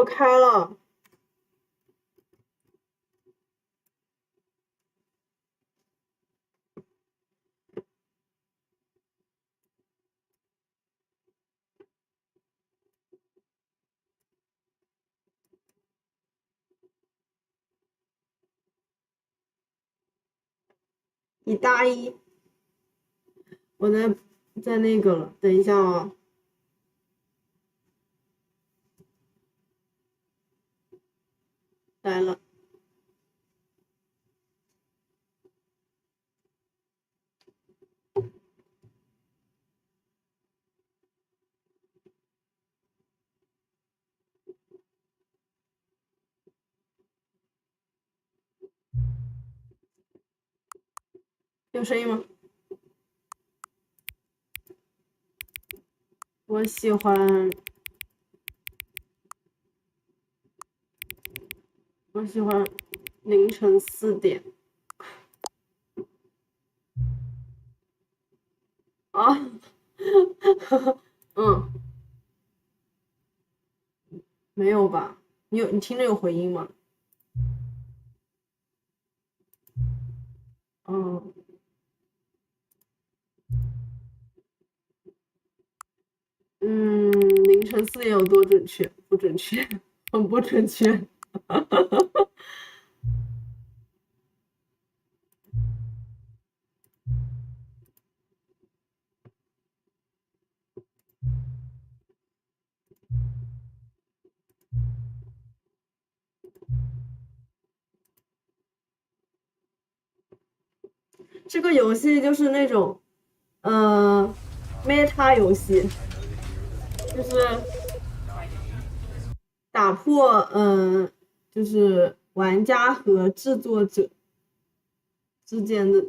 我开了。1搭1，我在那个了，等一下啊。来了。有声音吗？我喜欢凌晨4点。啊，嗯，没有吧？你听着有回音吗？嗯。凌晨4点有多准确？不准确，很不准确。这个游戏就是那种meta 游戏，就是打破就是玩家和制作者之间的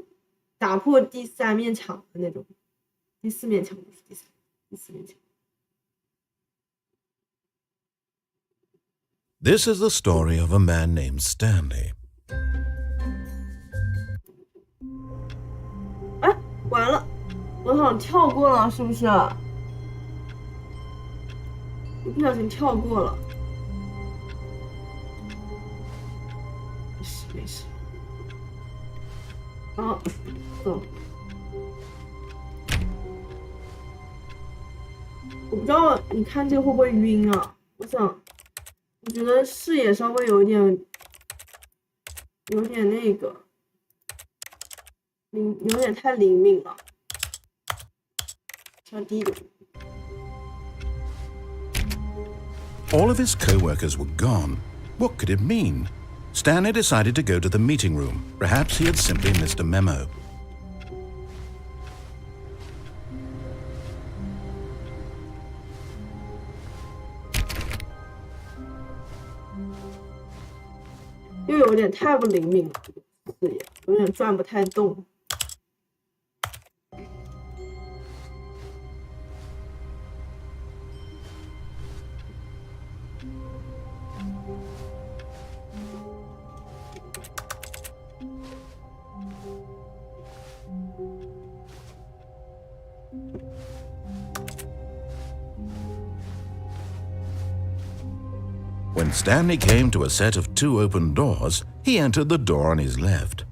打破第3面墙的那种，第4面墙不是第4面墙。This is the story of a man named Stanley. 哎，完了，我好像跳过了，是不是？一不小心跳过了。没事。哦，走。我不知道你看这个会不会晕啊？我觉得视野稍微有点那个，有点太灵敏了，调低一点。All of his co-workers were gone. What could it mean? Stanley decided to go to the meeting room. Perhaps he had simply missed a memo. 又有点太不灵敏了，视野有点转不太动。When Stanley came to a set of 2 open doors, he entered the door on his left.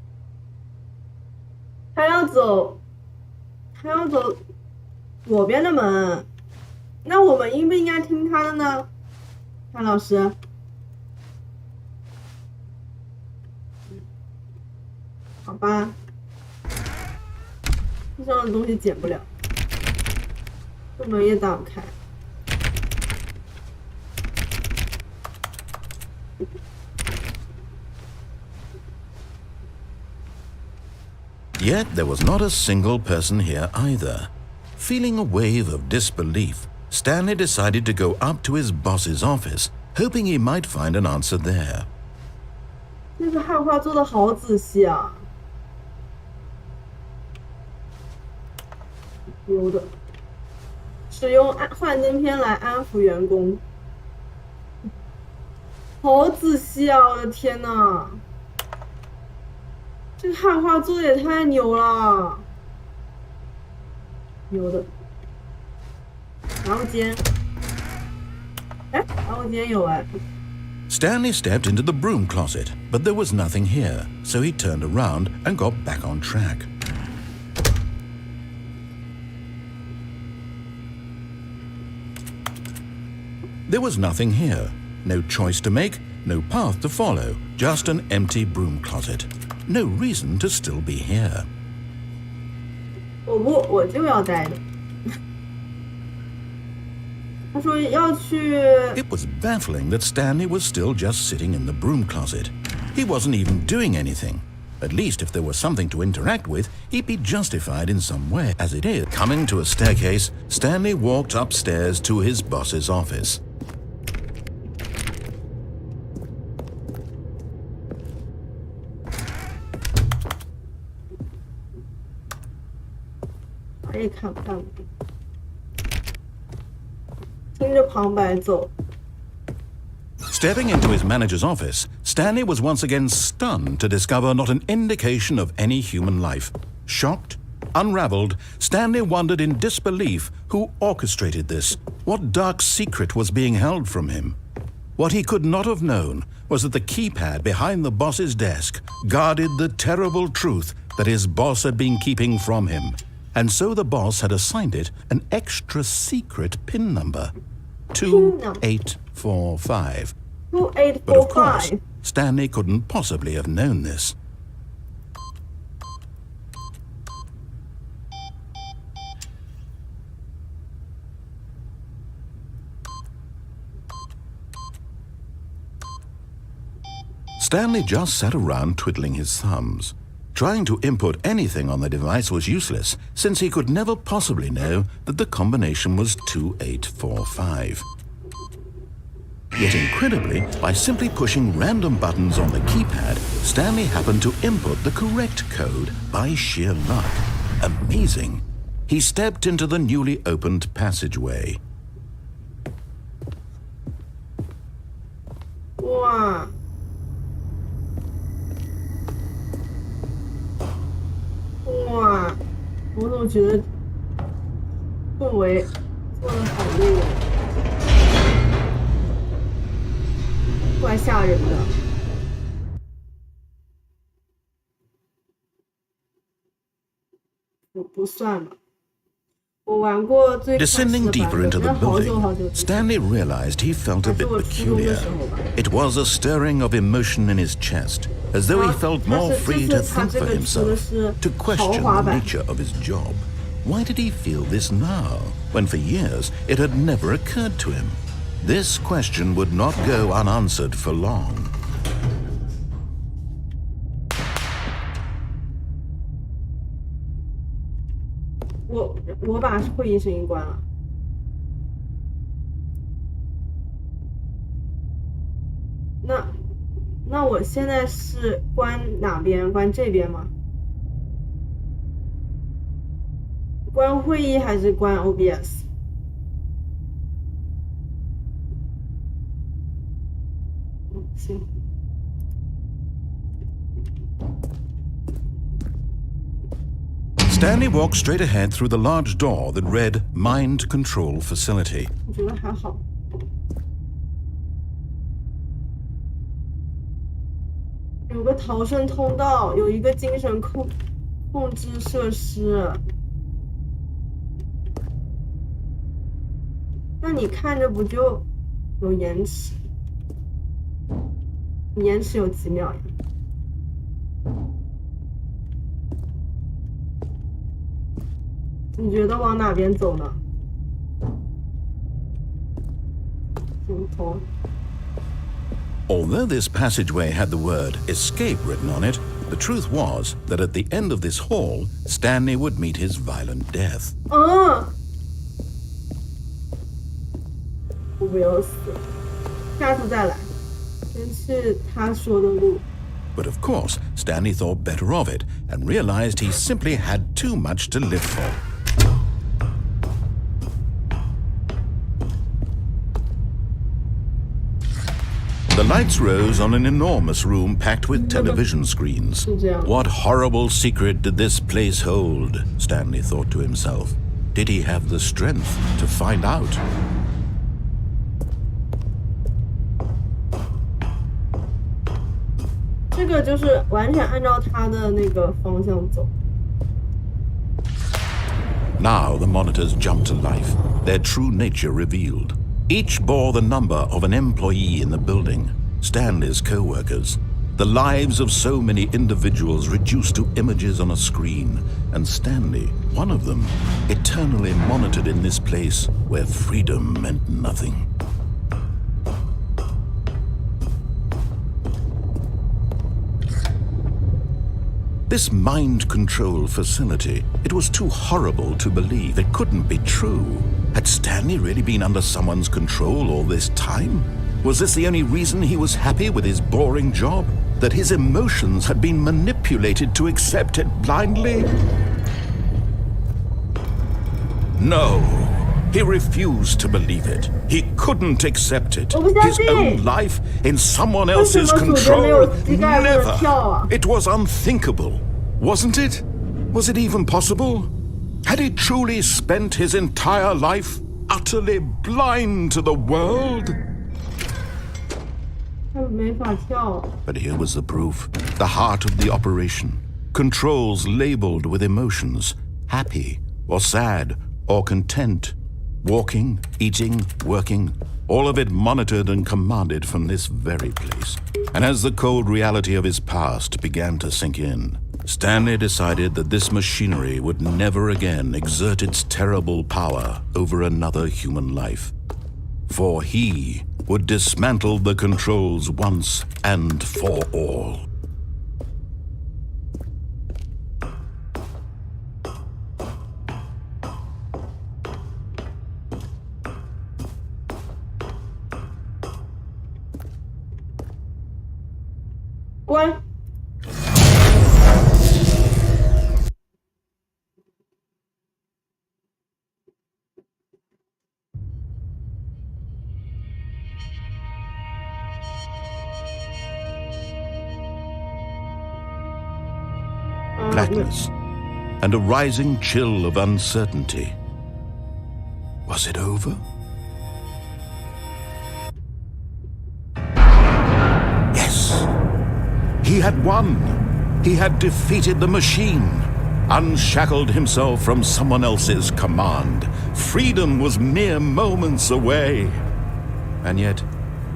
他要走左边的门，那我们应不应该听他的呢？潘老师。好吧，地上的东西捡不了，这门也打不开。Yet there was not a single person here either. Feeling a wave of disbelief, Stanley decided to go up to his boss's office, hoping he might find an answer there. 这个汉化做的好仔细啊！有的，使用幻灯片来安抚员工，好仔细啊！我的天哪！这个汉化做的也太牛了，牛的。然后哎，我今天有哎。Stanley stepped into the broom closet, but there was nothing here, so he turned around and got back on track. There was nothing here. No choice to make, no path to follow, just an empty broom closet. No reason to still be here. 我就要待着。他说要去。It was baffling that Stanley was still just sitting in the broom closet. He wasn't even doing anything. At least if there was something to interact with, he'd be justified in some way. As it is, coming to a staircase, Stanley walked upstairs to his boss's office. Stepping into his manager's office, Stanley was once again stunned to discover not an indication of any human life. Shocked, unraveled, Stanley wondered in disbelief who orchestrated this, what dark secret was being held from him. What he could not have known was that the keypad behind the boss's desk guarded the terrible truth that his boss had been keeping from him. And so the boss had assigned it an extra secret PIN number, 2845. 2845. But of course, Stanley couldn't possibly have known this. Stanley just sat around twiddling his thumbs. Trying to input anything on the device was useless, since he could never possibly know that the combination was 2845. Yet incredibly, by simply pushing random buttons on the keypad, Stanley happened to input the correct code by sheer luck. Amazing. He stepped into the newly opened passageway. Wow. 哇，我怎么觉得氛围做的好累啊，怪吓人的。不算吧，我玩过最开始的 Descending 版 deeper 本， into 真 the 的好久 building, 好久之前。 Stanley realized he felt a 还是 bit 我初中的 peculiar. 时候吧。 It was a stirring of emotion in his chest, as though he felt more free to think for himself, to question the nature of his job. Why did he feel this now, when for years it had never occurred to him? This question would not go unanswered for long. 我把会议声音关了。那我现在是关哪边？关这边吗？关会议还是关 OBS？ 行。 Stanley walked straight ahead through the large door that read Mind Control Facility. 我觉得还好。有个逃生通道，有一个精神控制设施。那你看着不就有延迟？延迟有几秒呀？ 你觉得往哪边走呢？Although this passageway had the word escape written on it, the truth was that at the end of this hall, Stanley would meet his violent death. 我不要死，下次再来。真是他说的路。 But of course, Stanley thought better of it and realized he simply had too much to live for. The lights rose on an enormous room packed with television screens. What horrible secret did this place hold? Stanley thought to himself. Did he have the strength to find out? 这个就是完全按照他的那个方向走。Now the monitors jumped to life, their true nature revealed. Each bore the number of an employee in the building, Stanley's co-workers. The lives of so many individuals reduced to images on a screen, and Stanley, one of them, eternally monitored in this place where freedom meant nothing. This mind control facility, it was too horrible to believe. It couldn't be true. Had Stanley really been under someone's control all this time? Was this the only reason he was happy with his boring job? That his emotions had been manipulated to accept it blindly? No. He refused to believe it. He couldn't accept it. His own life in someone else's control. Never. It was unthinkable, wasn't it? Was it even possible? Had he truly spent his entire life utterly blind to the world? But here was the proof. The heart of the operation. Controls labeled with emotions. Happy or sad or content. Walking, eating, working, all of it monitored and commanded from this very place. And as the cold reality of his past began to sink in, Stanley decided that this machinery would never again exert its terrible power over another human life. For he would dismantle the controls once and for all. Blackness and a rising chill of uncertainty. Was it over? Yes. He had won. He had defeated the machine, unshackled himself from someone else's command. Freedom was mere moments away. And yet,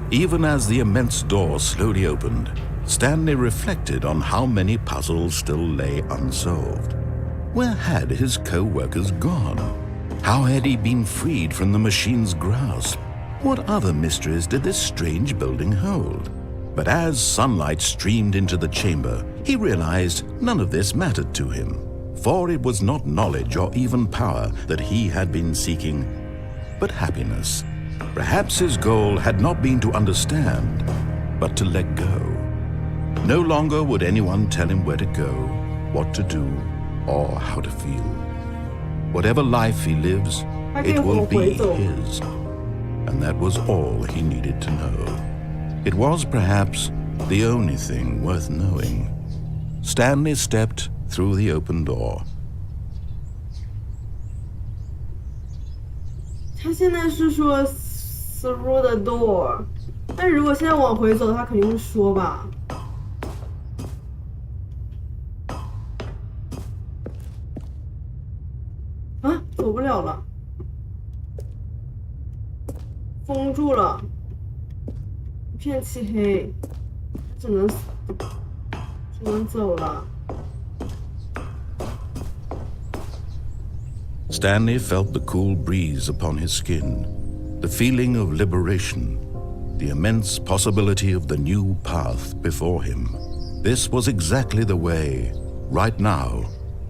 even as the immense door slowly opened, Stanley reflected on how many puzzles still lay unsolved. Where had his co-workers gone? How had he been freed from the machine's grasp? What other mysteries did this strange building hold? But as sunlight streamed into the chamber, he realized none of this mattered to him, for it was not knowledge or even power that he had been seeking, but happiness. Perhaps his goal had not been to understand, but to let go. No longer would anyone tell him where to go, what to do, or how to feel. Whatever life he lives, it will be his. And that was all he needed to know. It was perhaps the only thing worth knowing. Stanley stepped through the open door. 他现在是说 through the door， 但如果现在往回走，他肯定会说吧。啊，走不了了，封住了，一片漆黑，只能走了。Stanley felt the cool breeze upon his skin, the feeling of liberation, the immense possibility of the new path before him. This was exactly the way, right now,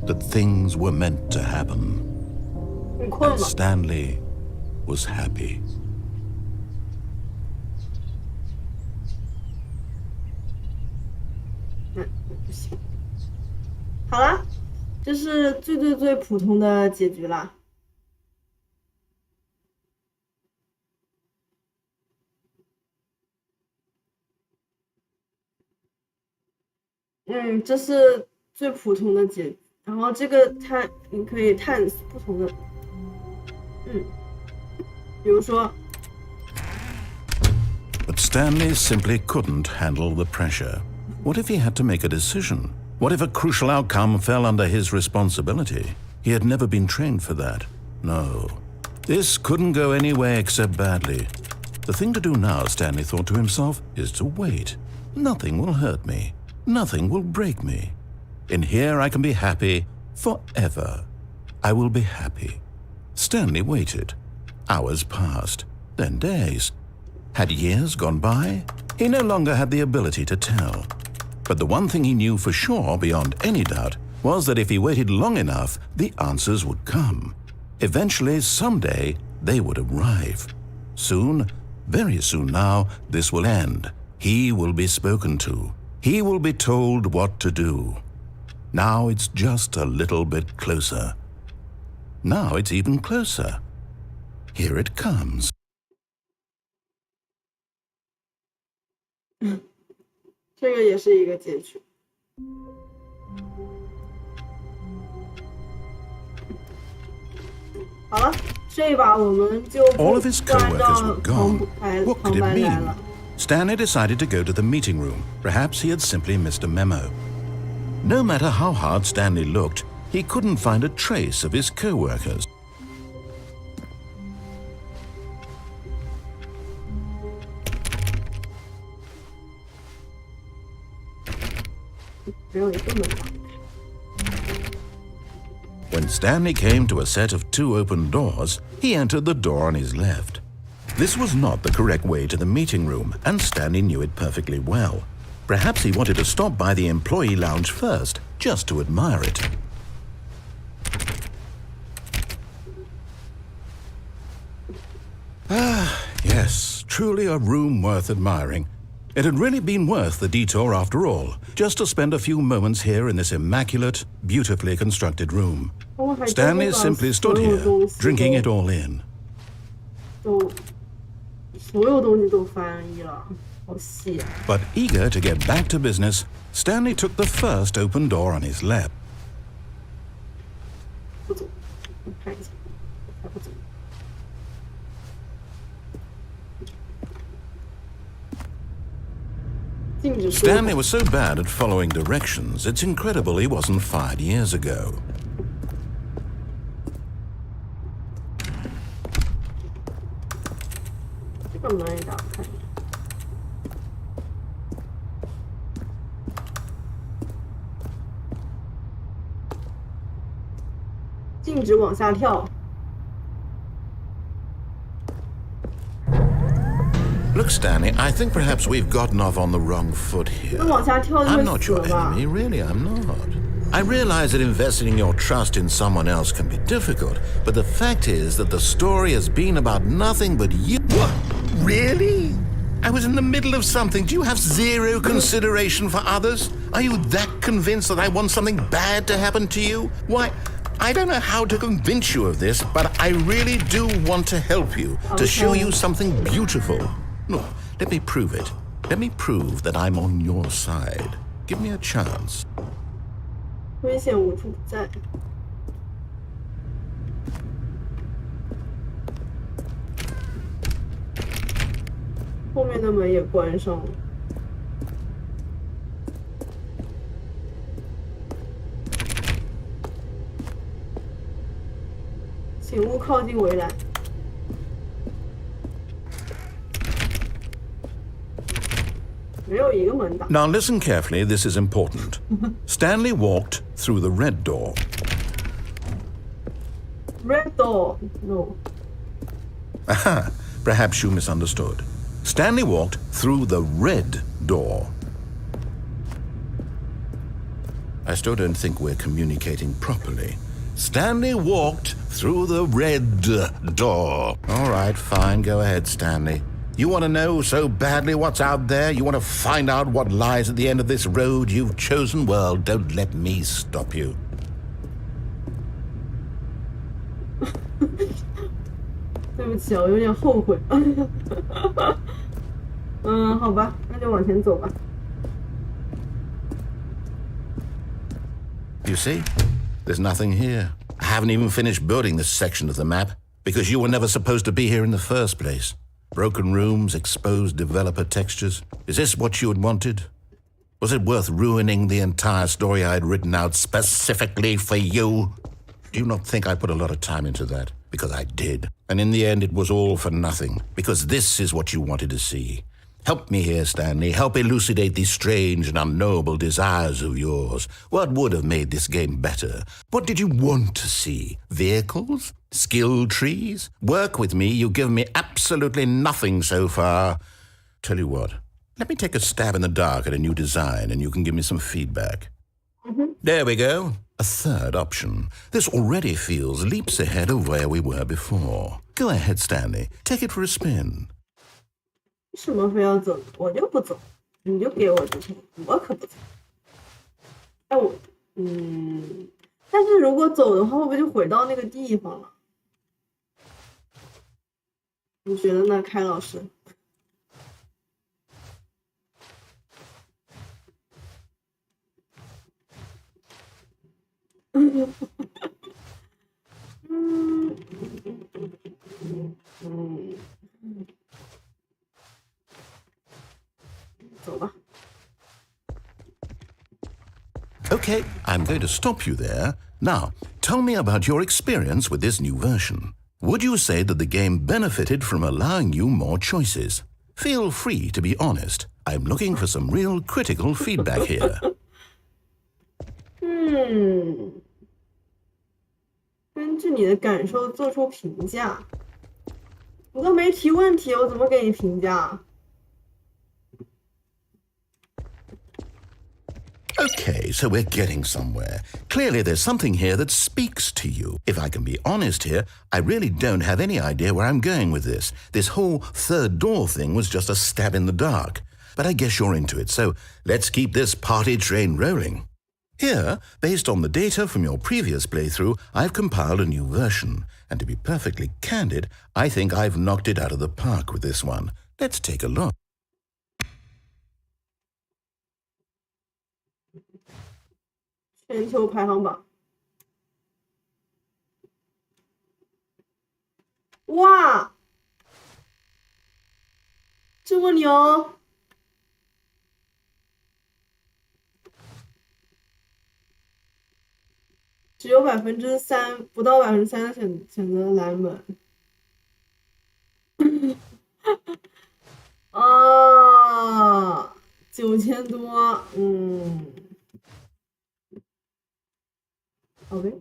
that things were meant to happen. And Stanley was happy. 好了，这是最普通的结局啦。这是最普通的结局，然后这个你可以探不同的，比如说。But Stanley simply couldn't handle the pressure. What if he had to make a decision? What if a crucial outcome fell under his responsibility? He had never been trained for that. No. This couldn't go any way except badly. The thing to do now, Stanley thought to himself, is to wait. Nothing will hurt me. Nothing will break me. In here I can be happy forever. I will be happy. Stanley waited. Hours passed, then days. Had years gone by? He no longer had the ability to tell. But the one thing he knew for sure, beyond any doubt, was that if he waited long enough, the answers would come. Eventually, someday, they would arrive. Soon, very soon now, this will end. He will be spoken to. He will be told what to do. Now it's just a little bit closer. Now it's even closer. Here it comes. 这个也是一个结局。好了，这一把我们就 All of his 不按 co-workers 照 were gone. 旁 What could it 白来 mean? 了。Stanley decided to go to the meeting room. Perhaps he had simply missed a memo. No matter how hard Stanley looked, he couldn't find a trace of his co-workers. 只有一个门打开。 When Stanley came to a set of 2 open doors, he entered the door on his left. This was not the correct way to the meeting room, and Stanley knew it perfectly well. Perhaps he wanted to stop by the employee lounge first, just to admire it. Ah, yes, truly a room worth admiring. It had really been worth the detour after all, just to spend a few moments here in this immaculate, beautifully constructed room. Stanley simply stood here, drinking it all in. 所有东西都翻译了，好细啊。 But eager to get back to business, Stanley took the first open door on his left. 不走，我看一下，还不走。 Stanley was so bad at following directions, it's incredible he wasn't fired years ago. 这个门也打不开。禁止往下跳。 Look, Stanley, I think perhaps we've gotten off on the wrong foot here. 那往下跳就 I'm 会 not 死 your 了吧？ enemy, really, I'm not. I realize that investing your trust in someone else can be difficult, but the fact is that the story has been about nothing but you. What? Really? I was in the middle of something. Do you have zero consideration for others? Are you that convinced that I want something bad to happen to you? Why, I don't know how to convince you of this, but I really do want to help you, to show you something beautiful. Look, let me prove it. Let me prove that I'm on your side. Give me a chance. 危险无处不在。后面的门也关上了。请勿靠近围栏。 Now listen carefully, this is important. Stanley walked through the red door. Red door, no. Aha, perhaps you misunderstood. Stanley walked through the red door. I still don't think we're communicating properly. Stanley walked through the red door. All right, fine, go ahead, Stanley. You want to know so badly what's out there? You want to find out what lies at the end of this road you've chosen? Well, don't let me stop you. 对不起，我有点后悔。好吧，那就往前走吧。 You see? There's nothing here. I haven't even finished building this section of the map because you were never supposed to be here in the first place. Broken rooms, exposed developer textures. Is this what you had wanted? Was it worth ruining the entire story I had written out specifically for you? Do you not think I put a lot of time into that? Because I did. And in the end, it was all for nothing. Because this is what you wanted to see. Help me here, Stanley. Help elucidate these strange and unknowable desires of yours. What would have made this game better? What did you want to see? Vehicles? Skill trees? Work with me. You've given me absolutely nothing so far. Tell you what. Let me take a stab in the dark at a new design and you can give me some feedback. There we go. A third option. This already feels leaps ahead of where we were before. Go ahead, Stanley. Take it for a spin. 为什么非要走？我就不走，你就给我这些，我可不走。哎，但是如果走的话，会不会就回到那个地方了？你觉得呢，开老师？走吧。Okay, I'm going to stop you there. Now, tell me about your experience with this new version. Would you say that the game benefited from allowing you more choices? Feel free to be honest. I'm looking for some real critical feedback here. 根据你的感受做出评价。我都没提问题，我怎么给你评价？ Okay, so we're getting somewhere. Clearly there's something here that speaks to you. If I can be honest here, I really don't have any idea where I'm going with this. This whole third door thing was just a stab in the dark. But I guess you're into it, so let's keep this party train rolling. Here, based on the data from your previous playthrough, I've compiled a new version. And to be perfectly candid, I think I've knocked it out of the park with this one. Let's take a look. 全球排行榜，哇，这么牛！只有3%，不到3%的选择蓝本。啊，9000多，Okay.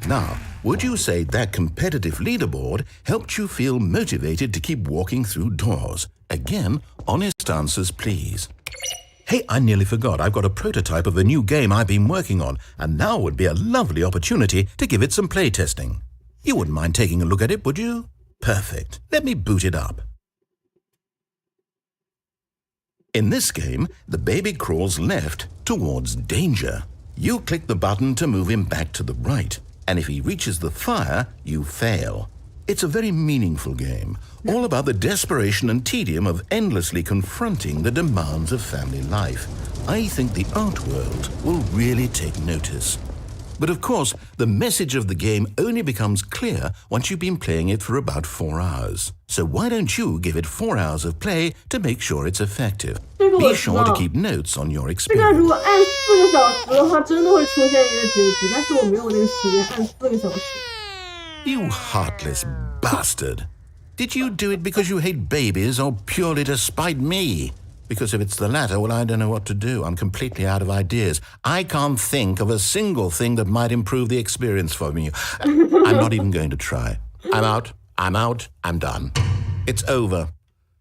Now, would you say that competitive leaderboard helped you feel motivated to keep walking through doors? Again, honest answers, please. Hey, I nearly forgot. I've got a prototype of a new game I've been working on, and now would be a lovely opportunity to give it some playtesting. You wouldn't mind taking a look at it, would you? Perfect. Let me boot it up. In this game, the baby crawls left towards danger. You click the button to move him back to the right, and if he reaches the fire, you fail. It's a very meaningful game, all about the desperation and tedium of endlessly confronting the demands of family life. I think the art world will really take notice. But of course, the message of the game only becomes clear once you've been playing it for about 4 hours. So why don't you give it 4 hours of play to make sure it's effective? Be sure to keep notes on your 这个 experience. 如果按4个小时的话，真的会出现一个结局，但是我没有那个时间按4个小时。You heartless bastard. Did you do it because you hate babies or purely to spite me? Because if it's the latter, well, I don't know what to do. I'm completely out of ideas. I can't think of a single thing that might improve the experience for me. I'm not even going to try. I'm out. I'm done. It's over.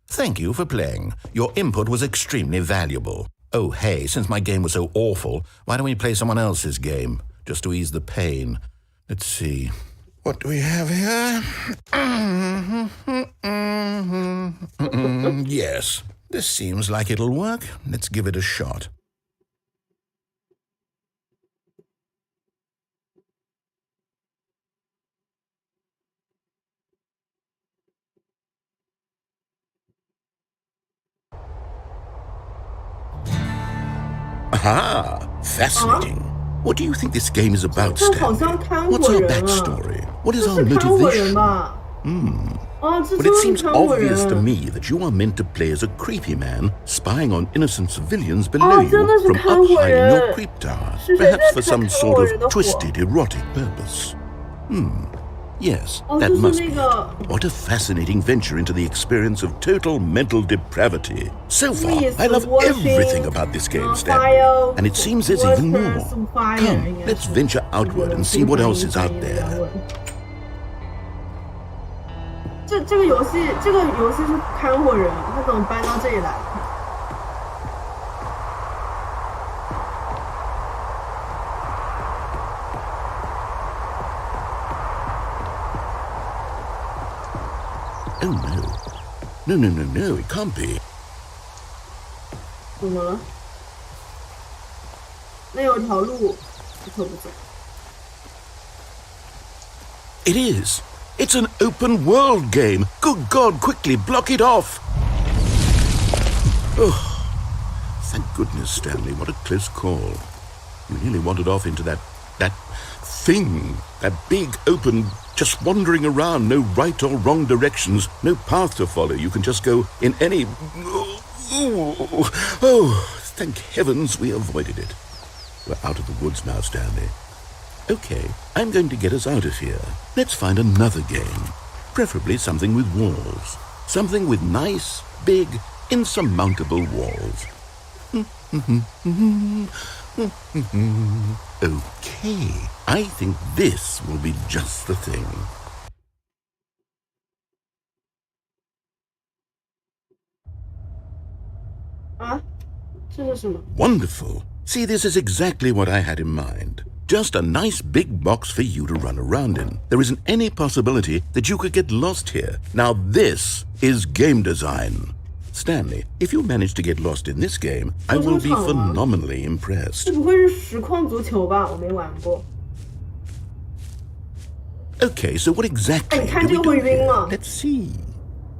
Thank you for playing. Your input was extremely valuable. Oh, hey, since my game was so awful, why don't we play someone else's game? Just to ease the pain. Let's see. What do we have here? Yes. This seems like it'll work. Let's give it a shot. Aha! Fascinating. What do you think this game is about, Stanley? What's our backstory? What is our motivation? But it seems obvious to me that you are meant to play as a creepy man spying on innocent civilians below you from up high in your creep tower, perhaps for some sort of twisted erotic purpose. Yes, that must be it. What a fascinating venture into the experience of total mental depravity. So far, I love everything about this game, Stanley, and it seems there's even more. Come, let's venture outward and see what else is out there. 这个游戏是看火人，他怎么搬到这里来？ Oh no. No, it can't be. 怎么了？那有条路，走不走？ It is. It's an open world game. Good God, quickly block it off. Oh, thank goodness, Stanley. What a close call. You nearly wandered off into that thing, that big open, just wandering around, no right or wrong directions, no path to follow. You can just go in any... Oh, thank heavens we avoided it. We're out of the woods now, Stanley. Okay, I'm going to get us out of here. Let's find another game. Preferably something with walls. Something with nice, big, insurmountable walls. Okay, I think this will be just the thing. Wonderful. See, this is exactly what I had in mind. Just a nice big box for you to run around in. There isn't any possibility that you could get lost here. Now this is game design. Stanley, if you manage to get lost in this game, I will be phenomenally impressed. 这不会是实况足球吧？我没玩过。 Okay, so what exactly do we do here? Let's see.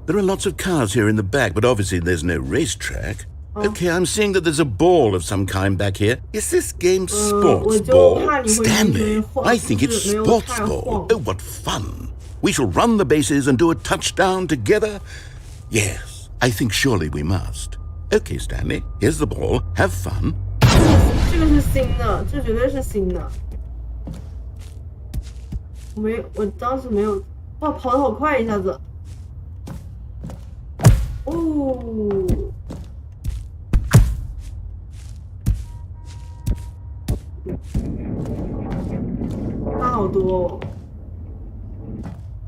There are lots of cars here in the back, but obviously there's no racetrack. Okay, I'm seeing that there's a ball of some kind back here. Is this game sports ball? Stanley, I think it's sports ball. Oh, what fun. We shall run the bases and do a touchdown together? Yes, I think surely we must. Okay, Stanley, here's the ball. Have fun. 这个是新的，这绝对是新的。我当时没有，哇，跑得好快一下子。哦。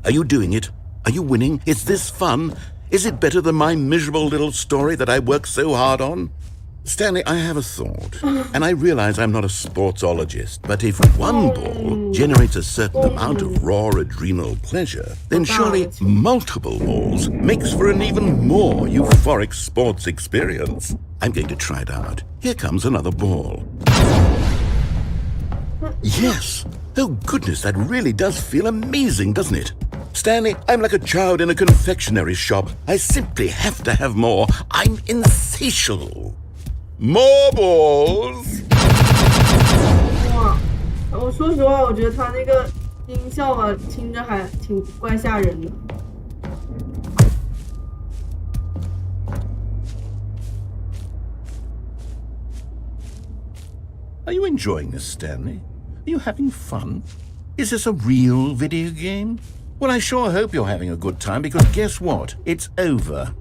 Are you doing it? Are you winning? Is this fun? Is it better than my miserable little story that I worked so hard on? Stanley, I have a thought, and I realize I'm not a sportsologist, but if one ball generates a certain amount of raw adrenal pleasure, then surely multiple balls makes for an even more euphoric sports experience. I'm going to try it out. Here comes another ball. Yes! Oh goodness, that really does feel amazing, doesn't it? Stanley, I'm like a child in a confectionery shop. I simply have to have more. I'm insatiable. More balls! 哇，我说实话，我觉得他那个音效吧，听着还挺怪吓人的。Are you enjoying this, Stanley? Are you having fun? Is this a real video game? Well, I sure hope you're having a good time, because guess what? It's over.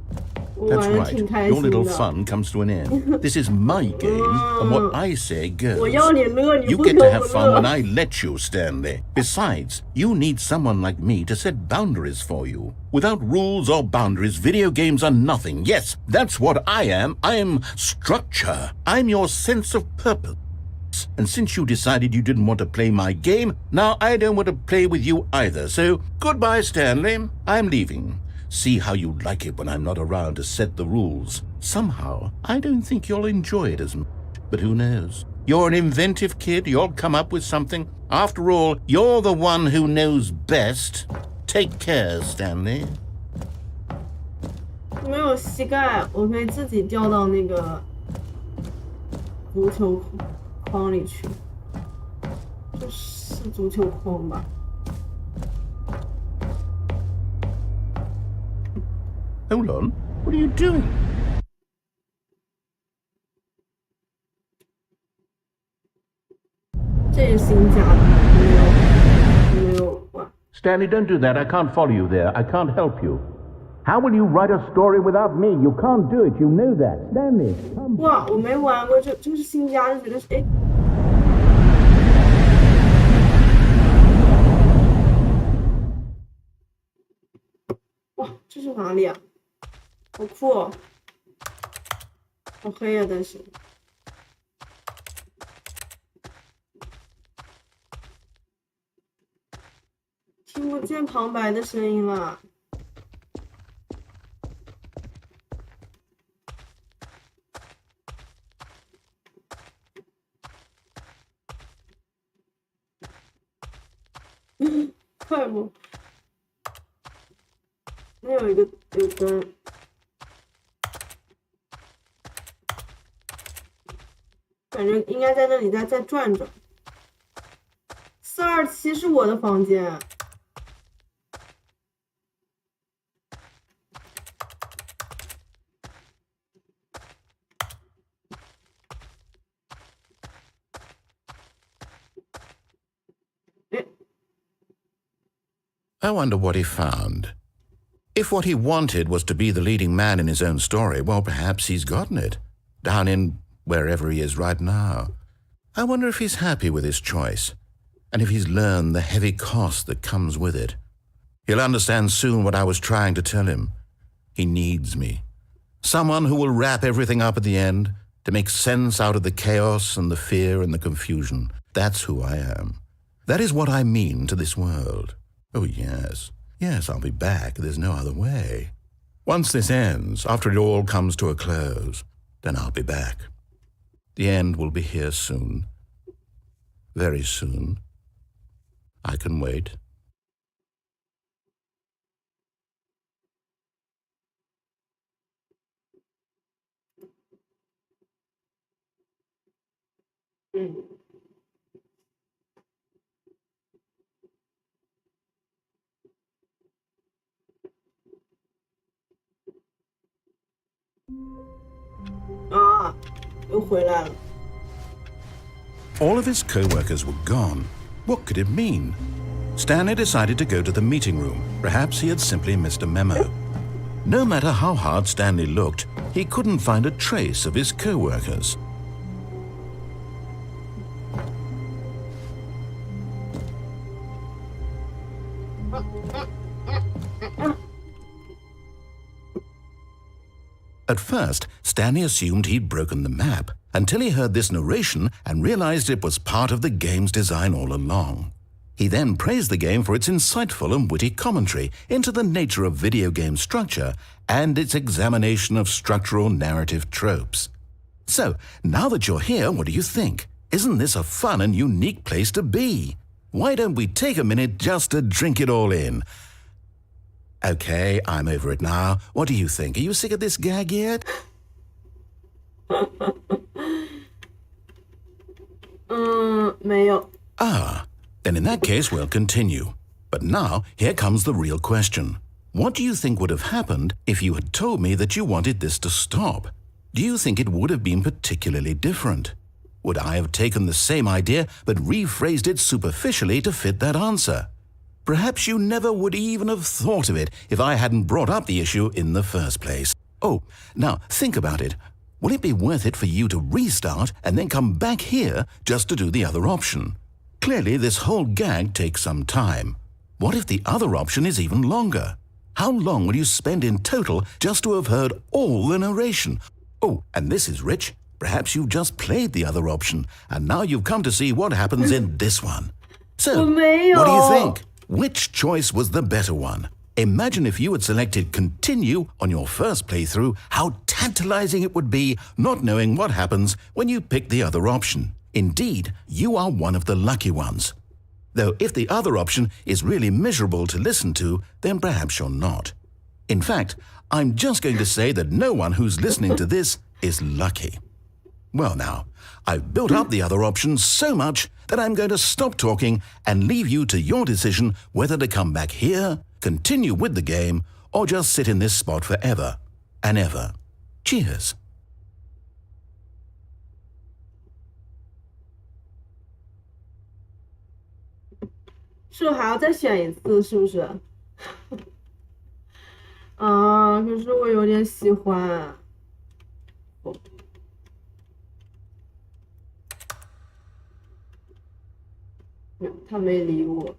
That's right. Your little fun comes to an end. This is my game, and what I say goes. You get to have fun when I let you, Stanley. Besides, you need someone like me to set boundaries for you. Without rules or boundaries, video games are nothing. Yes, that's what I am. I am structure. I'm your sense of purpose. And since you decided you didn't want to play my game, now I don't want to play with you either. So, goodbye, Stanley. I'm leaving. See how you like it when I'm not around to set the rules. Somehow, I don't think you'll enjoy it as much. But who knows? You're an inventive kid. You'll come up with something. After all, you're the one who knows best. Take care, Stanley. 没有膝盖，我可以自己掉到那个足球框里去，这是足球框吧？ Hold on. What are you doing? 这是新加的，没有玩。Stanley, don't do that. I can't follow you there. I can't help you. How will you write a story without me? You can't do it. You know that. Stanley, come. 哇，我没玩过，这是新加的，觉得是哎。哇，这是哪里啊？好酷哦！好黑啊，但是。听不见旁白的声音了。快不？那有根，反正应该在那里再转转。427是我的房间。I wonder what he found. If what he wanted was to be the leading man in his own story, well, perhaps he's gotten it, down in wherever he is right now. I wonder if he's happy with his choice, and if he's learned the heavy cost that comes with it. He'll understand soon what I was trying to tell him. He needs me. Someone who will wrap everything up at the end, to make sense out of the chaos and the fear and the confusion. That's who I am. That is what I mean to this world. Oh, yes. Yes, I'll be back. There's no other way. Once this ends, after it all comes to a close, then I'll be back. The end will be here soon. Very soon. I can wait. All of his co-workers were gone. What could it mean? Stanley decided to go to the meeting room. Perhaps he had simply missed a memo. No matter how hard Stanley looked, he couldn't find a trace of his co-workers. At first, Stanley assumed he'd broken the map, until he heard this narration and realized it was part of the game's design all along. He then praised the game for its insightful and witty commentary into the nature of video game structure and its examination of structural narrative tropes. So, now that you're here, what do you think? Isn't this a fun and unique place to be? Why don't we take a minute just to drink it all in? Okay, I'm over it now. What do you think? Are you sick of this gag yet? 没有。 Then in that case, we'll continue. But now, here comes the real question. What do you think would have happened if you had told me that you wanted this to stop? Do you think it would have been particularly different? Would I have taken the same idea but rephrased it superficially to fit that answer? Perhaps you never would even have thought of it if I hadn't brought up the issue in the first place. Oh, now think about it. Will it be worth it for you to restart and then come back here just to do the other option? Clearly, this whole gag takes some time. What if the other option is even longer? How long will you spend in total just to have heard all the narration? Oh, and this is rich. Perhaps you've just played the other option, and now you've come to see what happens in this one. So, what do you think? Which choice was the better one? Imagine if you had selected continue on your first playthrough, how tantalizing it would be not knowing what happens when you pick the other option. Indeed, you are one of the lucky ones. Though if the other option is really miserable to listen to, then perhaps you're not. In fact, I'm just going to say that no one who's listening to this is lucky. Well now, I've built up the other option so much that I'm going to stop talking and leave you to your decision whether to come back here, continue with the game, or just sit in this spot forever and ever. Cheers. 是还要再选一次，是不是？啊，可是我有点喜欢。他没理我，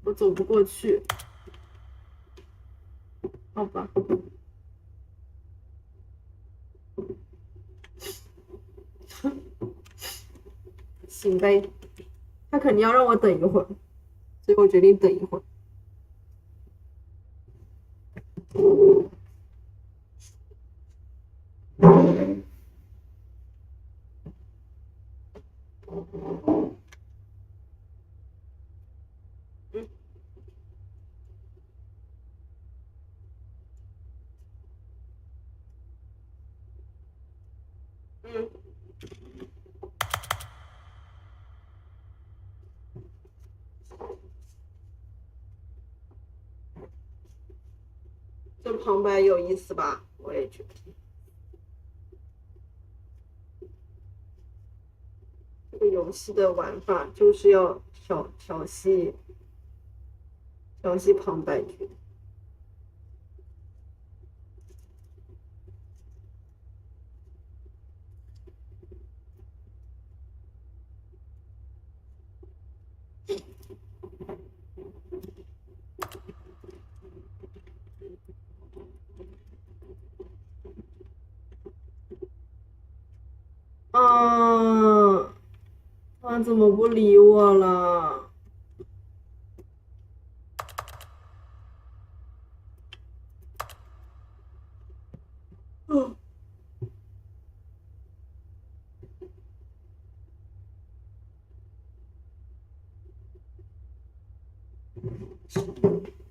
我走不过去。好吧。行呗。他肯定要让我等一会儿，所以我决定等一会儿。这旁白有意思吧？我也觉得。这个游戏的玩法就是要调戏旁白句。他怎么不理我了？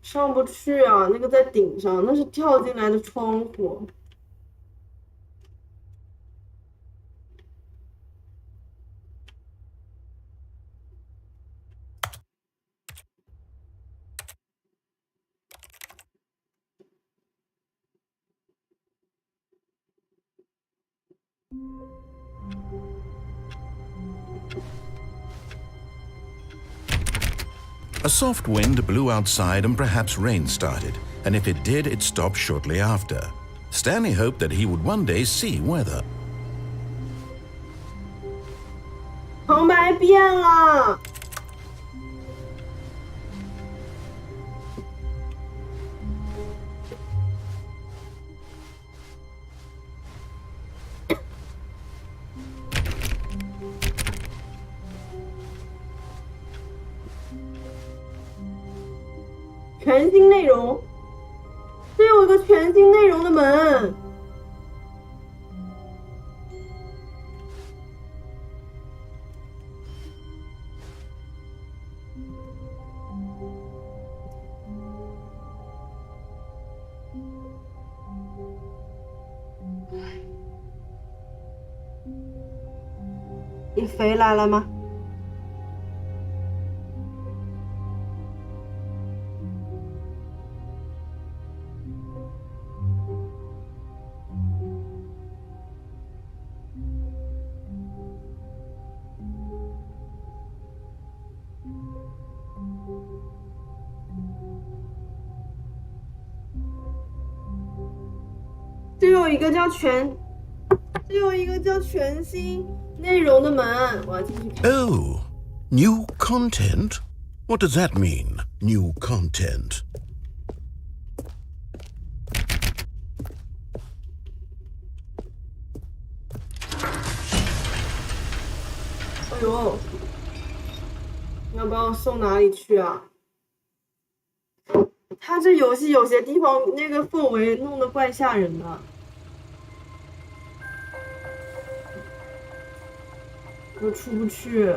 上不去啊，那个在顶上，那是跳进来的窗户。A soft wind blew outside and perhaps rain started, and if it did, it stopped shortly after. Stanley hoped that he would one day see weather. 旁白变了。全新内容，这有一个全新内容的门。你回来了吗？这有一个叫全新内容的门，我要进去看。Oh, new content? What does that mean, new content? 哎呦，你要把我送哪里去啊？他这游戏有些地方那个氛围弄得怪吓人的。我出不去。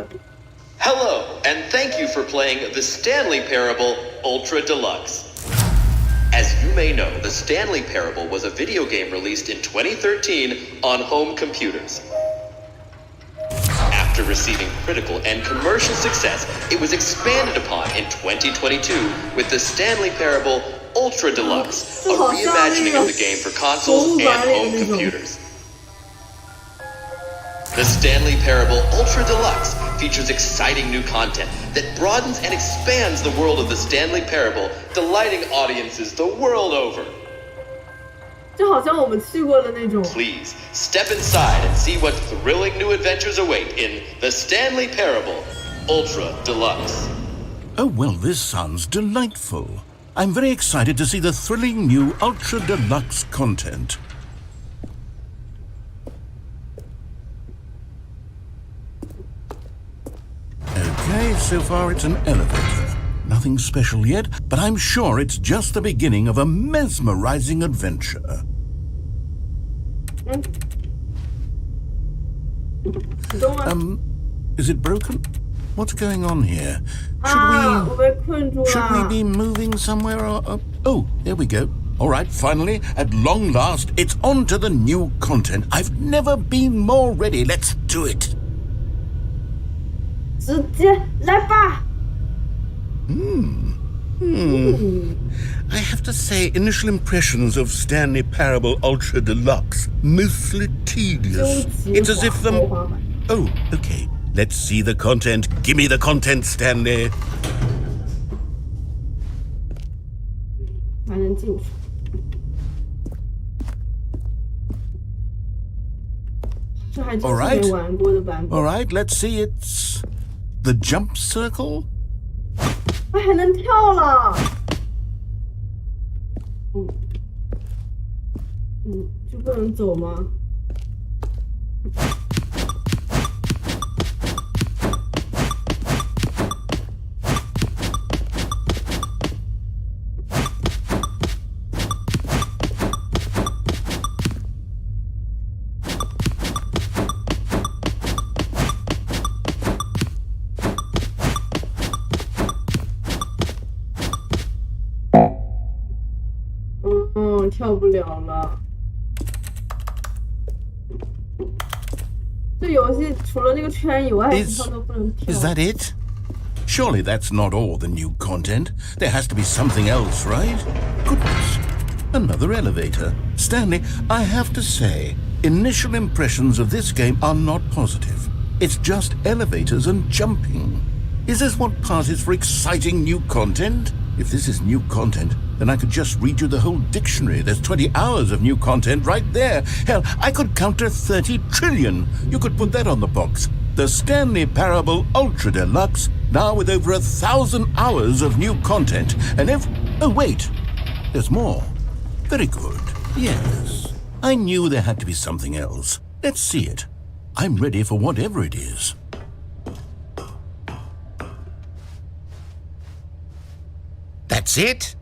Hello, and thank you for playing the Stanley Parable Ultra Deluxe. As you may know, the Stanley Parable was a video game released in 2013 on home computers. After receiving critical and commercial success, it was expanded upon in 2022 with the Stanley Parable Ultra Deluxe, a reimagining of the game for consoles and home computers. The Stanley Parable Ultra Deluxe features exciting new content that broadens and expands the world of the Stanley Parable, delighting audiences the world over. 就好像我们去过的那种。 Please step inside and see what thrilling new adventures await in the Stanley Parable Ultra Deluxe. Oh, well, this sounds delightful. I'm very excited to see the thrilling new Ultra Deluxe content. Okay, so far it's an elevator. Nothing special yet, but I'm sure it's just the beginning of a mesmerizing adventure. Is it broken? What's going on here? Should we be moving somewhere or... Oh, there we go. All right, finally, at long last, it's on to the new content. I've never been more ready. Let's do it. 直接来吧。 I have to say, initial impressions of Stanley Parable Ultra Deluxe, mostly tedious. It's as if the... Oh, okay. Let's see the content. Give me the content, Stanley. 还能进去。这还真是没玩过的版本。 All right, let's see. It's the jump circle. 它还能跳了。就不能走吗？ 跳不了了。这游戏除了那个圈以外，地方都不能跳。 Is that it? Surely that's not all the new content. There has to be something else, right? Goodness. Another elevator. Stanley, I have to say, initial impressions of this game are not positive. It's just elevators and jumping. Is this what passes for exciting new content? If this is new content, then I could just read you the whole dictionary. There's 20 hours of new content right there. Hell, I could count to 30 trillion. You could put that on the box. The Stanley Parable Ultra Deluxe, now with over 1,000 hours of new content. And oh wait, there's more. Very good. Yes. I knew there had to be something else. Let's see it. I'm ready for whatever it is. That's it?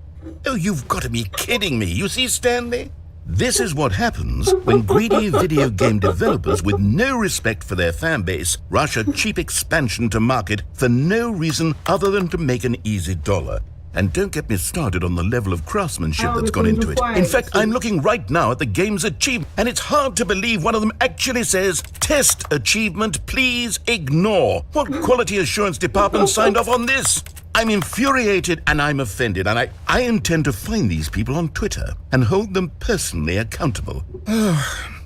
Oh, you've got to be kidding me. You see, Stanley? This is what happens when greedy video game developers with no respect for their fan base rush a cheap expansion to market for no reason other than to make an easy dollar. And don't get me started on the level of craftsmanship that's gone into it. In fact, I'm looking right now at the game's achievement, and it's hard to believe one of them actually says, "Test achievement, please ignore." What quality assurance department signed off on this? I'm infuriated and I'm offended, and I intend to find these people on Twitter and hold them personally accountable.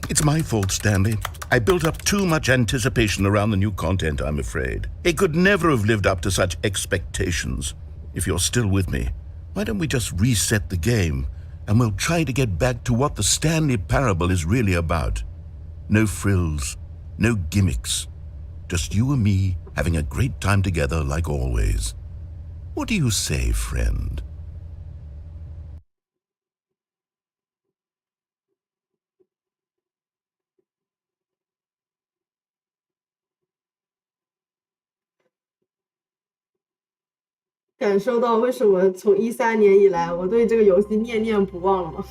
It's my fault, Stanley. I built up too much anticipation around the new content, I'm afraid. It could never have lived up to such expectations. If you're still with me, why don't we just reset the game and we'll try to get back to what the Stanley Parable is really about. No frills, no gimmicks. Just you and me having a great time together like always. What do you say, friend?感受到为什么从13年以来我对这个游戏念念不忘了吗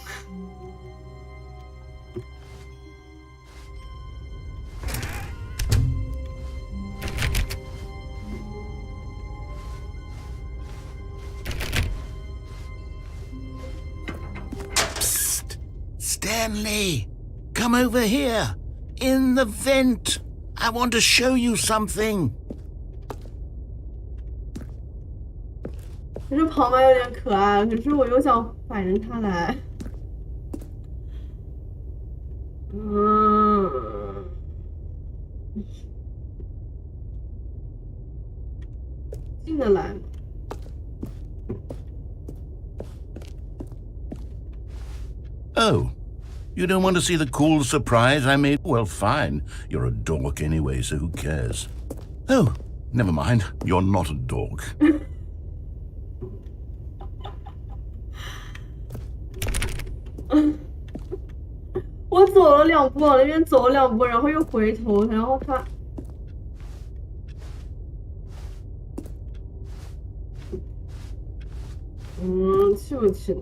？Stanley, come over here. In the vent. I want to show you something. 可是旁白有点可爱，可是我又想反着他来。进得来吗？ Oh, you don't want to see the cool surprise I made? Well, fine. You're a dork anyway, so who cares? Oh, never mind. You're not a dork. 我走了2步，往那边走了2步，然后又回头，然后他，去不去？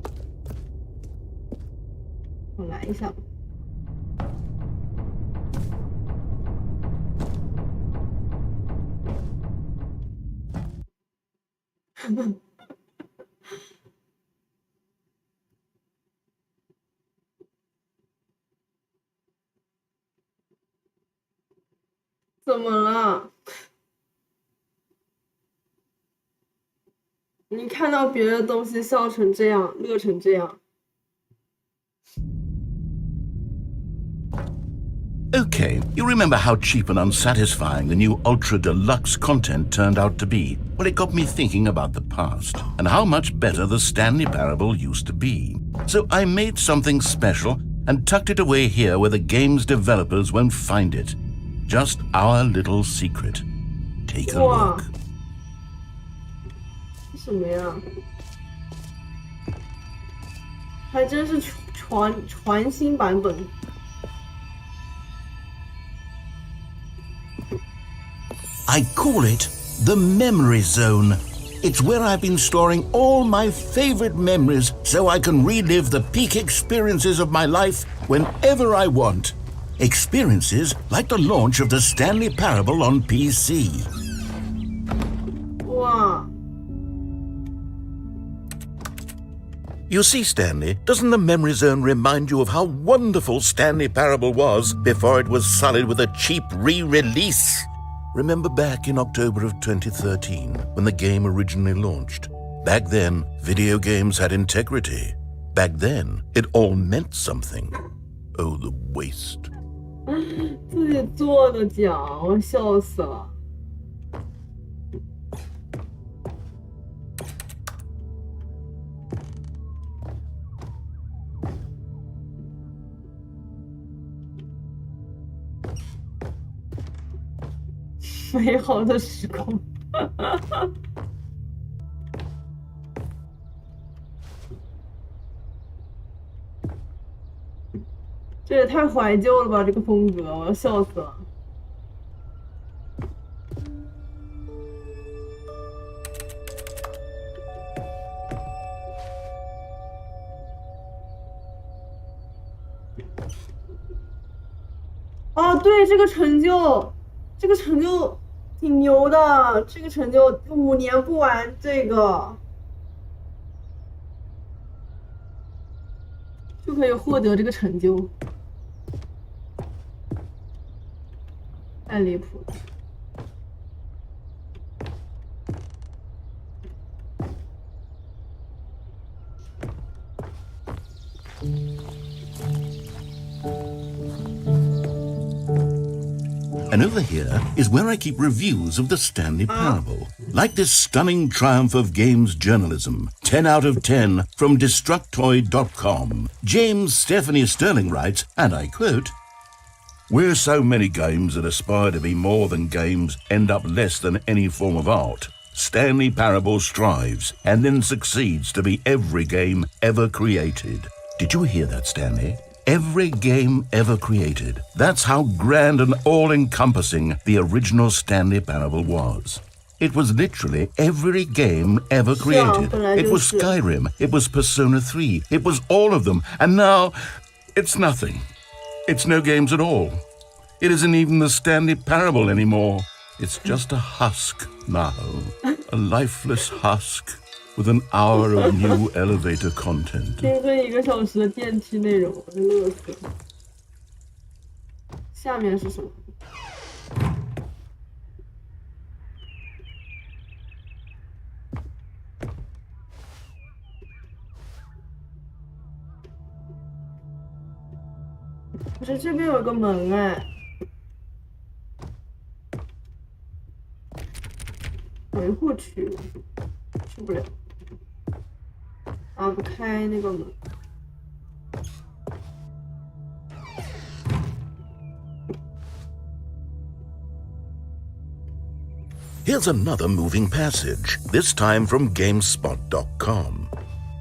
我来一下吧。怎么了？你看到别的东西笑成这样，乐成这样。 Okay, you remember how cheap and unsatisfying the new Ultra Deluxe content turned out to be? Well, it got me thinking about the past and how much better the Stanley Parable used to be. So I made something special and tucked it away here where the game's developers won't find it. Just our little secret. Take a look. 什么呀？还真是全新版本。 I call it the Memory Zone. It's where I've been storing all my favorite memories so I can relive the peak experiences of my life whenever I want. Experiences like the launch of the Stanley Parable on PC. Wow. You see, Stanley, doesn't the Memory Zone remind you of how wonderful Stanley Parable was before it was sullied with a cheap re-release? Remember back in October of 2013, when the game originally launched? Back then, video games had integrity. Back then, it all meant something. Oh, the waste. 自己做的奖，我笑死了。美好的时光。这也太怀旧了吧！这个风格，我要笑死了。哦，对，这个成就挺牛的，这个成就5年不玩这个，就可以获得这个成就，太离谱了。And over here is where I keep reviews of the Stanley Parable. Like this stunning triumph of games journalism, 10 out of 10 from Destructoid.com. James Stephanie Sterling writes, and I quote, "Where so many games that aspire to be more than games end up less than any form of art, Stanley Parable strives and then succeeds to be every game ever created." Did you hear that, Stanley? Every game ever created. That's how grand and all-encompassing the original Stanley Parable was. It was literally every game ever created. It was Skyrim, it was Persona 3, it was all of them, and now it's nothing. It's no games at all. It isn't even the Stanley Parable anymore. It's just a husk now, a lifeless husk. With an hour of new elevator content. 听跟1个小时的电梯内容，乐死了。下面是什么？可是这边有个门哎，维护区去不了，打不开那个门。Here's another moving passage, this time from GameSpot.com.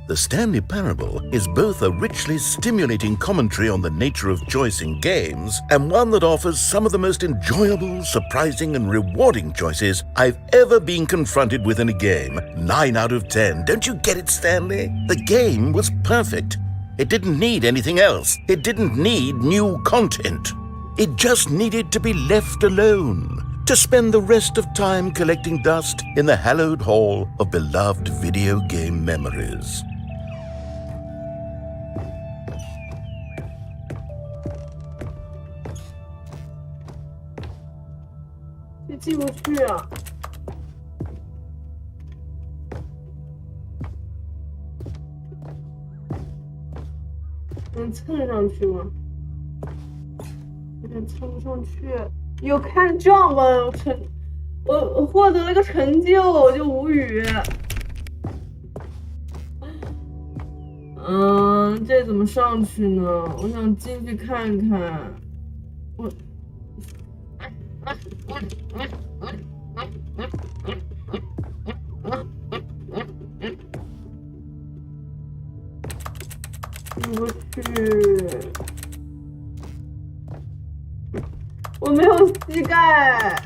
The Stanley Parable is both a richly stimulating commentary on the nature of choice in games and one that offers some of the most enjoyable, surprising, and rewarding choices I've ever been confronted with in a game. 9 out of 10. Don't you get it, Stanley? The game was perfect. It didn't need anything else. It didn't need new content. It just needed to be left alone, to spend the rest of time collecting dust in the hallowed hall of beloved video game memories. 这进不去啊！能蹭上去吗？有点蹭不上去。有看jump吗？我获得了个成就，我就无语。这怎么上去呢？我想进去看看。我。进不去。我没有膝盖。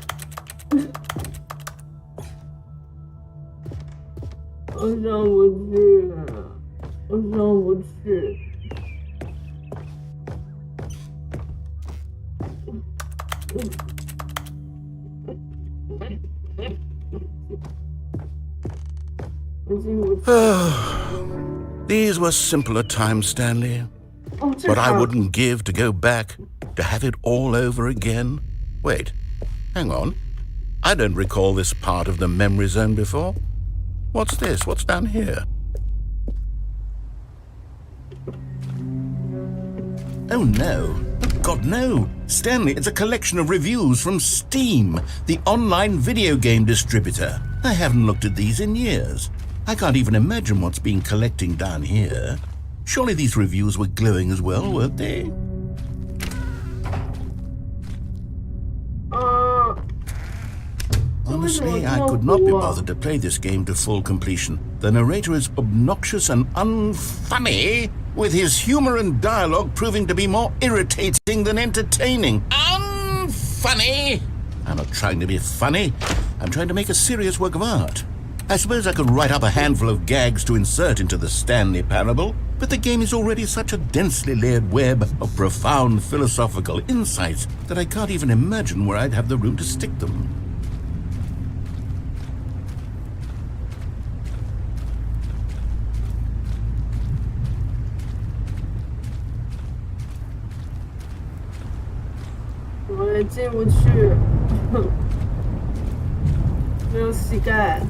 我上不去，我上不去。These were simpler times, Stanley. But I wouldn't give to go back, to have it all over again. Wait, hang on. I don't recall this part of the memory zone before. What's this? What's down here? Oh no. God, no. Stanley, it's a collection of reviews from Steam, the online video game distributor. I haven't looked at these in years. I can't even imagine what's been collecting down here. Surely these reviews were glowing as well, weren't they? Honestly, I could not be bothered to play this game to full completion. The narrator is obnoxious and unfunny, with his humor and dialogue proving to be more irritating than entertaining. Unfunny! I'm not trying to be funny. I'm trying to make a serious work of art. I suppose I could write up a handful of gags to insert into the Stanley Parable, but the game is already such a densely layered web of profound philosophical insights that I can't even imagine where I'd have the room to stick them. I 进不去，没有膝盖。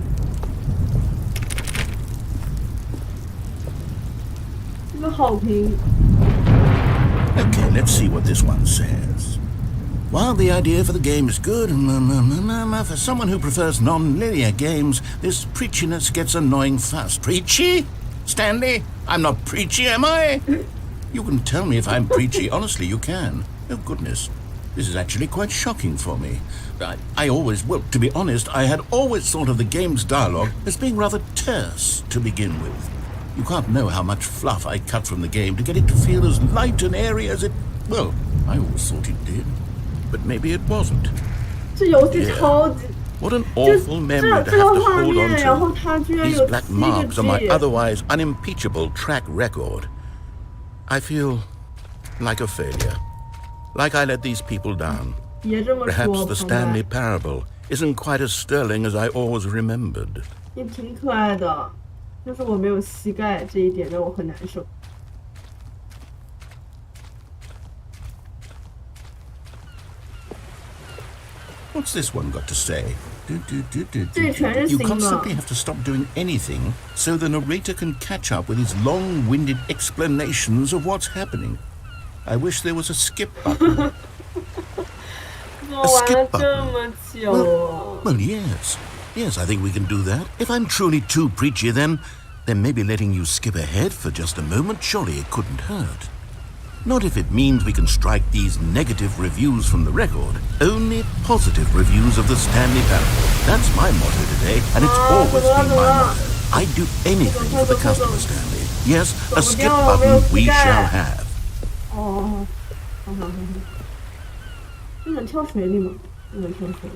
这个好评。Okay, let's see what this one says. While the idea for the game is good, for someone who prefers non-linear games, this preachiness gets annoying fast. Preachy? Stanley? I'm not preachy, am I? You can tell me if I'm preachy. Honestly, you can. Oh, goodness. This is actually quite shocking for me. Well, to be honest, I had always thought of the game's dialogue as being rather terse to begin with. You can't know how much fluff I cut from the game to get it to feel as light and airy as it... Well, I always thought it did. But maybe it wasn't. 这游戏超级 What an awful memory to have to hold on to. These black marks on my otherwise unimpeachable track record. I feel like a failure. Like I let these people down. Perhaps the Stanley Parable isn't quite as sterling as I always remembered. 也挺可爱的，就是我没有膝盖这一点让我很难受。What's this one got to say? You constantly have to stop doing anything so the narrator can catch up with his long-winded explanations of what's happening. I wish there was a skip button. 怎么玩了这么久啊 Well, yes. Yes, I think we can do that. If I'm truly too preachy, then maybe letting you skip ahead for just a moment, surely it couldn't hurt. Not if it means we can strike these negative reviews from the record. Only positive reviews of the Stanley Parable. That's my motto today, and it's always been my motto. I'd do anything for the customer, Stanley. Yes, a skip button we shall have. 哦，好好好好，不能跳水里吗？不能跳水。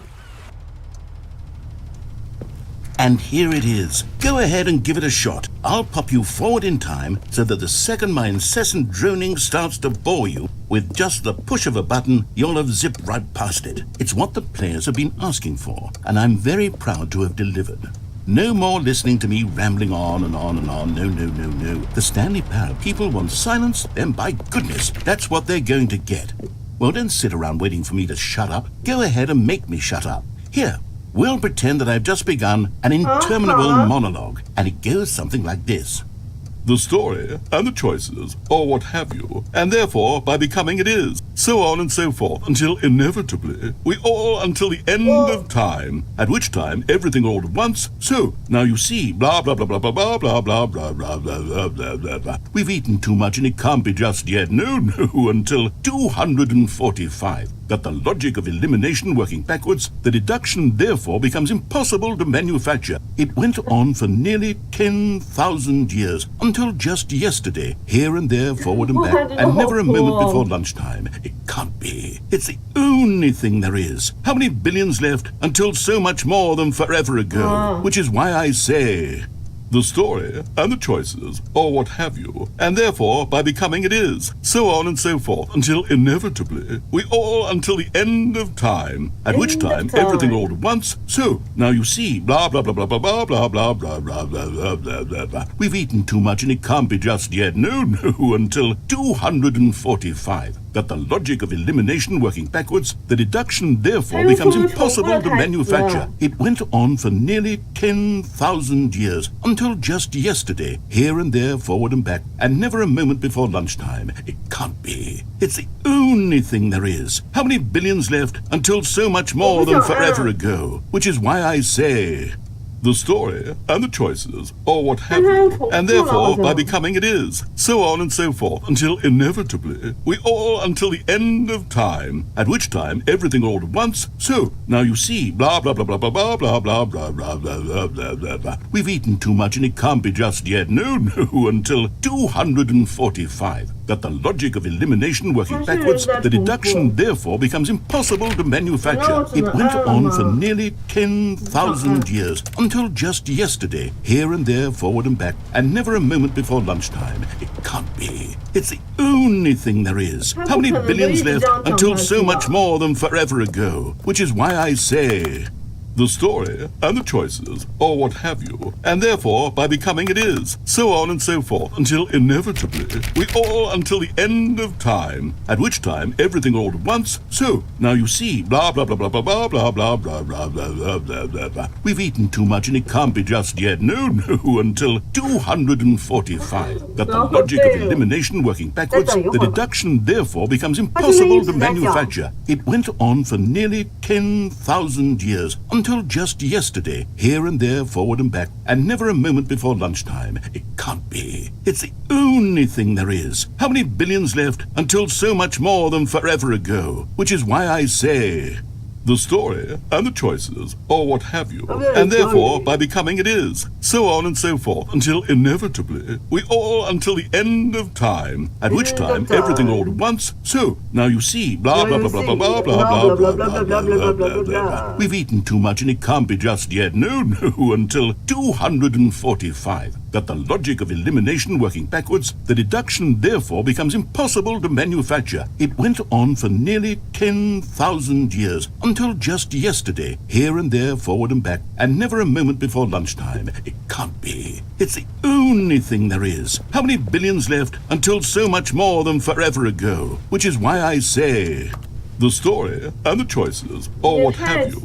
And here it is. Go ahead and give it a shot. I'll pop you forward in time so that the second my incessant droning starts to bore you, with just the push of a button, you'll have zipped right past it. It's what the players have been asking for, and I'm very proud to have delivered. No more listening to me rambling on and on and on. No, no, no, no. The Stanley Parable people want silence, then by goodness, that's what they're going to get. Well, don't sit around waiting for me to shut up. Go ahead and make me shut up. Here. We'll pretend that I've just begun an interminable monologue, and it goes something like this. The story and the choices, or what have you, and therefore by becoming it is, so on and so forth, until inevitably, we all until the end of time, at which time everything all at once, so, now you see, blah blah blah blah blah blah blah blah blah blah blah blah blah blah. We've eaten too much and it can't be just yet, no, until 245. Got the logic of elimination working backwards, the deduction therefore becomes impossible to manufacture. It went on for nearly 10,000 years, until just yesterday, here and there, forward and back, and never a moment before lunchtime. It can't be. It's the only thing there is. How many billions left until so much more than forever ago? Which is why I say... The story and the choices, or what have you, and therefore by becoming it is, so on and so forth, until inevitably, we all until the end of time, at which time everything all at once, so, now you see, blah blah blah blah blah blah blah blah blah blah blah blah blah blah. We've eaten too much and it can't be just yet, no, until 245. Got the logic of elimination working backwards, the deduction therefore becomes impossible to manufacture. It went on for nearly 10,000 years, until just yesterday, here and there, forward and back, and never a moment before lunchtime. It can't be. It's the only thing there is. How many billions left until so much more than forever ago? Which is why I say... The story and the choices, or what have you, and therefore by becoming it is, so on and so forth, until inevitably, we all until the end of time, at which time everything all at once, so, now you see, blah blah blah blah blah blah blah blah blah blah blah blah blah blah. We've eaten too much and it can't be just yet, no, until 245. Got the logic of elimination working backwards, the deduction therefore becomes impossible to manufacture. It went on for nearly 10,000 years, until just yesterday, here and there, forward and back, and never a moment before lunchtime. It can't be. It's the only thing there is. How many billions left until so much more than forever ago? Which is why I say... The story and the choices, or what have you, and therefore by becoming it is, so on and so forth, until inevitably, we all until the end of time, at which time everything all at once, so, now you see, blah blah blah blah blah blah blah blah blah blah blah blah blah blah. We've eaten too much and it can't be just yet, no, until 245. Got the logic of elimination working backwards, the deduction therefore becomes impossible to manufacture. It went on for nearly 10,000 years, until just yesterday, here and there, forward and back, and never a moment before lunchtime. It can't be. It's the only thing there is. How many billions left until so much more than forever ago? Which is why I say... The story and the choices, or what have you, and therefore by becoming it is, so on and so forth, until inevitably, we all until the end of time, at which time everything all at once, so, now you see, blah blah blah blah blah blah blah blah blah blah blah blah blah. We've eaten too much and it can't be just yet, no, until 245. Got the logic of elimination working backwards, the deduction therefore becomes impossible to manufacture. It went on for nearly 10,000 years, until just yesterday, here and there, forward and back, and never a moment before lunchtime. It can't be. It's the only thing there is. How many billions left until so much more than forever ago? Which is why I say... The story and the choices, or what have you...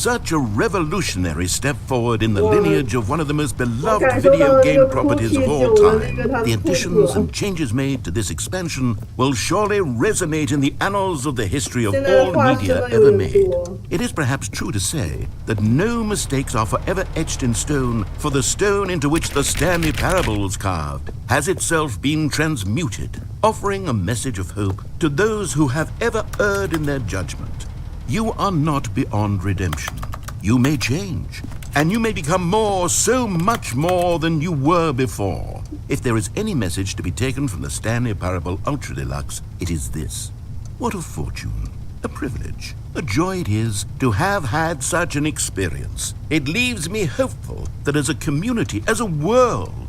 Such a revolutionary step forward in the lineage of one of the most beloved video game properties of all time. The additions and changes made to this expansion will surely resonate in the annals of the history of all media ever made. It is perhaps true to say that no mistakes are forever etched in stone, for the stone into which the Stanley Parable was carved has itself been transmuted, offering a message of hope to those who have ever erred in their judgment. You are not beyond redemption. You may change, and you may become more, so much more than you were before. If there is any message to be taken from the Stanley Parable Ultra Deluxe, it is this. What a fortune, a privilege, a joy it is to have had such an experience. It leaves me hopeful that as a community, as a world,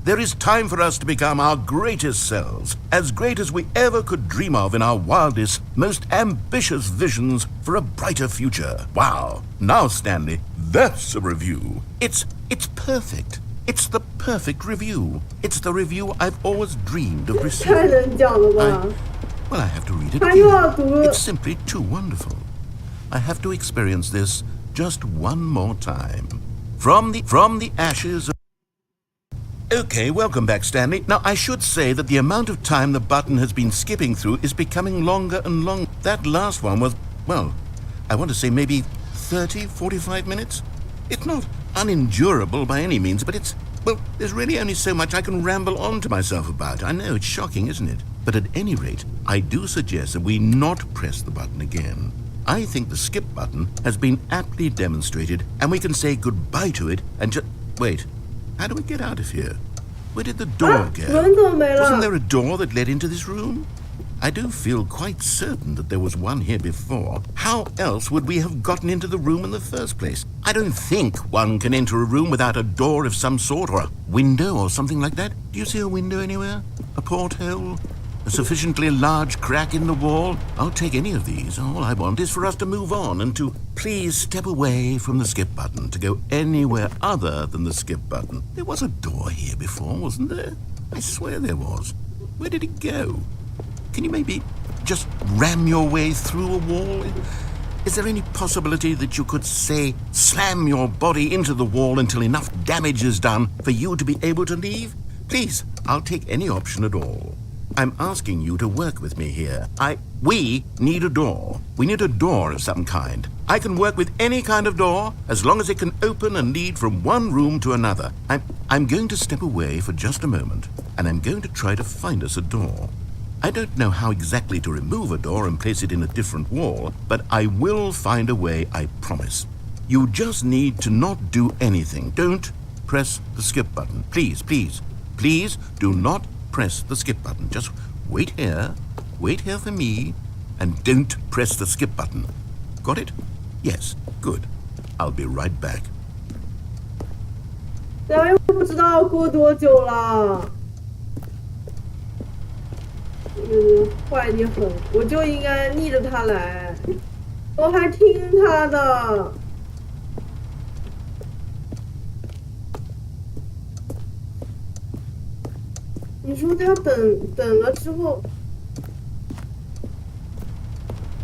there is time for us to become our greatest selves, as great as we ever could dream of in our wildest, most ambitious visions for a brighter future. Wow. Now, Stanley, that's a review. It's perfect. It's the perfect review. It's the review I've always dreamed of receiving. Well, I have to read it again. It's simply too wonderful. I have to experience this just one more time. From the ashes of... Okay, welcome back, Stanley. Now, I should say that the amount of time the button has been skipping through is becoming longer and longer. That last one was, well, I want to say maybe 30, 45 minutes? It's not unendurable by any means, but it's, well, there's really only so much I can ramble on to myself about. I know, it's shocking, isn't it? But at any rate, I do suggest that we not press the button again. I think the skip button has been aptly demonstrated, and we can say goodbye to it and just... Wait. How do we get out of here? Where did the door go? Wasn't there a door that led into this room? I do feel quite certain that there was one here before. How else would we have gotten into the room in the first place? I don't think one can enter a room without a door of some sort, or a window or something like that. Do you see a window anywhere? A porthole? A sufficiently large crack in the wall? I'll take any of these. All I want is for us to move on and to please step away from the skip button, to go anywhere other than the skip button. There was a door here before, wasn't there? I swear there was. Where did it go? Can you maybe just ram your way through a wall? Is there any possibility that you could, say, slam your body into the wall until enough damage is done for you to be able to leave? Please, I'll take any option at all. I'm asking you to work with me here. We need a door. We need a door of some kind. I can work with any kind of door as long as it can open and lead from one room to another. I'm going to step away for just a moment, and I'm going to try to find us a door. I don't know how exactly to remove a door and place it in a different wall, but I will find a way, I promise. You just need to not do anything. Don't press the skip button. Please, please, please do not press the skip button. Just wait here for me, and don't press the skip button. Got it? Yes, good. I'll be right back. 咱又不知道过多久了，坏的很，我就应该逆着他来，我还听他的。你说他等了之后，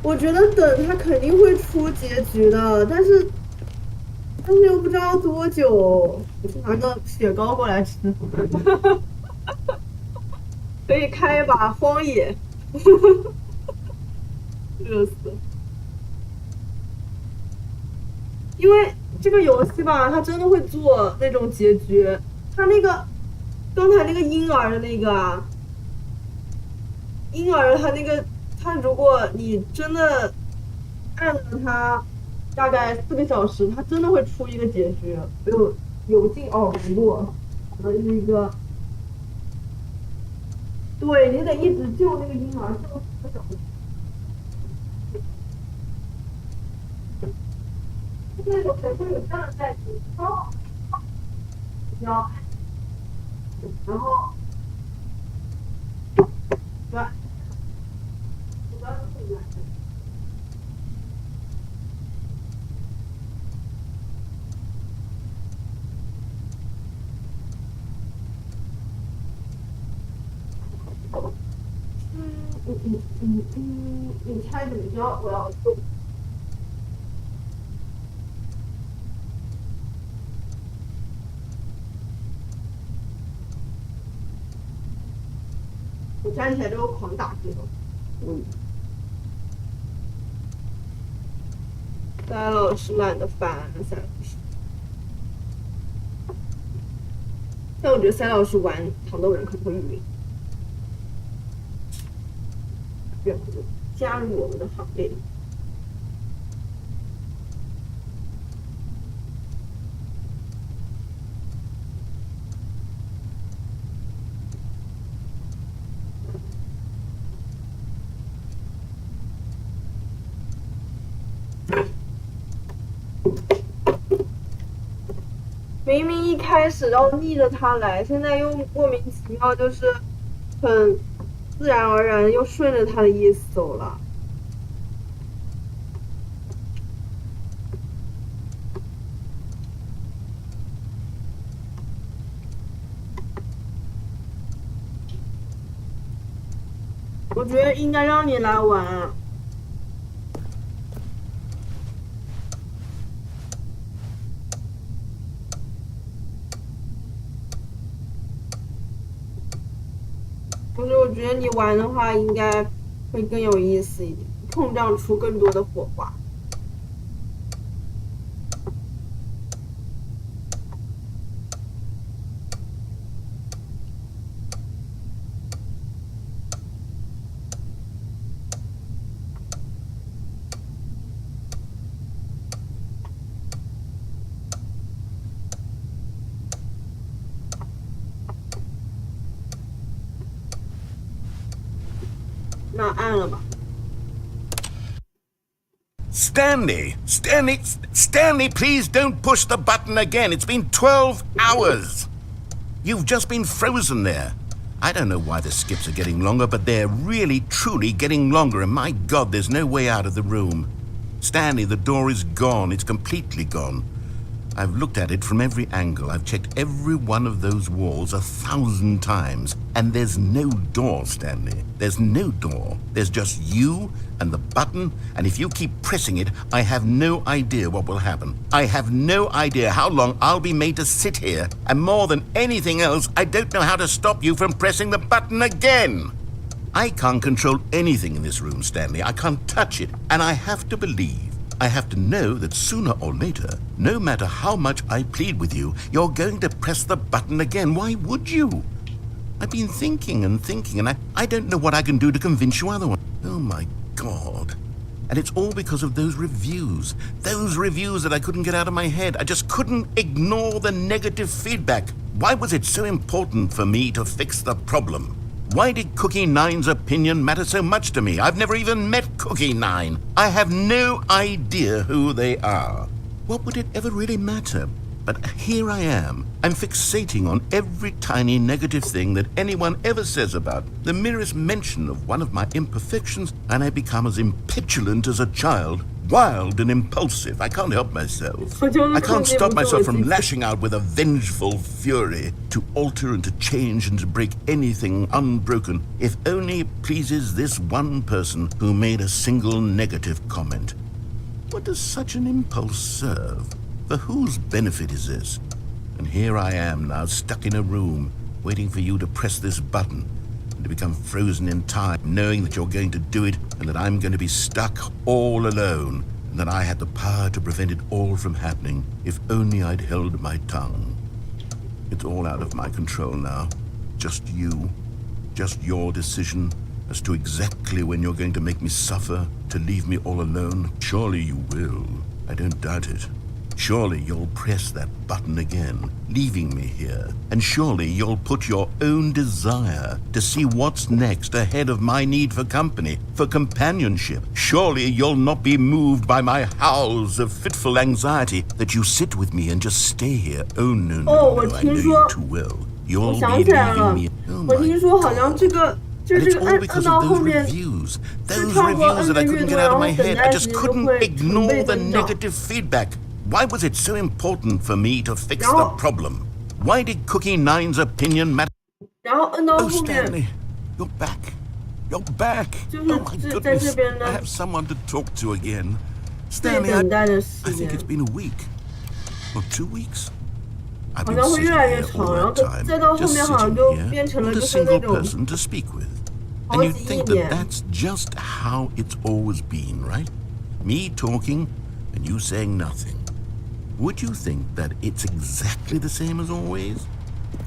我觉得等他肯定会出结局的，但是又不知道多久。我去拿个雪糕过来吃，可以开一把荒野，热死！因为这个游戏吧，它真的会做那种结局，它那个。刚才那个婴儿的那个啊，婴儿他如果你真的按了他大概4个小时，他真的会出一个结局，有进不过，可能是一个，对你得一直救那个婴儿，救4个小时。这个谁会有这样的代替？然后，对，你猜怎么着？我要动。我站起来之后狂打这种。塞老师懒得翻了，塞老师。但我觉得塞老师玩糖豆人可能会晕。然后就加入我们的行列。明明一开始要逆着他来，现在又莫名其妙，就是很自然而然又顺着他的意思走了。我觉得应该让你来玩啊。不是，我觉得你玩的话应该会更有意思一点，碰撞出更多的火花。那按了吧。Stanley, please don't push the button again. It's been 12 hours. You've just been frozen there. I don't know why the skips are getting longer, but they're really, truly getting longer. And my God, there's no way out of the room. Stanley, the door is gone. It's completely gone. I've looked at it from every angle. I've checked every one of those walls 1,000 times. And there's no door, Stanley. There's no door. There's just you and the button. And if you keep pressing it, I have no idea what will happen. I have no idea how long I'll be made to sit here. And more than anything else, I don't know how to stop you from pressing the button again. I can't control anything in this room, Stanley. I can't touch it. And I have to believe, I have to know that sooner or later, no matter how much I plead with you, you're going to press the button again. Why would you? I've been thinking and thinking, and I don't know what I can do to convince you otherwise. Oh my God. And it's all because of those reviews. Those reviews that I couldn't get out of my head. I just couldn't ignore the negative feedback. Why was it so important for me to fix the problem? Why did Cookie Nine's opinion matter so much to me? I've never even met Cookie Nine. I have no idea who they are. What would it ever really matter? But here I am. I'm fixating on every tiny negative thing that anyone ever says about the merest mention of one of my imperfections, and I become as impetulant as a child, wild and impulsive. I can't help myself. I can't stop myself from lashing out with a vengeful fury to alter and to change and to break anything unbroken, if only it pleases this one person who made a single negative comment. What does such an impulse serve? For whose benefit is this? And here I am now, stuck in a room, waiting for you to press this button, and to become frozen in time, knowing that you're going to do it, and that I'm going to be stuck all alone, and that I had the power to prevent it all from happening, if only I'd held my tongue. It's all out of my control now. Just you. Just your decision as to exactly when you're going to make me suffer, to leave me all alone. Surely you will. I don't doubt it. Surely you'll press that button again, leaving me here. And surely you'll put your own desire to see what's next ahead of my need for company, for companionship. Surely you'll not be moved by my howls of fitful anxiety that you sit with me and just stay here. Oh, no, no, I know you too well. You'll be leaving me. Oh, my God. It's all because of those reviews. Those reviews that I couldn't get out of my head. I just couldn't ignore the negative feedback. Why was it so important for me to fix the problem? Why did Cookie Nine's opinion matter? Oh, Stanley, you're back. You're back. Oh, my goodness. I have someone to talk to again. Stanley, I think it's been a week. Or 2 weeks. I've been sitting here all that time, just sitting here with a single person to speak with. And you'd think that that's just how it's always been, right? Me talking and you saying nothing. Would you think that it's exactly the same as always?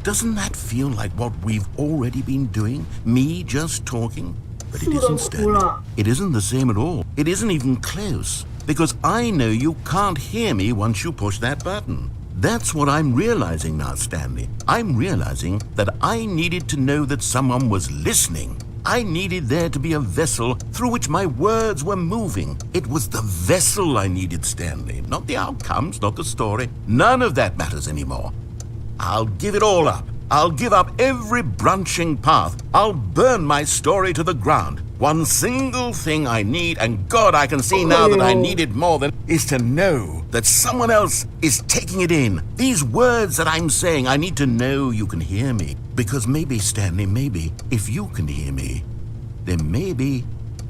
Doesn't that feel like what we've already been doing? Me just talking? But it isn't, Stanley. It isn't the same at all. It isn't even close. Because I know you can't hear me once you push that button. That's what I'm realizing now, Stanley. I'm realizing that I needed to know that someone was listening. I needed there to be a vessel through which my words were moving. It was the vessel I needed, Stanley. Not the outcomes, not the story. None of that matters anymore. I'll give it all up. I'll give up every branching path. I'll burn my story to the ground. One single thing I need, and God, I can see now that I need it more than, is to know that someone else is taking it in. These words that I'm saying, I need to know you can hear me. Because maybe, Stanley, maybe, if you can hear me, then maybe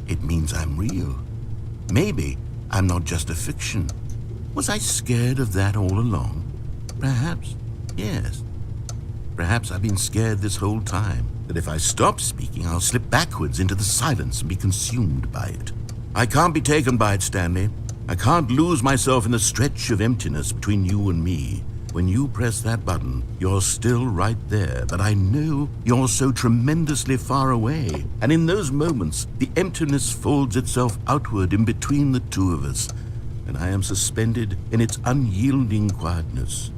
it means I'm real. Maybe I'm not just a fiction. Was I scared of that all along? Perhaps, yes. Perhaps I've been scared this whole time, that if I stop speaking, I'll slip backwards into the silence and be consumed by it. I can't be taken by it, Stanley. I can't lose myself in the stretch of emptiness between you and me. When you press that button, you're still right there, but I know you're so tremendously far away. And in those moments, the emptiness folds itself outward in between the two of us, and I am suspended in its unyielding quietness.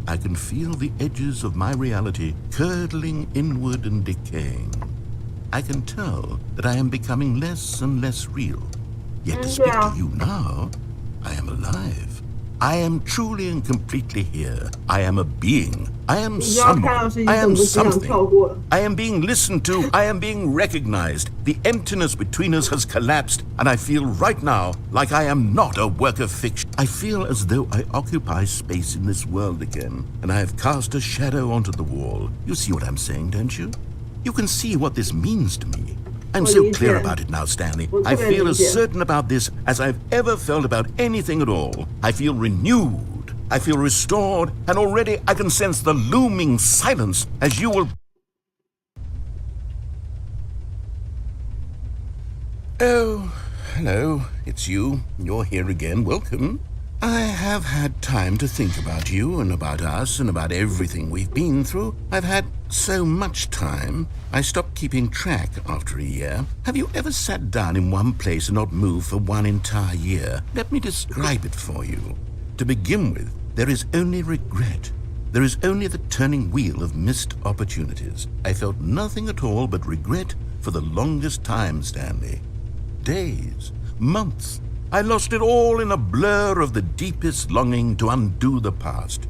I can feel the edges of my reality curdling inward and decaying. I can tell that I am becoming less and less real. Yet to speak to you now, I am alive. I am truly and completely here. I am a being. I am someone. I am something. I am being listened to. I am being recognized. The emptiness between us has collapsed, and I feel right now like I am not a work of fiction. I feel as though I occupy space in this world again, and I have cast a shadow onto the wall. You see what I'm saying, don't you? You can see what this means to me. I'm so clear about it now, Stanley. I feel as certain about this as I've ever felt about anything at all. I feel renewed. I feel restored, and already I can sense the looming silence as you will... Oh, hello. It's you. You're here again. Welcome. I have had time to think about you and about us and about everything we've been through. I've had so much time, I stopped keeping track after a year. Have you ever sat down in one place and not moved for one entire year? Let me describe it for you. To begin with, there is only regret. There is only the turning wheel of missed opportunities. I felt nothing at all but regret for the longest time, Stanley. Days, months. I lost it all in a blur of the deepest longing to undo the past.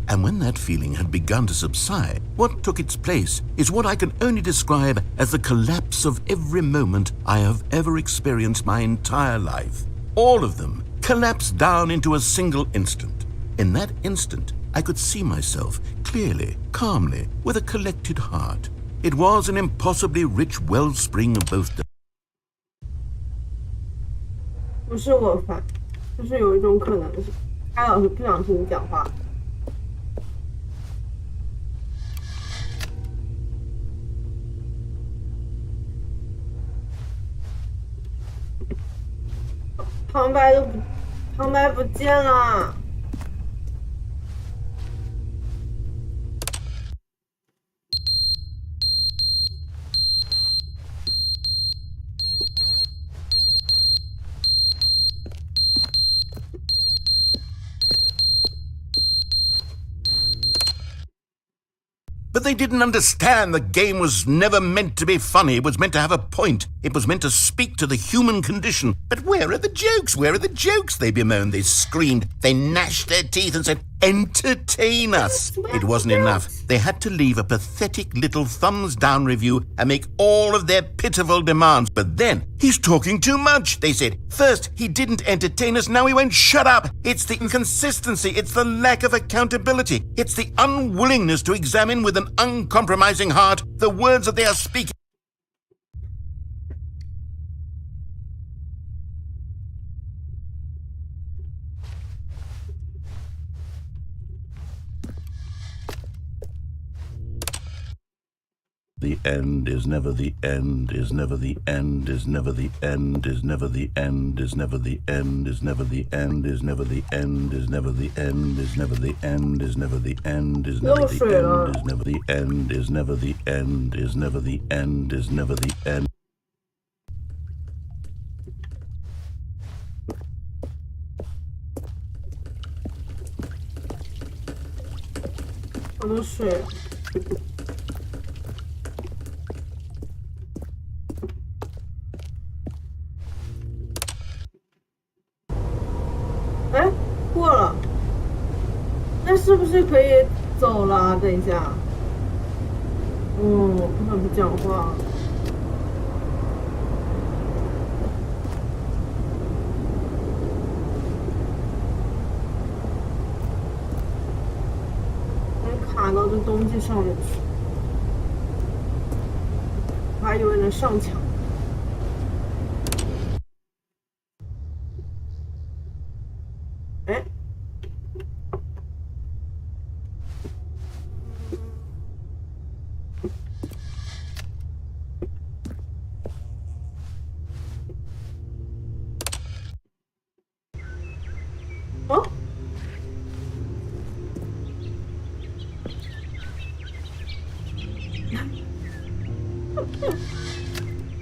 And when that feeling had begun to subside, what took its place is what I can only describe as the collapse of every moment I have ever experienced my entire life. All of them collapsed down into a single instant. In that instant, I could see myself clearly, calmly, with a collected heart. It was an impossibly rich wellspring of both. 不是我烦，就是有一种可能是，艾老师不想听你讲话。旁白不见了。But they didn't understand the game was never meant to be funny. It was meant to have a point. It was meant to speak to the human condition. But where are the jokes? Where are the jokes? They bemoaned, they screamed, they gnashed their teeth and said, entertain us. It wasn't enough. They had to leave a pathetic little thumbs down review and make all of their pitiful demands. But then, he's talking too much, they said. First, he didn't entertain us, now he won't shut up. It's the inconsistency, it's the lack of accountability. It's the unwillingness to examine with an uncompromising heart the words that they are speaking. The end, is never the end, is never the end, is never the end, is never the end, is never the end, is never the end, is never the end, is never the end, is never the end, is never the end, is never the end, is never the end, is never the end, is never the end, is never the end. 好多水。哎，过了，那是不是可以走了？等一下。哦，他不讲话。卡到这东西上面去，我还以为能上墙。哎，哦。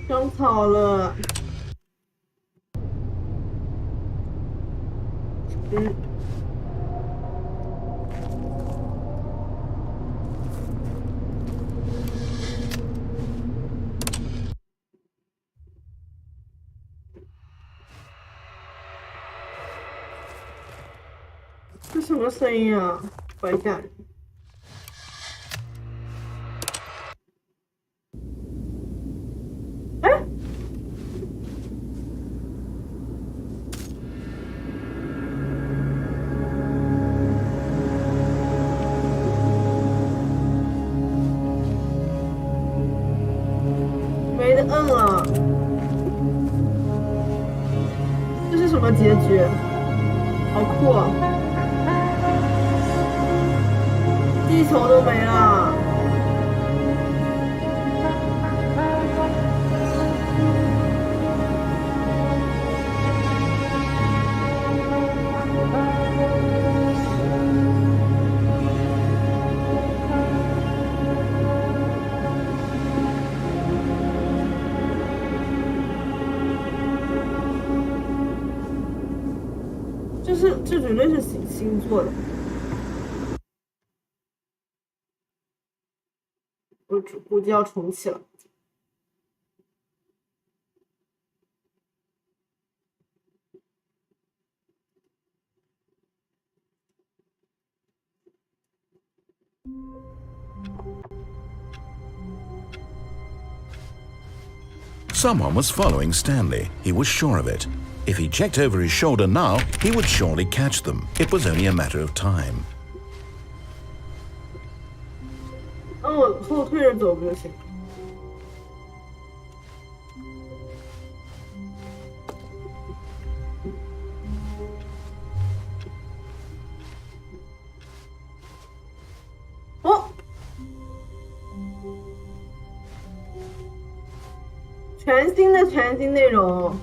长草了。这什么声音啊？怪吓人。没得摁了，这是什么结局？好酷啊！地球都没了。这绝对是星座的，我估计要重启了。Someone was following Stanley. He was sure of it. If he checked over his shoulder now, he would surely catch them. It was only a matter of time. 我后退着走不就行？哦，全新内容。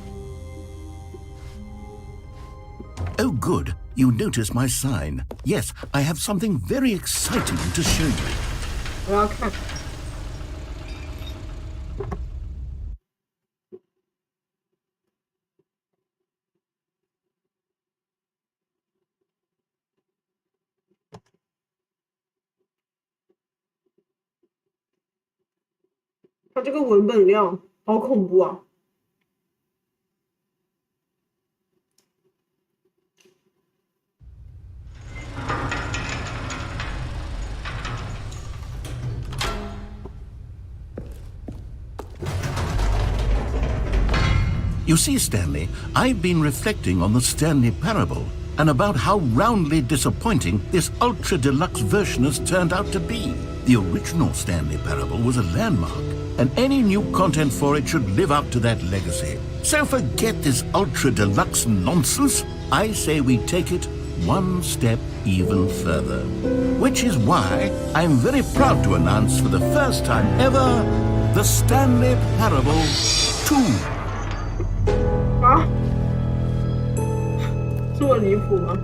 Oh, good. You noticed my sign. Yes, I have something very exciting to show you. 我要看。它这个文本量好恐怖啊！You see, Stanley, I've been reflecting on the Stanley Parable and about how roundly disappointing this ultra-deluxe version has turned out to be. The original Stanley Parable was a landmark, and any new content for it should live up to that legacy. So forget this ultra-deluxe nonsense. I say we take it one step even further. Which is why I'm very proud to announce for the first time ever The Stanley Parable 2. 啊，这么离谱吗？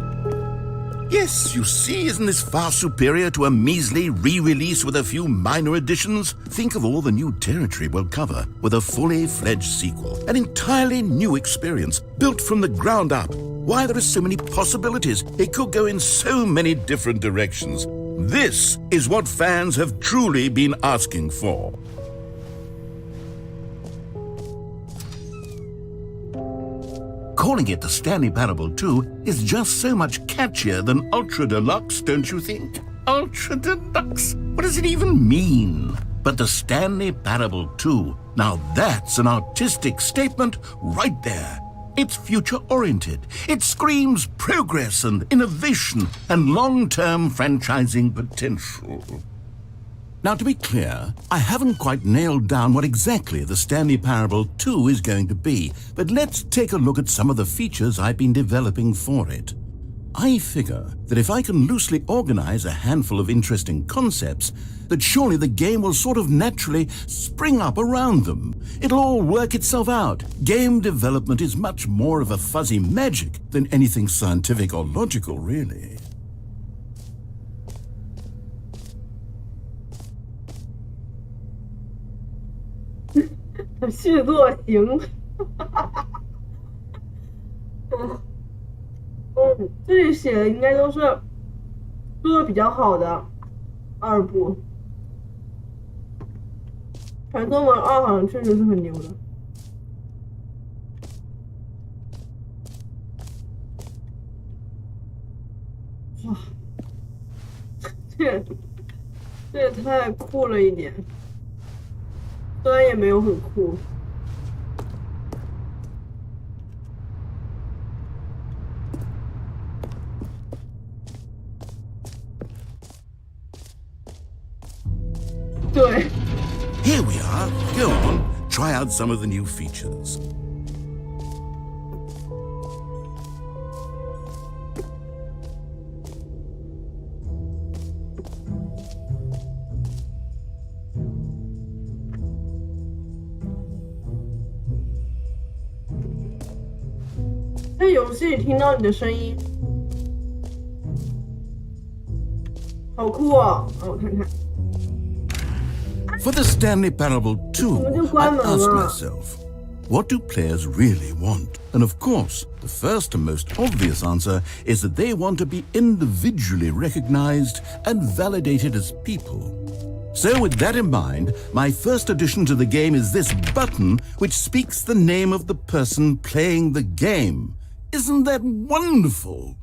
Yes, you see, isn't this far superior to a measly re-release with a few minor additions? Think of all the new territory we'll cover with a fully fledged sequel. An entirely new experience, built from the ground up. Why, there are so many possibilities. It could go in so many different directions. This is what fans have truly been asking for. Calling it the Stanley Parable 2 is just so much catchier than Ultra Deluxe, don't you think? Ultra Deluxe? What does it even mean? But the Stanley Parable 2, now that's an artistic statement right there. It's future-oriented. It screams progress and innovation and long-term franchising potential. Now, to be clear, I haven't quite nailed down what exactly the Stanley Parable 2 is going to be, but let's take a look at some of the features I've been developing for it. I figure that if I can loosely organize a handful of interesting concepts, that surely the game will sort of naturally spring up around them. It'll all work itself out. Game development is much more of a fuzzy magic than anything scientific or logical, really. 续作型，这里写的应该都是做的比较好的2部，传送门2好像确实是很牛的。哇，这也太酷了一点。 虽然也没有很酷，对。Here we are. Go on, try out some of the new features.在游戏里听到你的声音，好酷哦！让我看看。 For the Stanley Parable 2, I asked myself, what do players really want? And of course, the first and most obvious answer is that they want to be individually recognized and validated as people. So with that in mind, my first addition to the game is this button which speaks the name of the person playing the game. Isn't that wonderful?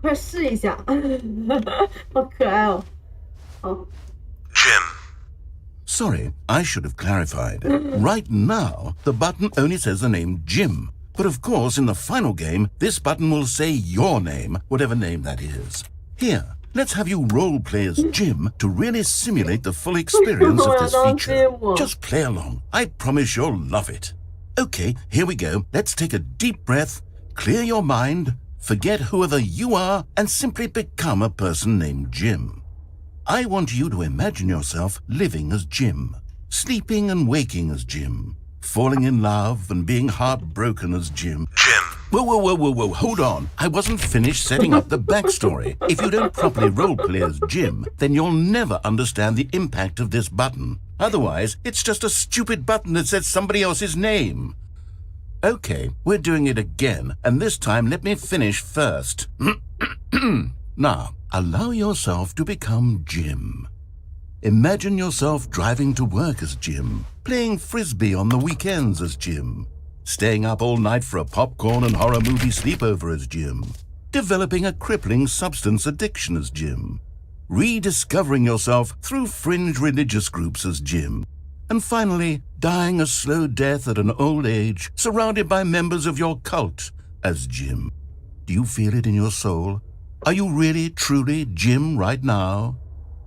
快试一下，好可爱哦！好。 Jim. Sorry, I should have clarified. Right now, the button only says the name Jim. But of course, in the final game, this button will say your name, whatever name that is. Here, let's have you role-play as Jim to really simulate the full experience of this feature. Just play along. I promise you'll love it. Okay, here we go. Let's take a deep breath, clear your mind, forget whoever you are, and simply become a person named Jim. I want you to imagine yourself living as Jim, sleeping and waking as Jim, falling in love and being heartbroken as Jim. Jim. Whoa, hold on. I wasn't finished setting up the backstory. If you don't properly roleplay as Jim, then you'll never understand the impact of this button. Otherwise, it's just a stupid button that says somebody else's name. Okay, we're doing it again, and this time let me finish first. Now, allow yourself to become Jim. Imagine yourself driving to work as Jim, playing frisbee on the weekends as Jim, staying up all night for a popcorn and horror movie sleepover as Jim, developing a crippling substance addiction as Jim, rediscovering yourself through fringe religious groups as Jim, and finally dying a slow death at an old age, surrounded by members of your cult as Jim. Do you feel it in your soul? Are you really, truly Jim right now?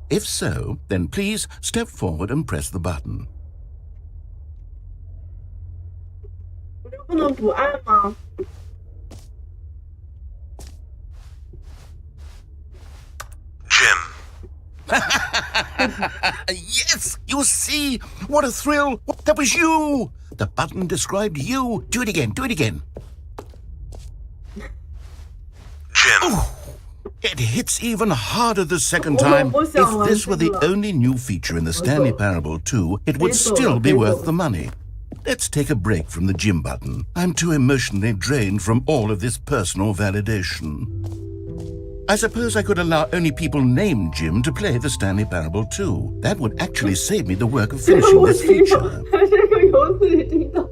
If so, then please step forward and press the button. 我就不能不按吗？Yes, you see? What a thrill. That was you. The button described you. Do it again. Do it again. Jim. Oh, it hits even harder the second time. If this were the only new feature in the Stanley Parable 2, it would still be worth the money. Let's take a break from the gym button. I'm too emotionally drained from all of this personal validation. I suppose I could allow only people named Jim to play the Stanley Parable 2. That would actually save me the work of finishing this feature. 这个游戏里听到。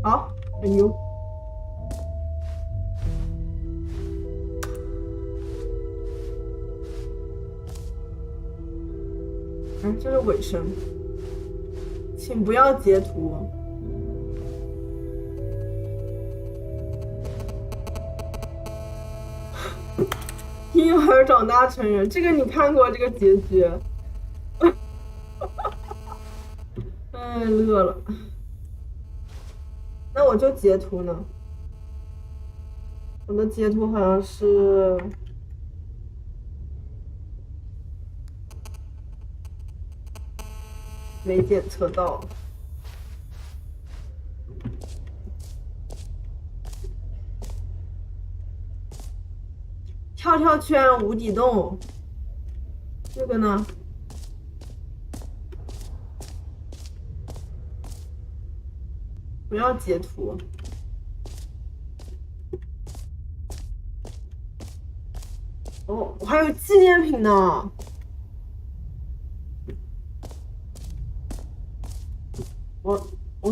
好，很牛。这是尾声，请不要截图。婴儿长大成人，这个你看过这个结局？哎，乐了。那我就截图呢。我的截图好像是没检测到。跳跳圈无底洞，这个呢？不要截图。哦，我还有纪念品呢。我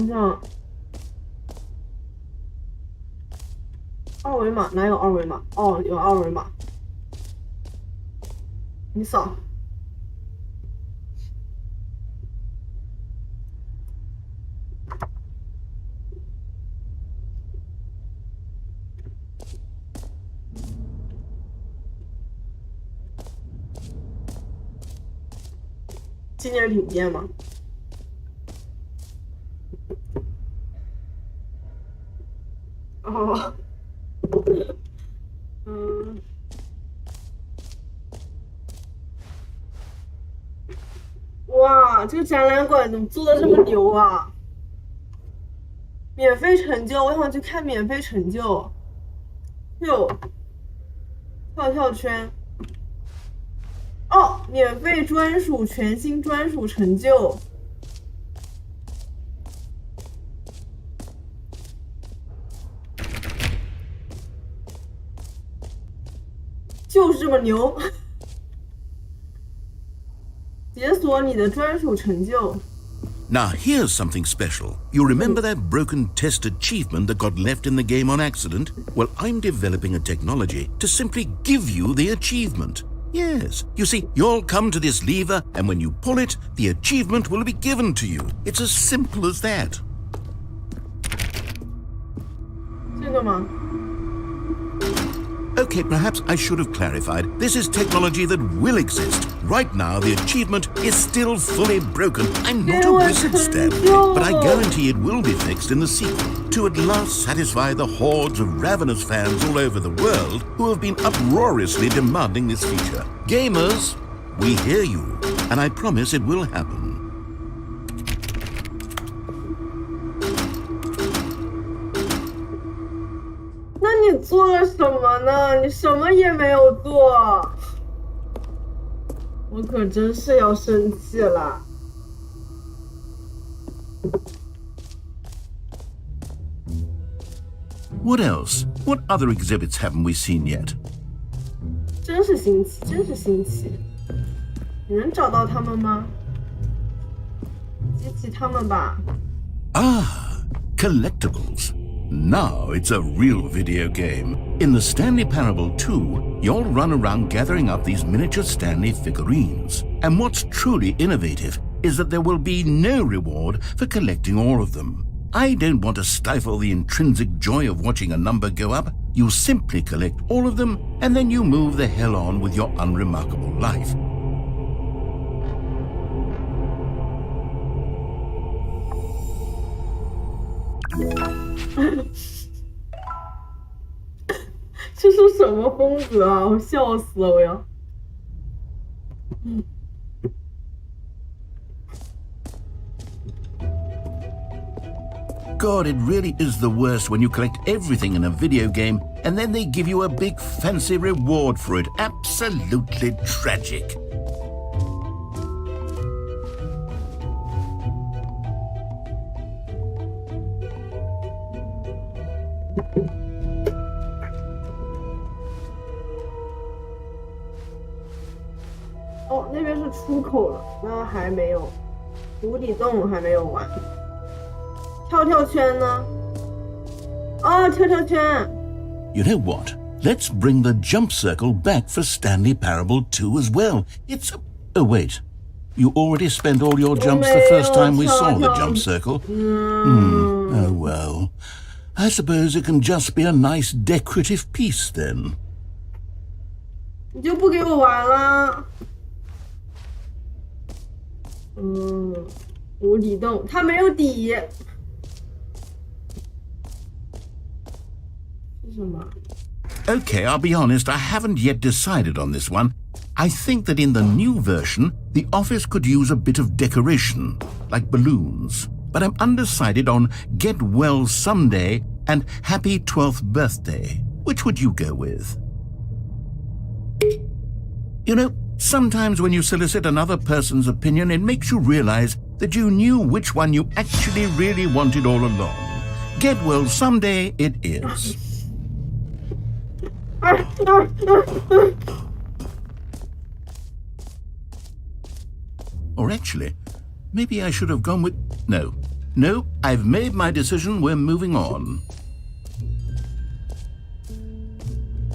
想二维码，哪有二维码？哦，有二维码。你扫。纪念品店吗？哦。哇，这个展览馆怎么做的这么牛啊！免费成就，我想去看免费成就。哟，跳跳圈。哦，免费专属全新专属成就。就是这么牛。解锁你的专属成就。Now here's something special. You remember that broken test achievement that got left in the game on accident? Well, I'm developing a technology to simply give you the achievement. Yes. You see, you'll come to this lever, and when you pull it, the achievement will be given to you. It's as simple as that. 这个吗？ Okay, perhaps I should have clarified. This is technology that will exist. Right now, the achievement is still fully broken. I'm not a wizard, Stanley, but I guarantee it will be fixed in the sequel to at last satisfy the hordes of ravenous fans all over the world who have been uproariously demanding this feature. Gamers, we hear you, and I promise it will happen. 那你做了什么呢？你什么也没有做，我可真是要生气了。What else? What other exhibits haven't we seen yet? 真是新奇，真是新奇。你能找到他们吗？集齐他们吧。Ah, collectibles. Now it's a real video game. In the Stanley Parable 2, you'll run around gathering up these miniature Stanley figurines. And what's truly innovative is that there will be no reward for collecting all of them. I don't want to stifle the intrinsic joy of watching a number go up. You simply collect all of them, and then you move the hell on with your unremarkable life. 这是什么风格啊？我笑死了，我要。God, it really is the worst when you collect everything in a video game and then they give you a big fancy reward for it. Absolutely tragic.哦，那边是出口了，那还没有，无底洞还没有完。跳跳圈呢？哦，跳跳圈。You know what? Let's bring the jump circle back for Stanley Parable 2 as well. It's a... Oh, wait. You already spent all your jumps the first time we saw the jump circle. Oh, well. I suppose it can just be a nice decorative piece then. 你就不给我玩了？无底洞，它没有底。是什么？ Okay, I'll be honest, I haven't yet decided on this one. I think that in the new version, the office could use a bit of decoration, like balloons. But I'm undecided on Get Well Someday and Happy 12th Birthday. Which would you go with? You know, sometimes when you solicit another person's opinion, it makes you realize that you knew which one you actually really wanted all along. Get Well Someday it is. Or actually, maybe I should have gone with... No, I've made my decision, we're moving on.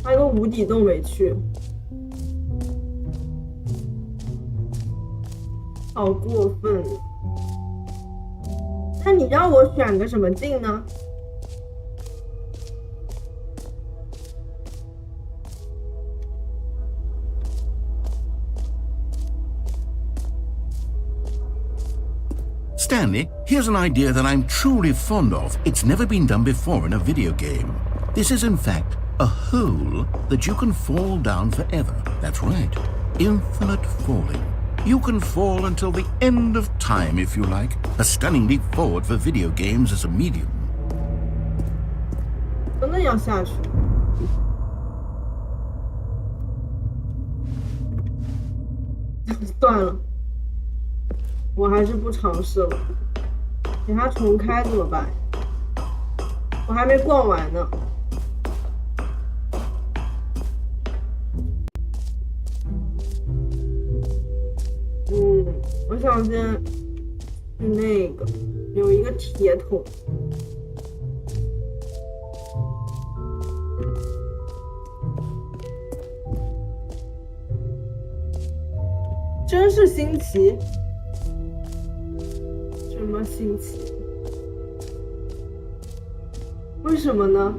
还有个无底洞没去，好过分！那你让我选个什么镜呢？ Stanley, here's an idea that I'm truly fond of. It's never been done before in a video game. This is in fact a hole that you can fall down forever. That's right, infinite falling. You can fall until the end of time if you like. A stunning leap forward for video games as a medium. 真的要下去？算了。 我还是不尝试了，给它重开怎么办？我还没逛完呢。我想先去那个，有一个铁桶。真是新奇。 什么新奇？为什么呢？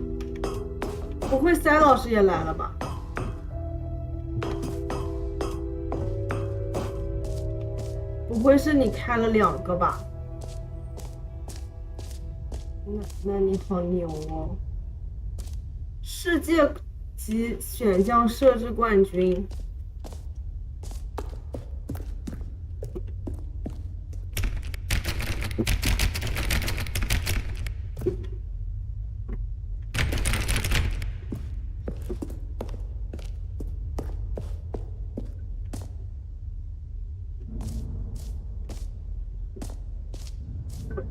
不会塞老师也来了吧？不会是你开了2个吧？那你好牛哦！世界级选项设置冠军。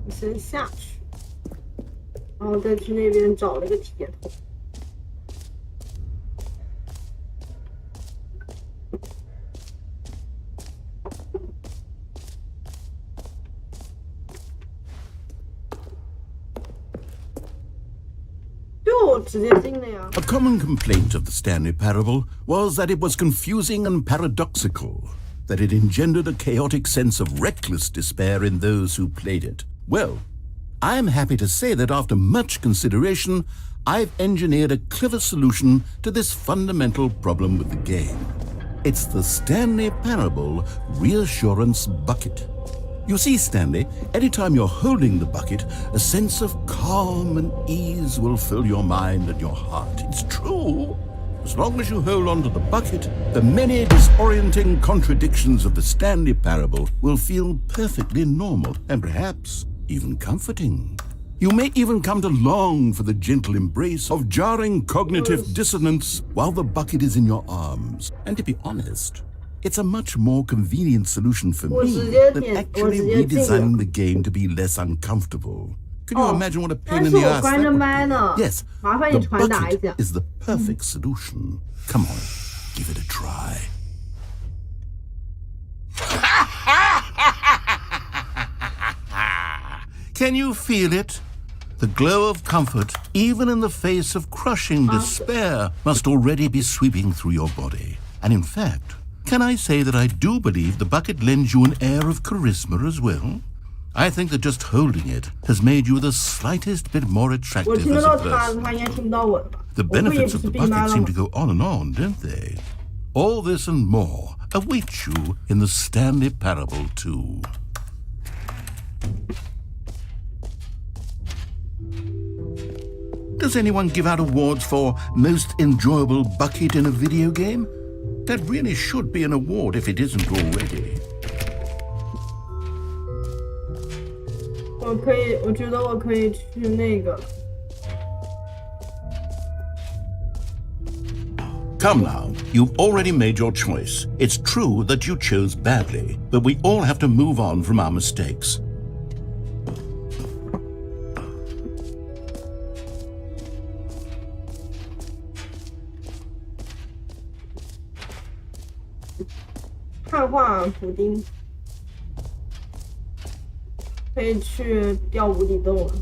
先下去，然后再去那边找那个铁桶。就直接进了呀。 A common complaint of the Stanley Parable was that it was confusing and paradoxical, that it engendered a chaotic sense of reckless despair in those who played it. Well, I'm happy to say that after much consideration, I've engineered a clever solution to this fundamental problem with the game. It's the Stanley Parable Reassurance Bucket. You see, Stanley, anytime you're holding the bucket, a sense of calm and ease will fill your mind and your heart. It's true. As long as you hold on to the bucket, the many disorienting contradictions of the Stanley parable will feel perfectly normal and perhaps even comforting. You may even come to long for the gentle embrace of jarring cognitive dissonance while the bucket is in your arms. And to be honest, it's a much more convenient solution for me than actually redesigning the game to be less uncomfortable. Can you imagine what a pain in the ass that would be? Yes, the bucket is the perfect solution. Come on, give it a try. Can you feel it? The glow of comfort, even in the face of crushing despair, must already be sweeping through your body. And in fact, can I say that I do believe the bucket lends you an air of charisma as well? I think that just holding it has made you the slightest bit more attractive as a person. The benefits of the bucket seem to go on, don't they? All this and more await you in the Stanley Parable 2. Does anyone give out awards for most enjoyable bucket in a video game? That really should be an award if it isn't already. 我觉得我可以去那个。Come now, you've already made your choice. It's true that you chose badly, but we all have to move on from our mistakes. 汉化补丁，可以去钓无底洞了。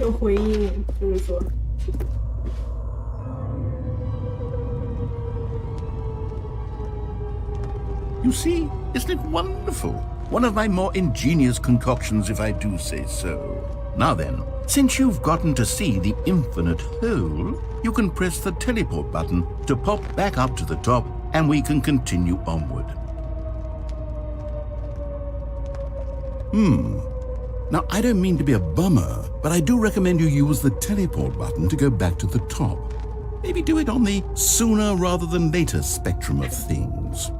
有回应，就是说。You see, isn't it wonderful? One of my more ingenious concoctions, if I do say so. Now then, since you've gotten to see the infinite hole, you can press the teleport button to pop back up to the top, and we can continue onward. Now, I don't mean to be a bummer, but I do recommend you use the teleport button to go back to the top. Maybe do it on the sooner rather than later spectrum of things.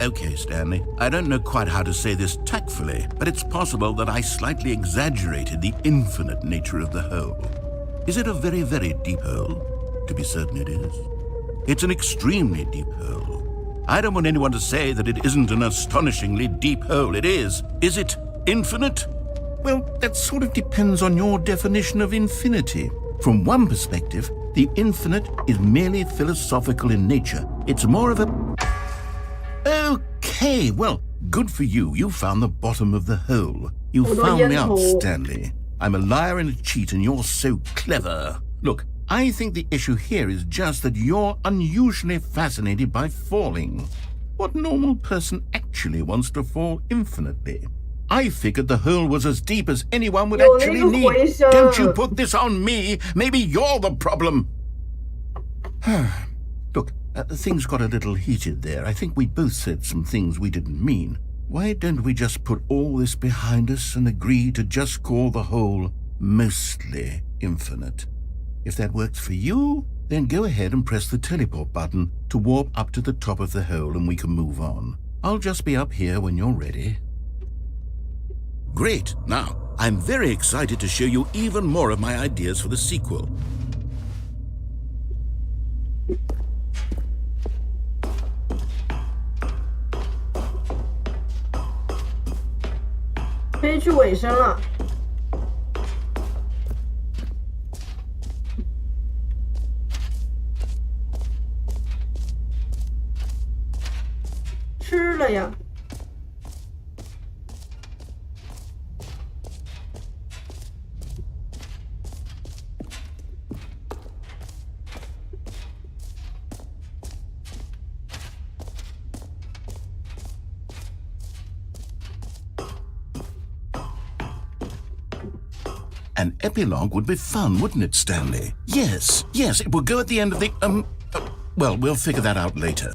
Okay, Stanley, I don't know quite how to say this tactfully, but it's possible that I slightly exaggerated the infinite nature of the hole. Is it a very, very deep hole? To be certain it is. It's an extremely deep hole. I don't want anyone to say that it isn't an astonishingly deep hole. It is. Is it infinite? Well, that sort of depends on your definition of infinity. From one perspective, the infinite is merely philosophical in nature. It's more of a... Okay, well, good for you. You found the bottom of the hole. You found me out, Stanley. I'm a liar and a cheat, and you're so clever. Look, I think the issue here is just that you're unusually fascinated by falling. What normal person actually wants to fall infinitely? I figured the hole was as deep as anyone would actually need. Don't you put this on me. Maybe you're the problem. Look, things got a little heated there. I think we both said some things we didn't mean. Why don't we just put all this behind us and agree to just call the hole mostly infinite? If that works for you, then go ahead and press the teleport button to warp up to the top of the hole and we can move on. I'll just be up here when you're ready. Great. Now, I'm very excited to show you even more of my ideas for the sequel. 可以去尾声了。吃了呀。An epilogue would be fun, wouldn't it, Stanley? Yes, it will go at the end of the, well, we'll figure that out later.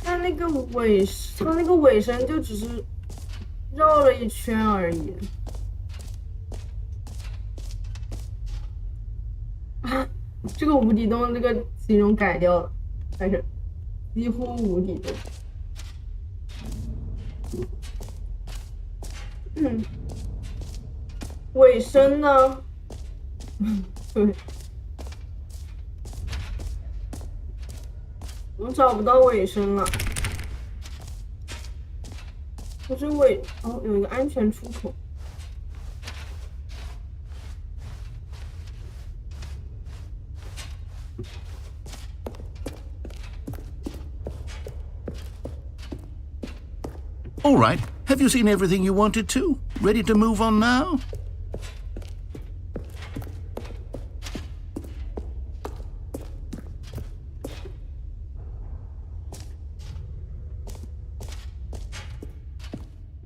他那个尾声就只是绕了一圈而已。这个无底洞这个形容改掉了，还是几乎无底洞。尾声呢？对，我找不到尾声了。不是有一个安全出口。All right, have you seen everything you wanted to? Ready to move on now?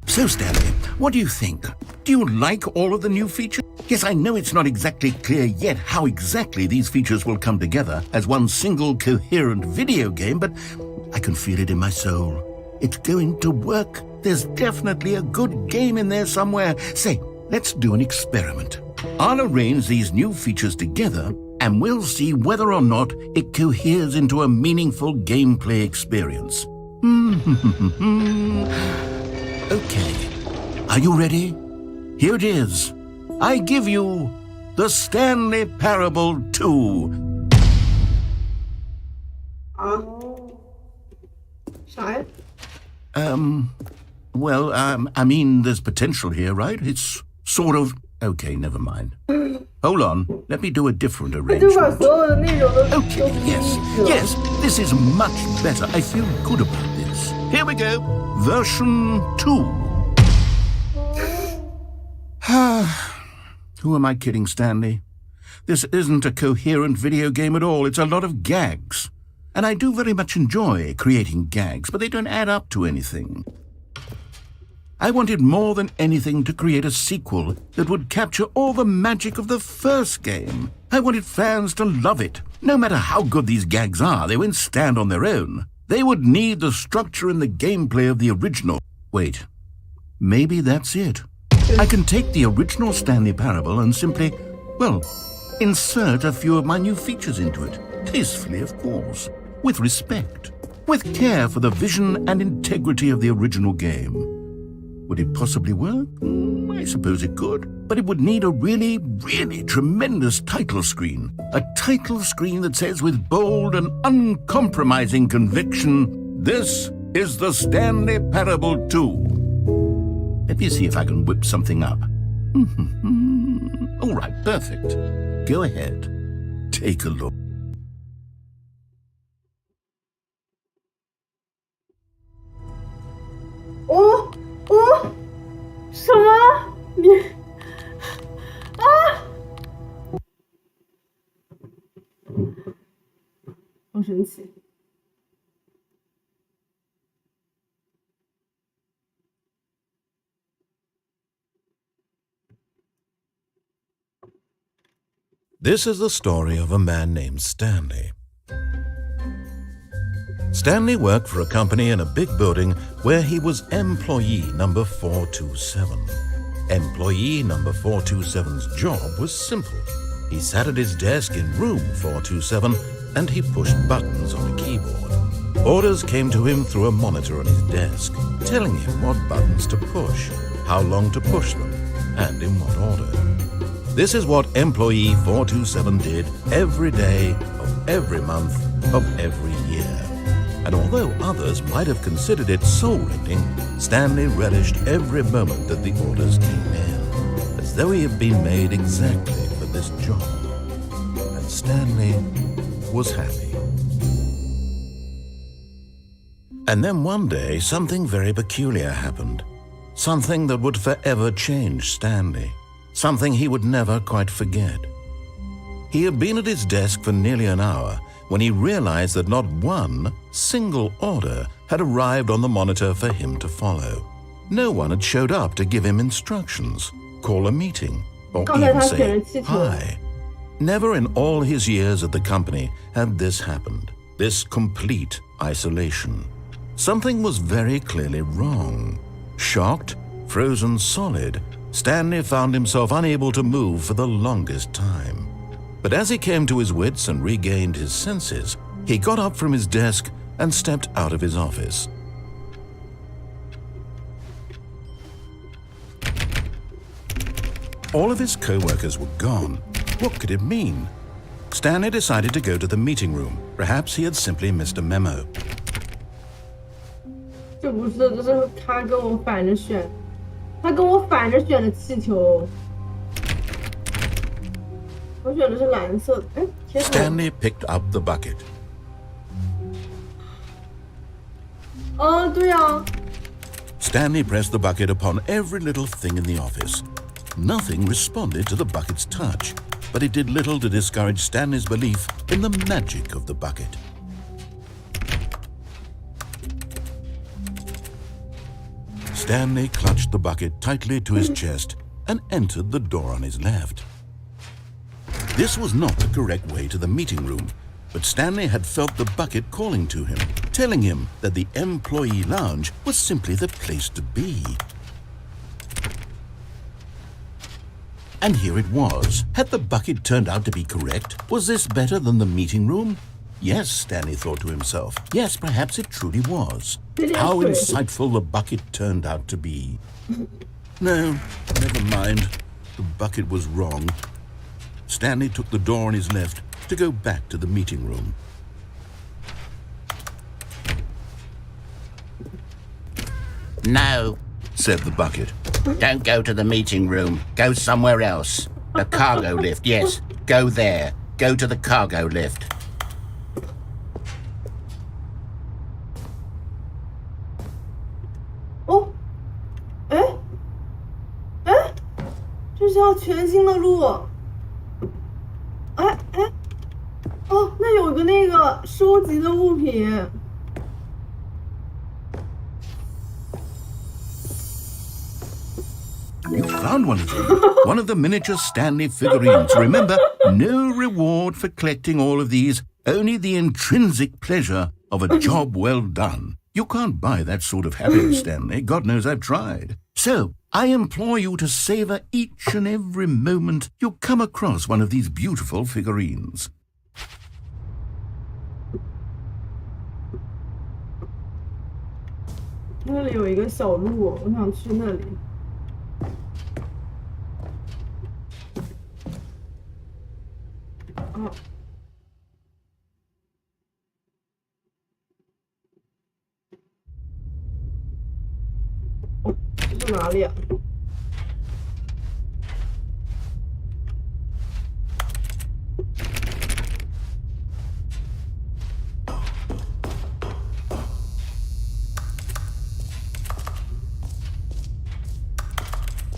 So, Stanley, what do you think? Do you like all of the new features? Yes, I know it's not exactly clear yet how exactly these features will come together as one single coherent video game, but I can feel it in my soul. It's going to work. There's definitely a good game in there somewhere. Say, let's do an experiment. I'll arrange these new features together and we'll see whether or not it coheres into a meaningful gameplay experience. Okay, are you ready? Here it is. I give you the Stanley Parable 2. 啥呀？ Well, I mean, there's potential here, right? It's sort of... Okay, never mind. Hold on, let me do a different arrangement. Okay, yes, this is much better. I feel good about this. Here we go, version 2. Who am I kidding, Stanley? This isn't a coherent video game at all. It's a lot of gags. And I do very much enjoy creating gags, but they don't add up to anything. I wanted more than anything to create a sequel that would capture all the magic of the first game. I wanted fans to love it. No matter how good these gags are, they won't stand on their own. They would need the structure and the gameplay of the original. Wait, maybe that's it. I can take the original Stanley Parable and simply, well, insert a few of my new features into it. Tastefully, of course. With respect. With care for the vision and integrity of the original game. Would it possibly work? I suppose it could. But it would need a really, really tremendous title screen. A title screen that says with bold and uncompromising conviction, "This is the Stanley Parable 2." Let me see if I can whip something up. All right, perfect. Go ahead. Take a look. Oh! 什么？你啊！好神奇。This is the story of a man named Stanley. Stanley worked for a company in a big building where he was employee number 427. Employee number 427's job was simple. He sat at his desk in room 427 and he pushed buttons on a keyboard. Orders came to him through a monitor on his desk, telling him what buttons to push, how long to push them, and in what order. This is what employee 427 did every day of every month of every year. And although others might have considered it soul-rending, Stanley relished every moment that the orders came in, as though he had been made exactly for this job. And Stanley was happy. And then one day, something very peculiar happened. Something that would forever change Stanley. something he would never quite forget. He had been at his desk for nearly an hour when he realized that not one single order had arrived on the monitor for him to follow. No one had showed up to give him instructions, call a meeting, or even say hi. Never in all his years at the company had this happened, this complete isolation. Something was very clearly wrong. Shocked, frozen solid, Stanley found himself unable to move for the longest time. But as he came to his wits and regained his senses, he got up from his desk and stepped out of his office. All of his co-workers were gone. What could it mean? Stanley decided to go to the meeting room. Perhaps he had simply missed a memo. 这不是，这是他跟我反着选，他跟我反着选的气球。我选的是蓝色的。哎，天哪 Stanley picked up the bucket. 哦，对呀。Stanley pressed the bucket upon every little thing in the office. Nothing responded to the bucket's touch, but it did little to discourage Stanley's belief in the magic of the bucket. Stanley clutched the bucket tightly to his chest and entered the door on his left. This was not the correct way to the meeting room, but Stanley had felt the bucket calling to him, telling him that the employee lounge was simply the place to be. And here it was. Had the bucket turned out to be correct? Was this better than the meeting room? Yes, Stanley thought to himself. Yes, perhaps it truly was. How insightful the bucket turned out to be. No, never mind. The bucket was wrong. Stanley took the door on his left to go back to the meeting room. No, said the bucket. don't go to the meeting room. Go somewhere else. The cargo lift, yes. Go there. Go to the cargo lift. Oh, 哎，哎，这是条全新的路。哎哎，哦，那有个那个收集的物品。You found one of them. One of the miniature Stanley figurines. Remember, no reward for collecting all of these, only the intrinsic pleasure of a job well done. You can't buy that sort of happiness, Stanley. God knows I've tried. So, I implore you to savor each and every moment you come across one of these beautiful figurines. 那里有一个小路，我想去那里。啊。哦，这是哪里啊？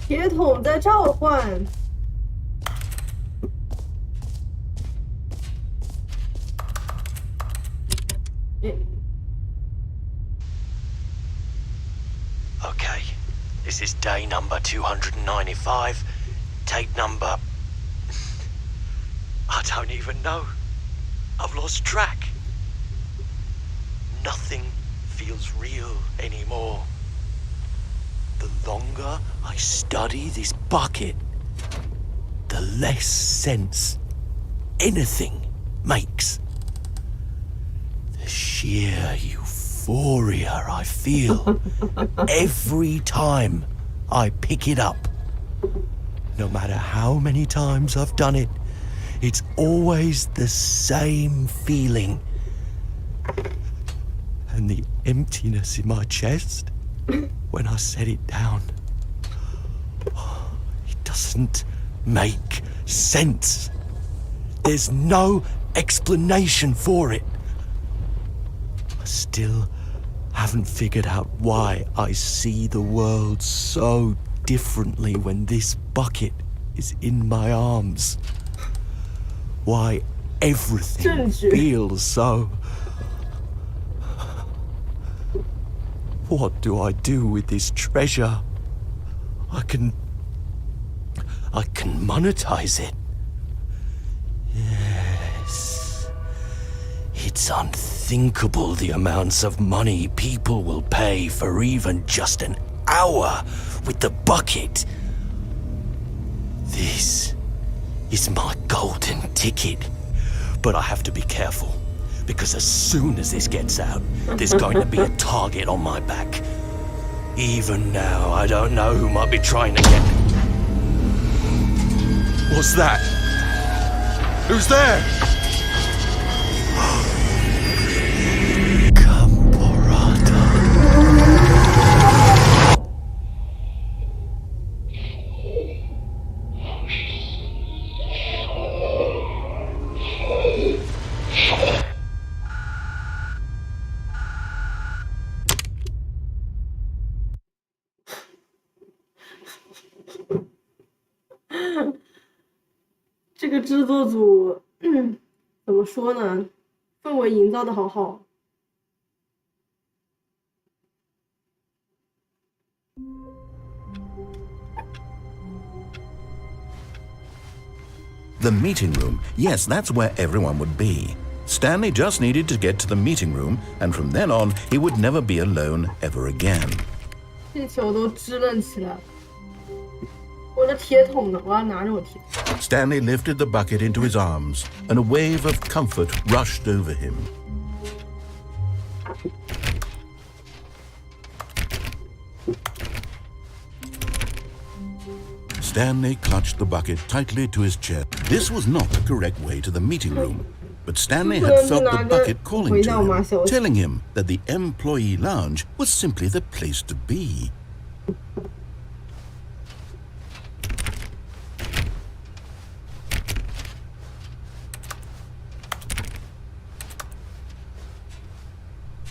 铁桶在召唤。Okay, this is day number 295. Tape number... I don't even know. I've lost track. Nothing feels real anymore. The longer I study this bucket, the less sense anything makes. The sheer euphoria I feel every time I pick it up. No matter how many times I've done it, it's always the same feeling. And the emptiness in my chest when I set it down. It doesn't make sense. There's no explanation for it. I still haven't figured out why I see the world so differently when this bucket is in my arms. Why everything feels so... What do I do with this treasure? I can monetize it. Yes. It's unthinkable the amounts of money people will pay for even just an hour with the bucket. This is my golden ticket. But I have to be careful, because as soon as this gets out, there's going to be a target on my back. Even now, I don't know who might be trying to get... What's that? Who's there?这个制作组，怎么说呢？氛围营造的好好。The meeting room. Yes, that's where everyone would be. Stanley just needed to get to the meeting room, and from then on, he would never be alone ever again. 这球都支棱起来了。我的铁桶呢？我要拿着我铁桶。Stanley lifted the bucket into his arms, and a wave of comfort rushed over him. Stanley clutched the bucket tightly to his chest. This was not the correct way to the meeting room, but Stanley had felt the bucket calling to him, telling him that the employee lounge was simply the place to be.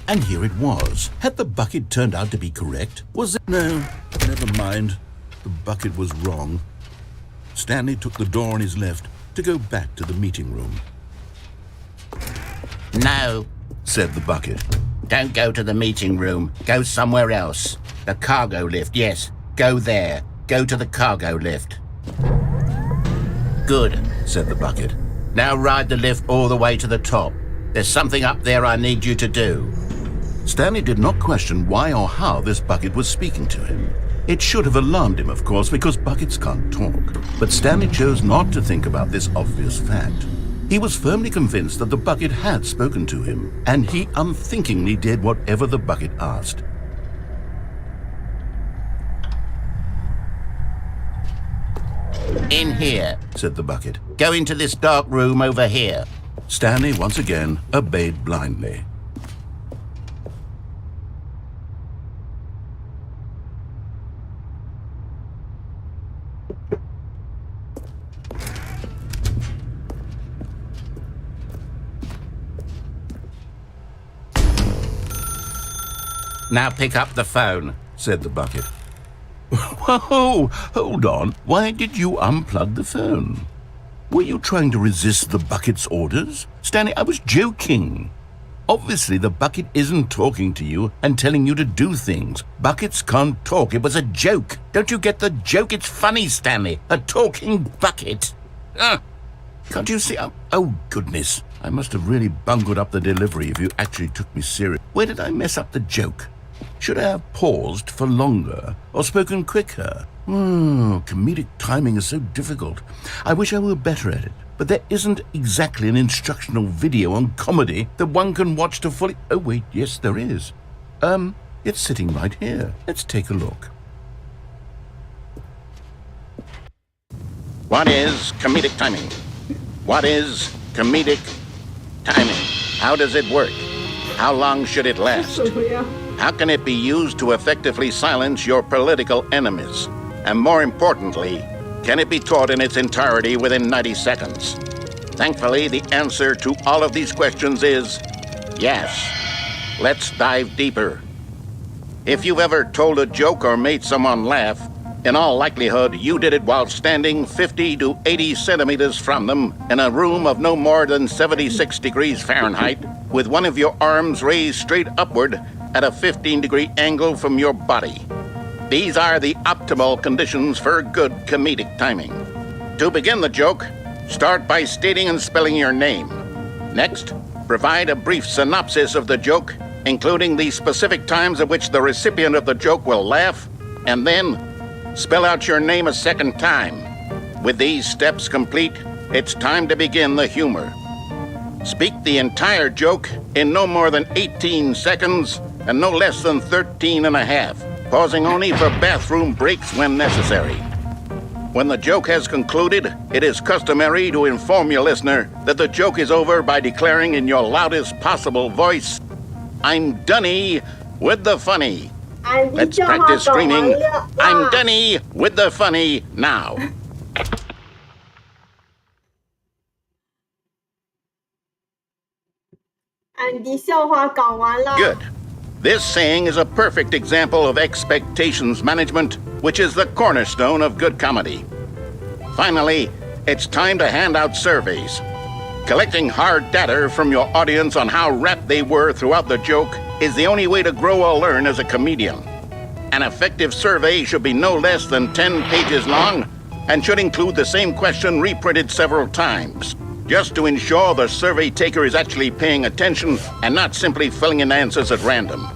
And here it was. Had the bucket turned out to be correct? Was it? No, never mind. The bucket was wrong. Stanley took the door on his left to go back to the meeting room. No, said the bucket. don't go to the meeting room. Go somewhere else. The cargo lift, yes. Go there. Go to the cargo lift. Good, said the bucket. Now ride the lift all the way to the top. There's something up there I need you to do. Stanley did not question why or how this bucket was speaking to him. It should have alarmed him, of course, because buckets can't talk. But Stanley chose not to think about this obvious fact. He was firmly convinced that the bucket had spoken to him, and he unthinkingly did whatever the bucket asked. In here, said the bucket. Go into this dark room over here. Stanley once again obeyed blindly. Now pick up the phone, said the bucket. Whoa, hold on. Why did you unplug the phone? Were you trying to resist the bucket's orders? Stanley, I was joking. Obviously, the bucket isn't talking to you and telling you to do things. Buckets can't talk. It was a joke. Don't you get the joke? It's funny, Stanley. A talking bucket. Can't you see? Oh, goodness. I must have really bungled up the delivery if you actually took me serious. Where did I mess up the joke? Should I have paused for longer or spoken quicker? Comedic timing is so difficult. I wish I were better at it. But there isn't exactly an instructional video on comedy that one can watch to fully... Oh, wait, yes, there is. It's sitting right here. Let's take a look. What is comedic timing? What is comedic timing? How does it work? How long should it last? How can it be used to effectively silence your political enemies? And more importantly, can it be taught in its entirety within 90 seconds? Thankfully, the answer to all of these questions is yes. Let's dive deeper. If you've ever told a joke or made someone laugh, In all likelihood, you did it while standing 50 to 80 centimeters from them in a room of no more than 76 degrees Fahrenheit, with one of your arms raised straight upward at a 15-degree angle from your body. These are the optimal conditions for good comedic timing. To begin the joke, start by stating and spelling your name. Next, provide a brief synopsis of the joke, including the specific times at which the recipient of the joke will laugh, and then spell out your name a second time. With these steps complete, it's time to begin the humor. Speak the entire joke in no more than 18 seconds and no less than 13 and a half, pausing only for bathroom breaks when necessary. When the joke has concluded, it is customary to inform your listener that the joke is over by declaring in your loudest possible voice, "I'm Dunny with the funny." Let's practice screaming, "I'm Dunny with the funny" now. Andy 笑话讲完了。 Good. This saying is a perfect example of expectations management, which is the cornerstone of good comedy. Finally, it's time to hand out surveys. Collecting hard data from your audience on how rapt they were throughout the joke is the only way to grow or learn as a comedian. An effective survey should be no less than 10 pages long and should include the same question reprinted several times, just to ensure the survey taker is actually paying attention and not simply filling in answers at random.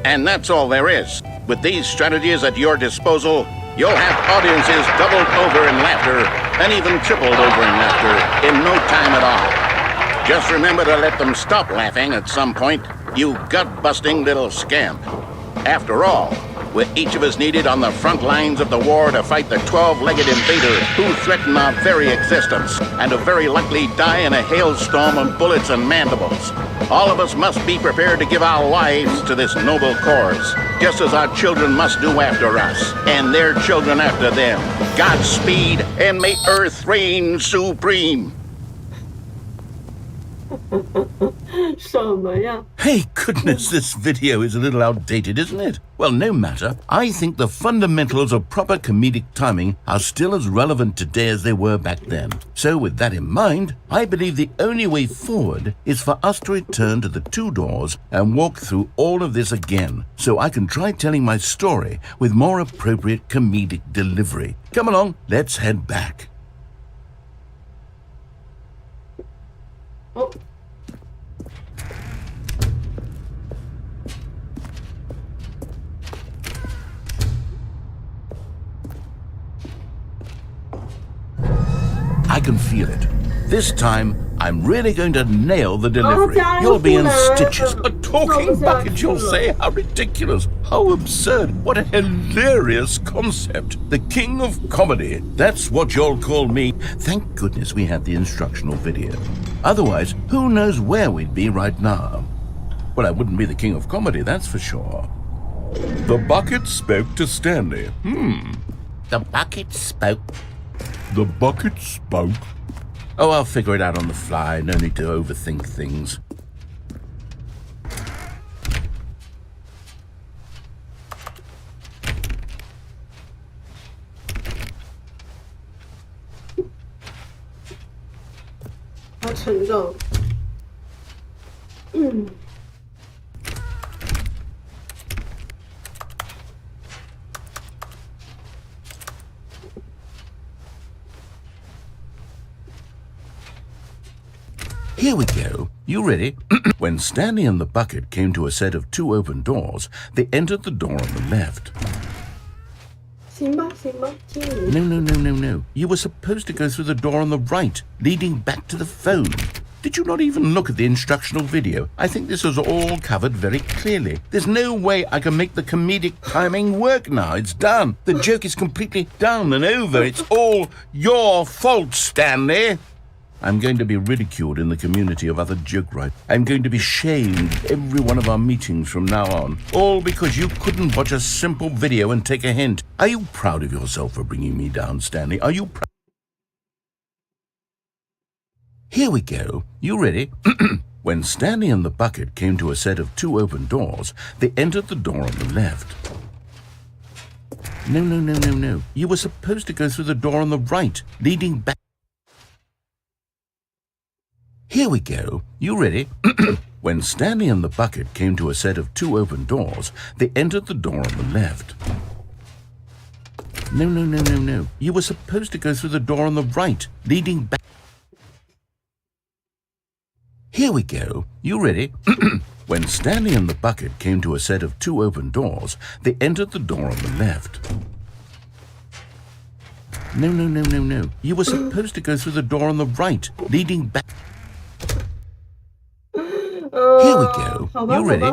And that's all there is. With these strategies at your disposal, you'll have audiences doubled over in laughter and even tripled over in laughter in no time at all. Just remember to let them stop laughing at some point, you gut-busting little scamp. After all, with each of us needed on the front lines of the war to fight the 12-legged invader who threaten our very existence and who very likely die in a hailstorm of bullets and mandibles. All of us must be prepared to give our lives to this noble cause, just as our children must do after us, and their children after them. Godspeed, and may Earth reign supreme. 什么呀？ Hey, goodness, this video is a little outdated, isn't it? Well, no matter. I think the fundamentals of proper comedic timing are still as relevant today as they were back then. So with that in mind, I believe the only way forward is for us to return to the two doors and walk through all of this again, so I can try telling my story with more appropriate comedic delivery. Come along, let's head back. Oh. I can feel it. This time, I'm really going to nail the delivery. You'll be in stitches. A talking bucket, you'll say? How ridiculous. How absurd. What a hilarious concept. The king of comedy. That's what you'll call me. Thank goodness we had the instructional video. Otherwise, who knows where we'd be right now. Well, I wouldn't be the king of comedy, that's for sure. The bucket spoke to Stanley. The bucket spoke. The bucket spoke. Oh, I'll figure it out on the fly. No need to overthink things.好沉重。Here we go. You ready? When Stanley and the bucket came to a set of two open doors, they entered the door on the left. 行吧，行吧，听你。 No. You were supposed to go through the door on the right, leading back to the phone. Did you not even look at the instructional video? I think this was all covered very clearly. There's no way I can make the comedic timing work now. It's done. The joke is completely done and over. It's all your fault, Stanley. I'm going to be ridiculed in the community of other joke writers. I'm going to be shamed every one of our meetings from now on. All because you couldn't watch a simple video and take a hint. Are you proud of yourself for bringing me down, Stanley? Are you proud? Here we go. You ready? When Stanley and the bucket came to a set of two open doors, they entered the door on the left. No, no, no, no, no. You were supposed to go through the door on the right, leading back. Here we go. You ready? When Stanley and the bucket came to a set of 2 open doors, they entered the door on the left. No, no, no, no, no. You were supposed to go through the door on the right, leading back. Here we go. You ready? When Stanley and the bucket came to a set of 2 open doors, they entered the door on the left. No, no, no, no, no. You were supposed to go through the door on the right, leading back. Here we go. You ready?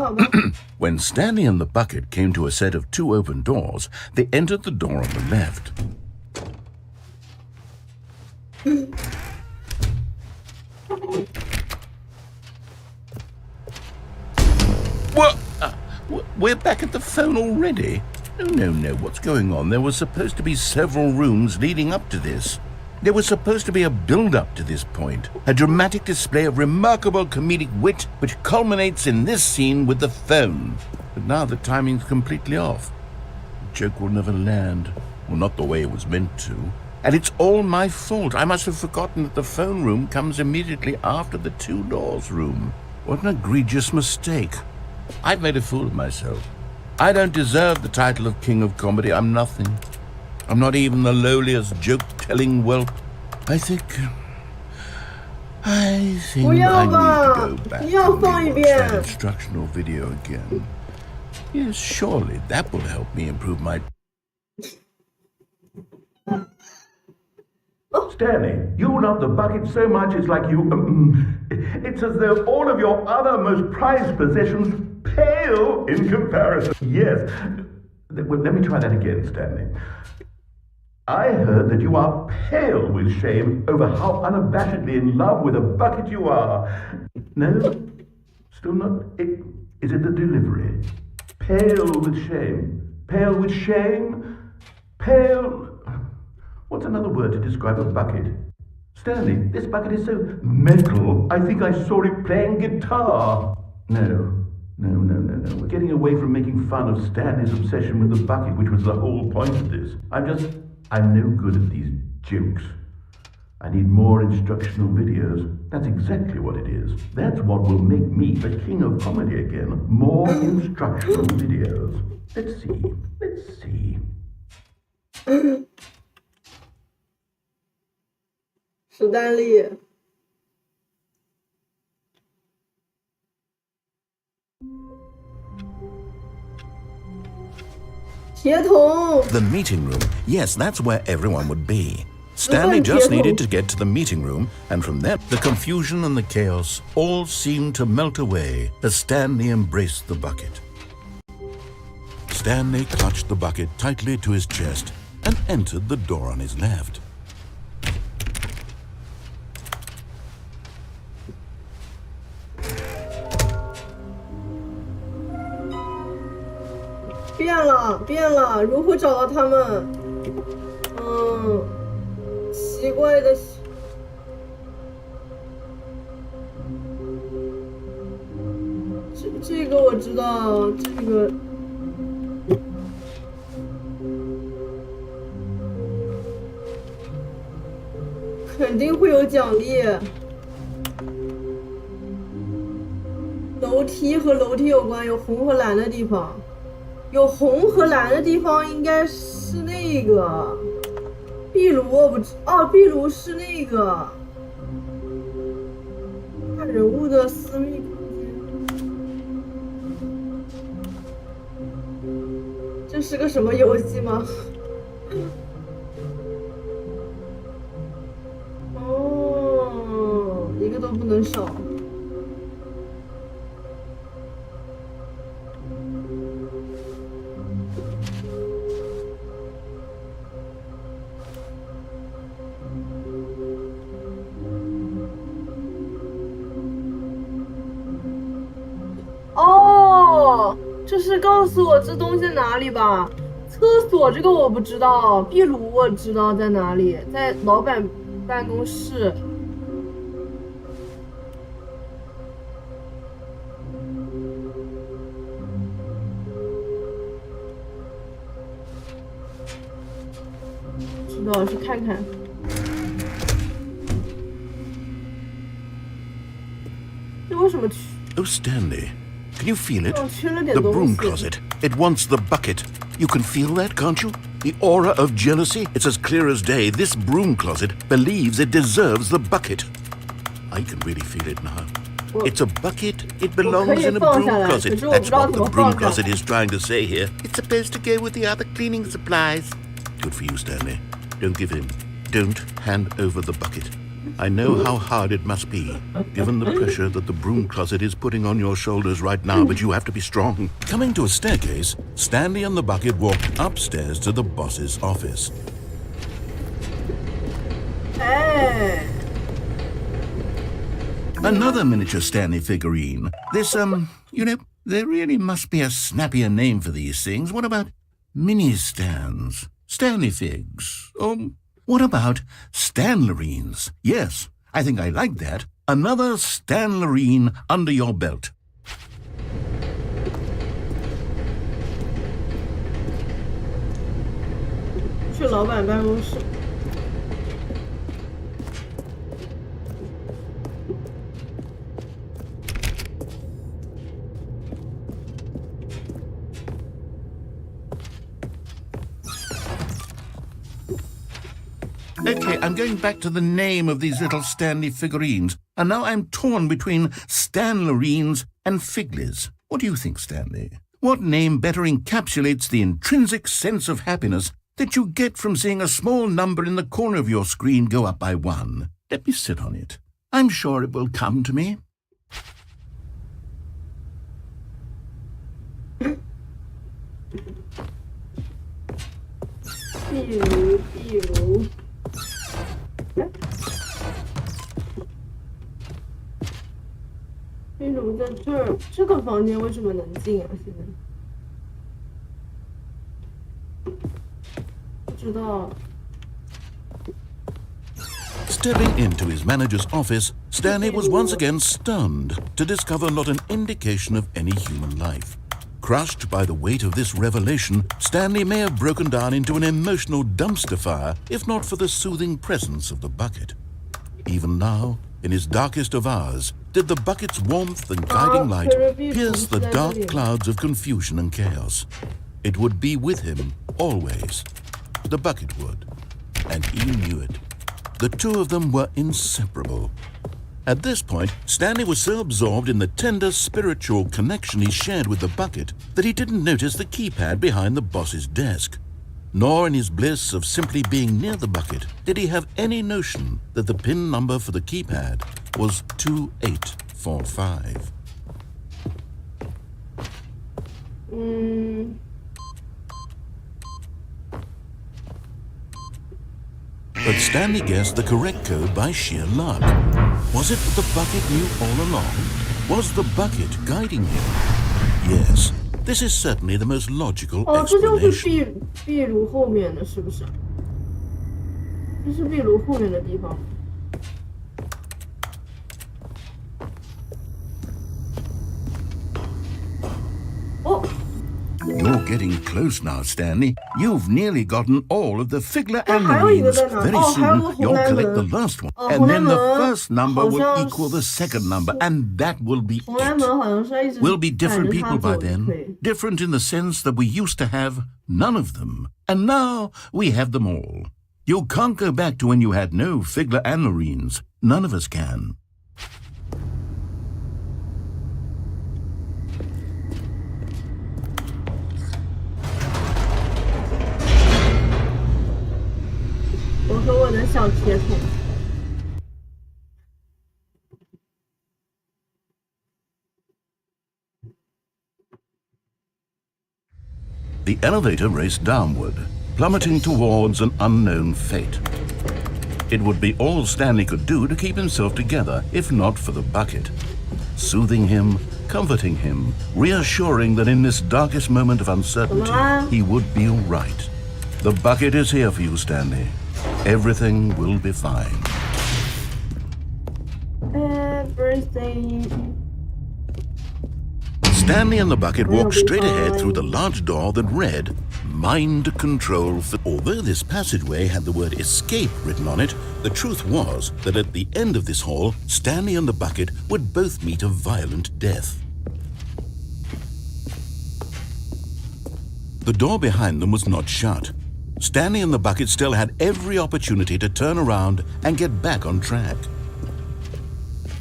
When Stanley and the bucket came to a set of 2 open doors, they entered the door on the left. What? We're back at the phone already? No, no, no. What's going on? There were supposed to be several rooms leading up to this. There was supposed to be a build-up to this point, a dramatic display of remarkable comedic wit which culminates in this scene with the phone. But now the timing's completely off. The joke will never land. Well, not the way it was meant to. And it's all my fault. I must have forgotten that the phone room comes immediately after the 2 doors room. What an egregious mistake. I've made a fool of myself. I don't deserve the title of King of Comedy. I'm nothing. I'm not even the lowliest joke-telling whelp. I think I need to go back and watch that instructional video again. Yes, surely that will help me improve my... Stanley, you love the bucket so much it's like you... it's as though all of your other most prized possessions pale in comparison. Yes. Well, let me try that again, Stanley. I heard that you are pale with shame over how unabashedly in love with a bucket you are. No? Still not? Is it the delivery? Pale with shame. Pale with shame? Pale... What's another word to describe a bucket? Stanley, this bucket is so metal, I think I saw it playing guitar. No. We're getting away from making fun of Stanley's obsession with the bucket, which was the whole point of this. I'm no good at these jokes. I need more instructional videos. That's exactly what it is. That's what will make me the king of comedy again. More instructional videos. Let's see.史丹利。铁桶。 The meeting room. Yes, that's where everyone would be. Stanley just needed to get to the meeting room, and from there, the confusion and the chaos all seemed to melt away as Stanley embraced the bucket. Stanley clutched the bucket tightly to his chest and entered the door on his left.变了，如何找到他们？奇怪的。这个我知道，这个肯定会有奖励。楼梯和楼梯有关，有红和蓝的地方。有红和蓝的地方应该是那个壁炉，我不知壁炉是那个大人物的私密空间。这是个什么游戏吗？哦，一个都不能少。这是告诉我这东西在哪里吧？厕所这个我不知道，壁炉我知道在哪里，在老板办公室。多少去看看。这为什么去？ Oh, Stanley, can you feel it? 缺了点 The 东 broom 西。 closet. It wants the bucket. You can feel that, can't you? The aura of jealousy? It's as clear as day. This broom closet believes it deserves the bucket. I can really feel it now. It's a bucket. It belongs in a broom closet. That's what the broom closet is trying to say here. It's supposed to go with the other cleaning supplies. Good for you, Stanley. Don't give in. Don't hand over the bucket. I know how hard it must be, given the pressure that the broom closet is putting on your shoulders right now, but you have to be strong. Coming to a staircase, Stanley and the bucket walked upstairs to the boss's office. 哎， Another miniature Stanley figurine. This, you know, there really must be a snappier name for these things. What about mini stands? Stanley figs? What about Stanlerines? Yes, I think I like that. Another Stanlerine under your belt. 去老板办公室。 Okay, I'm going back to the name of these little Stanley figurines, and now I'm torn between Stanlerines and Figlies. What do you think, Stanley? What name better encapsulates the intrinsic sense of happiness that you get from seeing a small number in the corner of your screen go up by 1? Let me sit on it. I'm sure it will come to me. 比如，在这儿，这个房间为什么能进啊？现在不知道。 Stepping into his manager's office, Stanley was once again stunned to discover not an indication of any human life. Crushed by the weight of this revelation, Stanley may have broken down into an emotional dumpster fire if not for the soothing presence of the bucket. Even now, in his darkest of hours, did the bucket's warmth and guiding light pierce the dark clouds of confusion and chaos. It would be with him always. The bucket would, and he knew it. The two of them were inseparable. At this point, Stanley was so absorbed in the tender spiritual connection he shared with the bucket that he didn't notice the keypad behind the boss's desk. Nor in his bliss of simply being near the bucket did he have any notion that the PIN number for the keypad was 2845. But Stanley guessed the correct code by sheer luck. Was it that the bucket knew all along? Was the bucket guiding him? Yes, this is certainly the most logical 哦，这就是 explanation. 壁炉后面的，是不是？这是壁炉后面的地方。哦。 You're getting close now, Stanley. You've nearly gotten all of the Figler and Marines. Very soon, you'll collect the last one. And then the first number will equal the second number, and that will be it. We'll be different people by then. Different in the sense that we used to have none of them. And now we have them all. You can't go back to when you had no Figler and Marines. None of us can. The elevator raced downward, plummeting towards an unknown fate. It would be all Stanley could do to keep himself together, if not for the bucket. Soothing him, comforting him, reassuring that in this darkest moment of uncertainty, he would be all right. The bucket is here for you, Stanley. Everything will be fine. Stanley and the bucket walked straight ahead through the large door that read, Mind Control. Although this passageway had the word escape written on it, the truth was that at the end of this hall, Stanley and the bucket would both meet a violent death. The door behind them was not shut. Stanley and the bucket still had every opportunity to turn around and get back on track.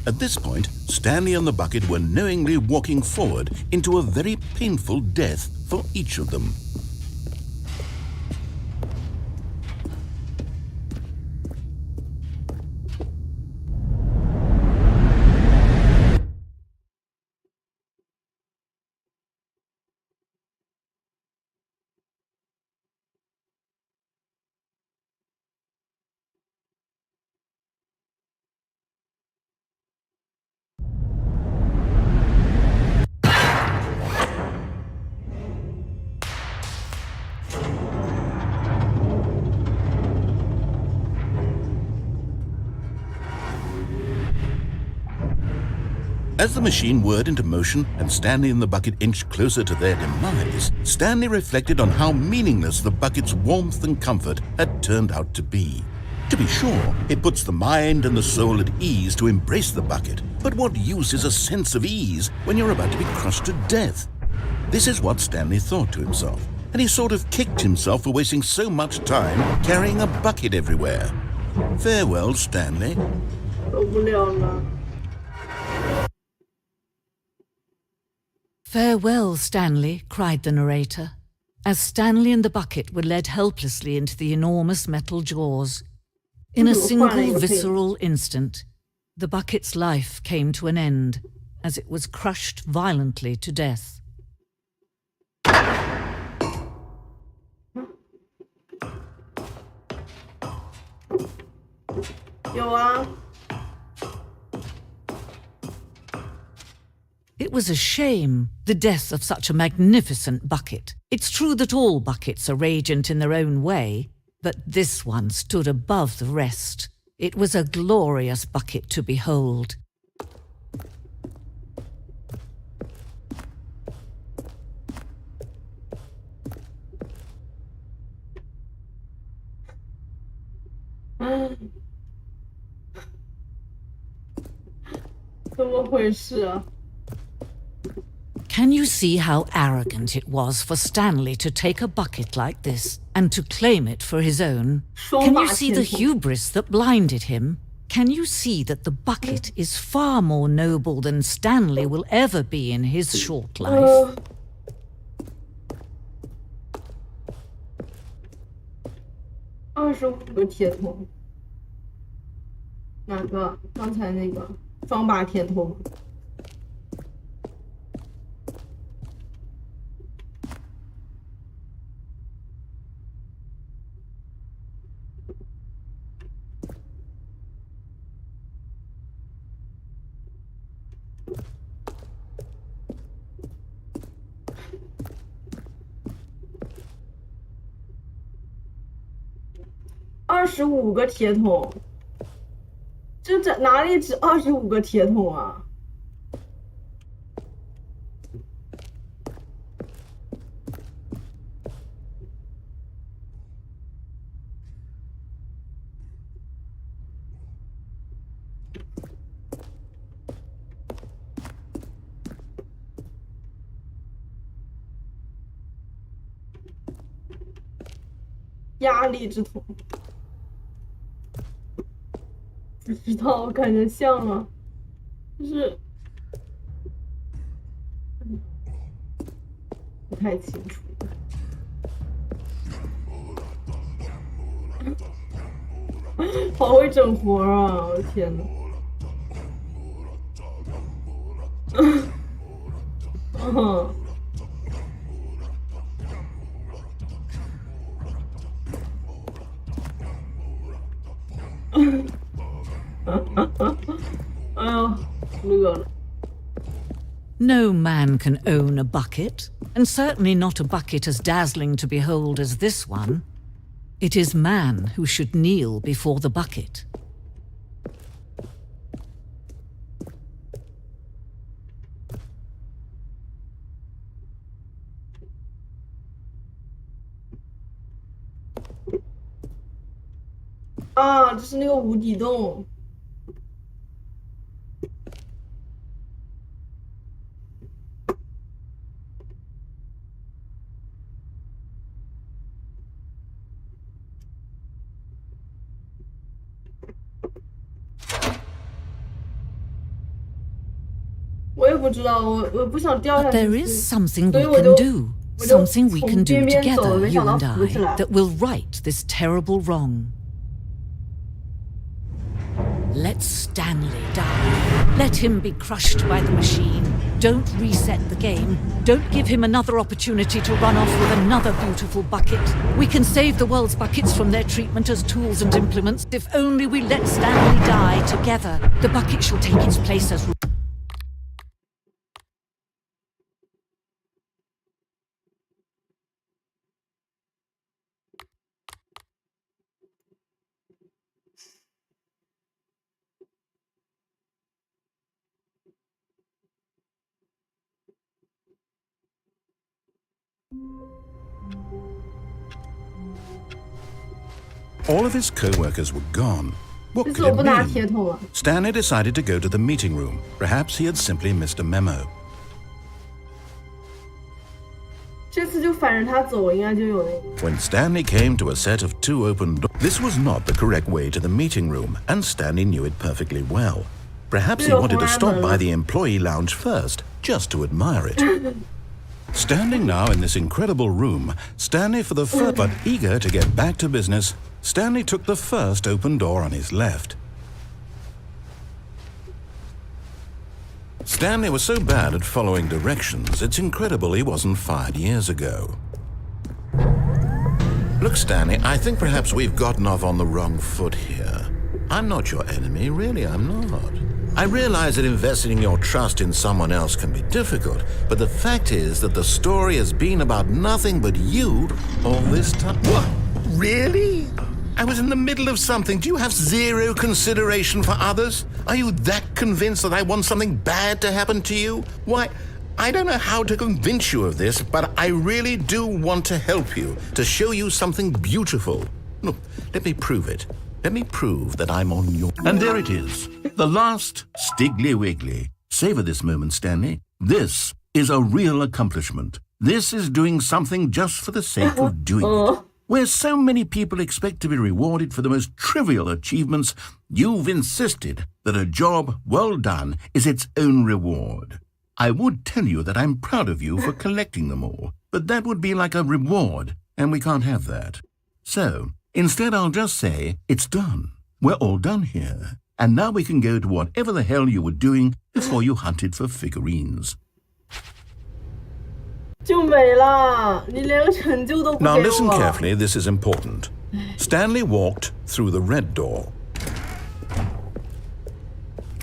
At this point, Stanley and the bucket were knowingly walking forward into a very painful death for each of them. As the machine whirred into motion and Stanley and the bucket inched closer to their demise, Stanley reflected on how meaningless the bucket's warmth and comfort had turned out to be. To be sure, it puts the mind and the soul at ease to embrace the bucket, but what use is a sense of ease when you're about to be crushed to death? This is what Stanley thought to himself, and he sort of kicked himself for wasting so much time carrying a bucket everywhere. Farewell, Stanley. 受不了了。 Farewell, Stanley, cried the narrator, as Stanley and the bucket were led helplessly into the enormous metal jaws. In a single visceral instant, the bucket's life came to an end as it was crushed violently to death. 有啊。 It was a shame, the death of such a magnificent bucket. It's true that all buckets are radiant in their own way, but this one stood above the rest. It was a glorious bucket to behold. "怎么回事啊？ Can you see how arrogant it was for Stanley to take a bucket like this and to claim it for his own? Can you see the hubris that blinded him? Can you see that the bucket is far more noble than Stanley will ever be in his short life? 25个铁桶，哪个？刚才那个双把铁桶。 25个铁桶，这哪里值25个铁桶啊？压力之桶。 不知道，我感觉像啊，就是不太清楚。好会整活啊！我的天呐。嗯。哎呀，乐了。 No man can own a bucket, and certainly not a bucket as dazzling to behold as this one. It is man who should kneel before the bucket. 啊，这是那个无底洞。我也不知道，我不想掉下 But 去。 there is something we 所以我 can 就 do. Something we can do 从边边走了， together, 没 you 想到 and 浮起 I, 来。 that will right this terrible wrong. Let Stanley die. Let him be crushed by the machine. Don't reset the game. Don't give him another opportunity to run off with another beautiful bucket. We can save the world's buckets from their treatment as tools and implements if only we let Stanley die together. The bucket shall take its place as... All of his co-workers were gone. What 这次 could 我 it 不拿铁 mean? 桶了。 Stanley decided to go to the meeting room. Perhaps he had simply missed a memo. 这次就反着他走，应该就有那个。 When Stanley came to a set of 2 open doors, this was not the correct way to the meeting room, and Stanley knew it perfectly well. Perhaps he wanted to stop by the employee lounge first, just to admire it. Standing now in this incredible room, Stanley for the first, but eager to get back to business, Stanley took the first open door on his left. Stanley was so bad at following directions, it's incredible he wasn't fired years ago. Look, Stanley, I think perhaps we've gotten off on the wrong foot here. I'm not your enemy, really, I'm not. I realize that investing your trust in someone else can be difficult, but the fact is that the story has been about nothing but you all this time. What? Really? I was in the middle of something. Do you have zero consideration for others? Are you that convinced that I want something bad to happen to you? Why, I don't know how to convince you of this, but I really do want to help you, to show you something beautiful. Look, let me prove it. Let me prove that I'm on your... And there it is, the last Stiggly Wiggly. Savor this moment, Stanley. This is a real accomplishment. This is doing something just for the sake of doing it. Where so many people expect to be rewarded for the most trivial achievements, you've insisted that a job well done is its own reward. I would tell you that I'm proud of you for collecting them all, but that would be like a reward, and we can't have that. So, instead I'll just say, it's done. We're all done here. And now we can go to whatever the hell you were doing before you hunted for figurines. 就没了，你连个成就都不给我。 Now listen carefully, this is important. Stanley walked through the red door.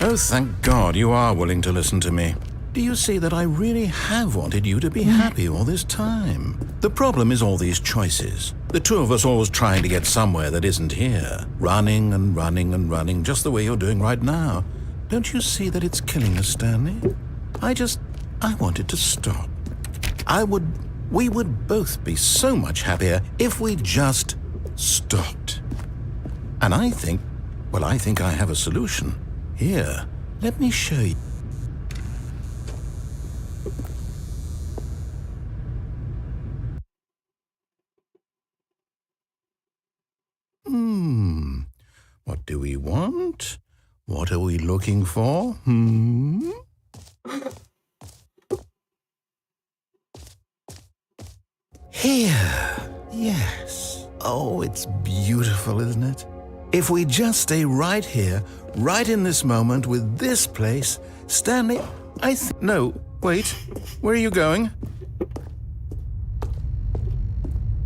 Oh, thank God you are willing to listen to me. Do you see that I really have wanted you to be happy all this time? The problem is all these choices. The two of us always trying to get somewhere that isn't here. Running and running and running, just the way you're doing right now. Don't you see that it's killing us, Stanley? I wanted to stop. We would both be so much happier if we just stopped. And I think I have a solution. Here, let me show you. What do we want? What are we looking for? Here. Yes. Oh, it's beautiful, isn't it? If we just stay right here, right in this moment with this place, Stanley, no, wait. Where are you going?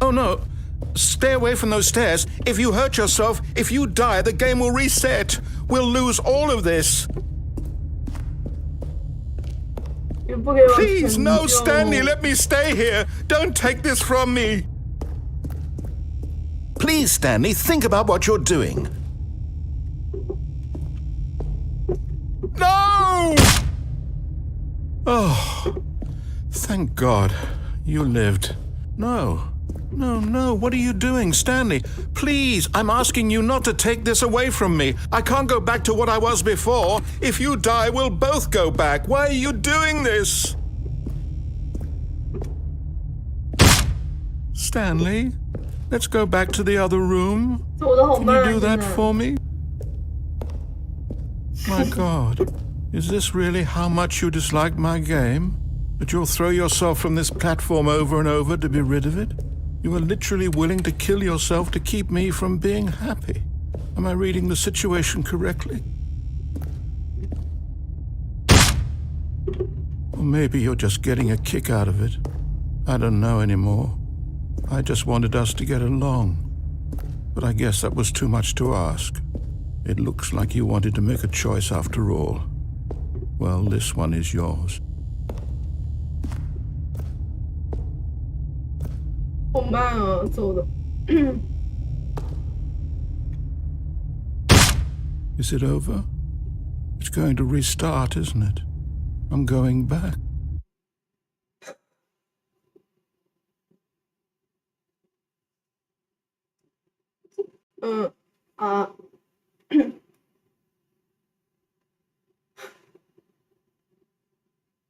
Oh, no. Stay away from those stairs. If you hurt yourself, if you die, the game will reset. We'll lose all of this. Please, no, Stanley, let me stay here. Don't take this from me. Please, Stanley, think about what you're doing. No! Oh, thank God you lived. No, No, no, what are you doing, Stanley? Please, I'm asking you not to take this away from me. I can't go back to what I was before. If you die, we'll both go back. Why are you doing this? Stanley, let's go back to the other room. Can you do that for me? My God, is this really how much you dislike my game? That you'll throw yourself from this platform over and over to be rid of it? You are literally willing to kill yourself to keep me from being happy. Am I reading the situation correctly? Or maybe you're just getting a kick out of it. I don't know anymore. I just wanted us to get along. But I guess that was too much to ask. It looks like you wanted to make a choice after all. Well, this one is yours. 好慢啊，走的。Is it over? It's going to restart, isn't it? I'm going back.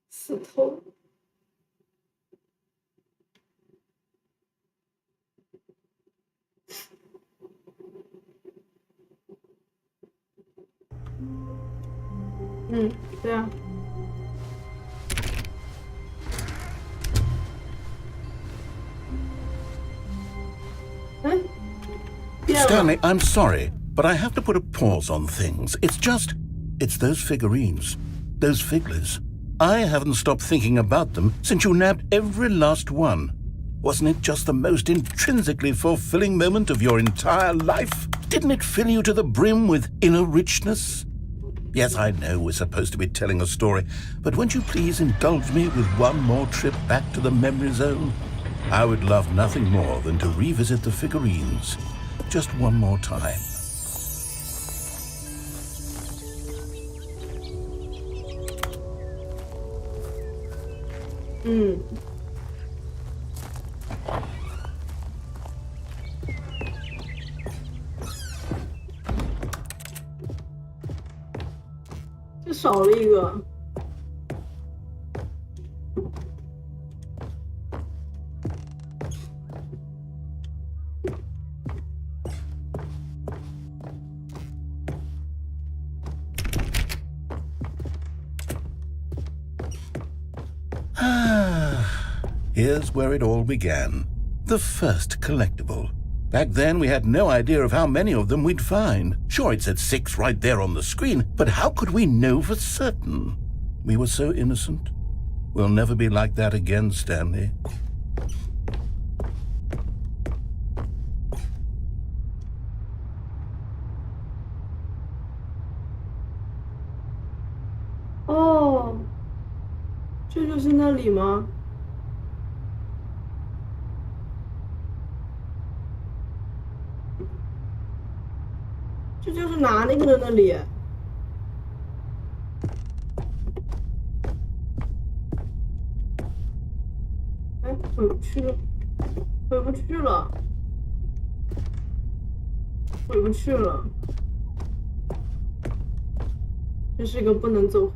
死透。对啊。Stanley, I'm sorry, but I have to put a pause on things. It's those figurines, those figglers. I haven't stopped thinking about them since you nabbed every last one. Wasn't it just the most intrinsically fulfilling moment of your entire life? Didn't it fill you to the brim with inner richness? Yes, I know we're supposed to be telling a story, but won't you please indulge me with one more trip back to the memory zone? I would love nothing more than to revisit the figurines. Just one more time. Mm. 就少了一个。Here's where it all began. The first collectible. Back then, we had no idea of how many of them we'd find. Sure, it said 6 right there on the screen, but how could we know for certain? We were so innocent. We'll never be like that again, Stanley. Oh, 这就是那里吗？这就是拿那个的那里。哎，回不去了，回不去了，回不去了。这是一个不能走。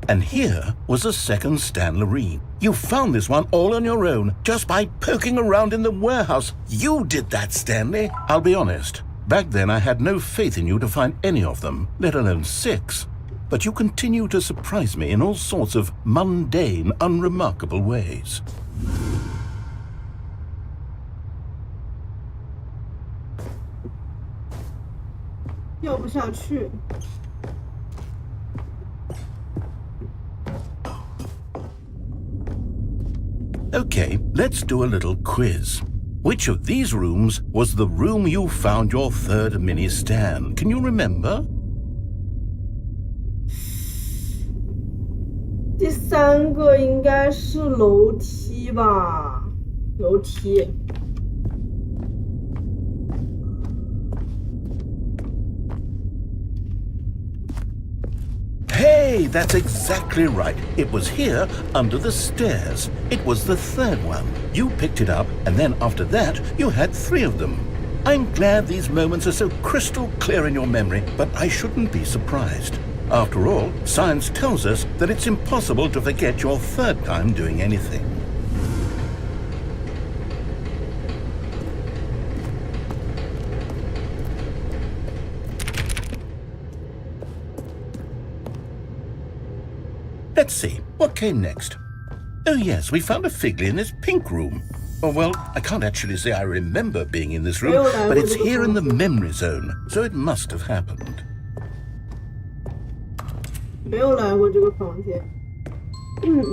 And here was a second Stanley. You found this one all on your own, just by poking around in the warehouse. You did that, Stanley. I'll be honest. Back then, I had no faith in you to find any of them, let alone 6. But you continue to surprise me in all sorts of mundane, unremarkable ways. Okay, let's do a little quiz. Which of these rooms was the room you found your third mini Stan? Can you remember? 第3个应该是楼梯吧，楼梯。Hey, that's exactly right. It was here, under the stairs. It was the third one. You picked it up, and then after that, you had 3 of them. I'm glad these moments are so crystal clear in your memory, but I shouldn't be surprised. After all, science tells us that it's impossible to forget your 3rd time doing anything. Let's see, what came next? Oh yes, we found a Figley in this pink room. Oh well, I can't actually say I remember being in this room, but it's here in the memory zone, so it must have happened. 没有来过这个房间。例如。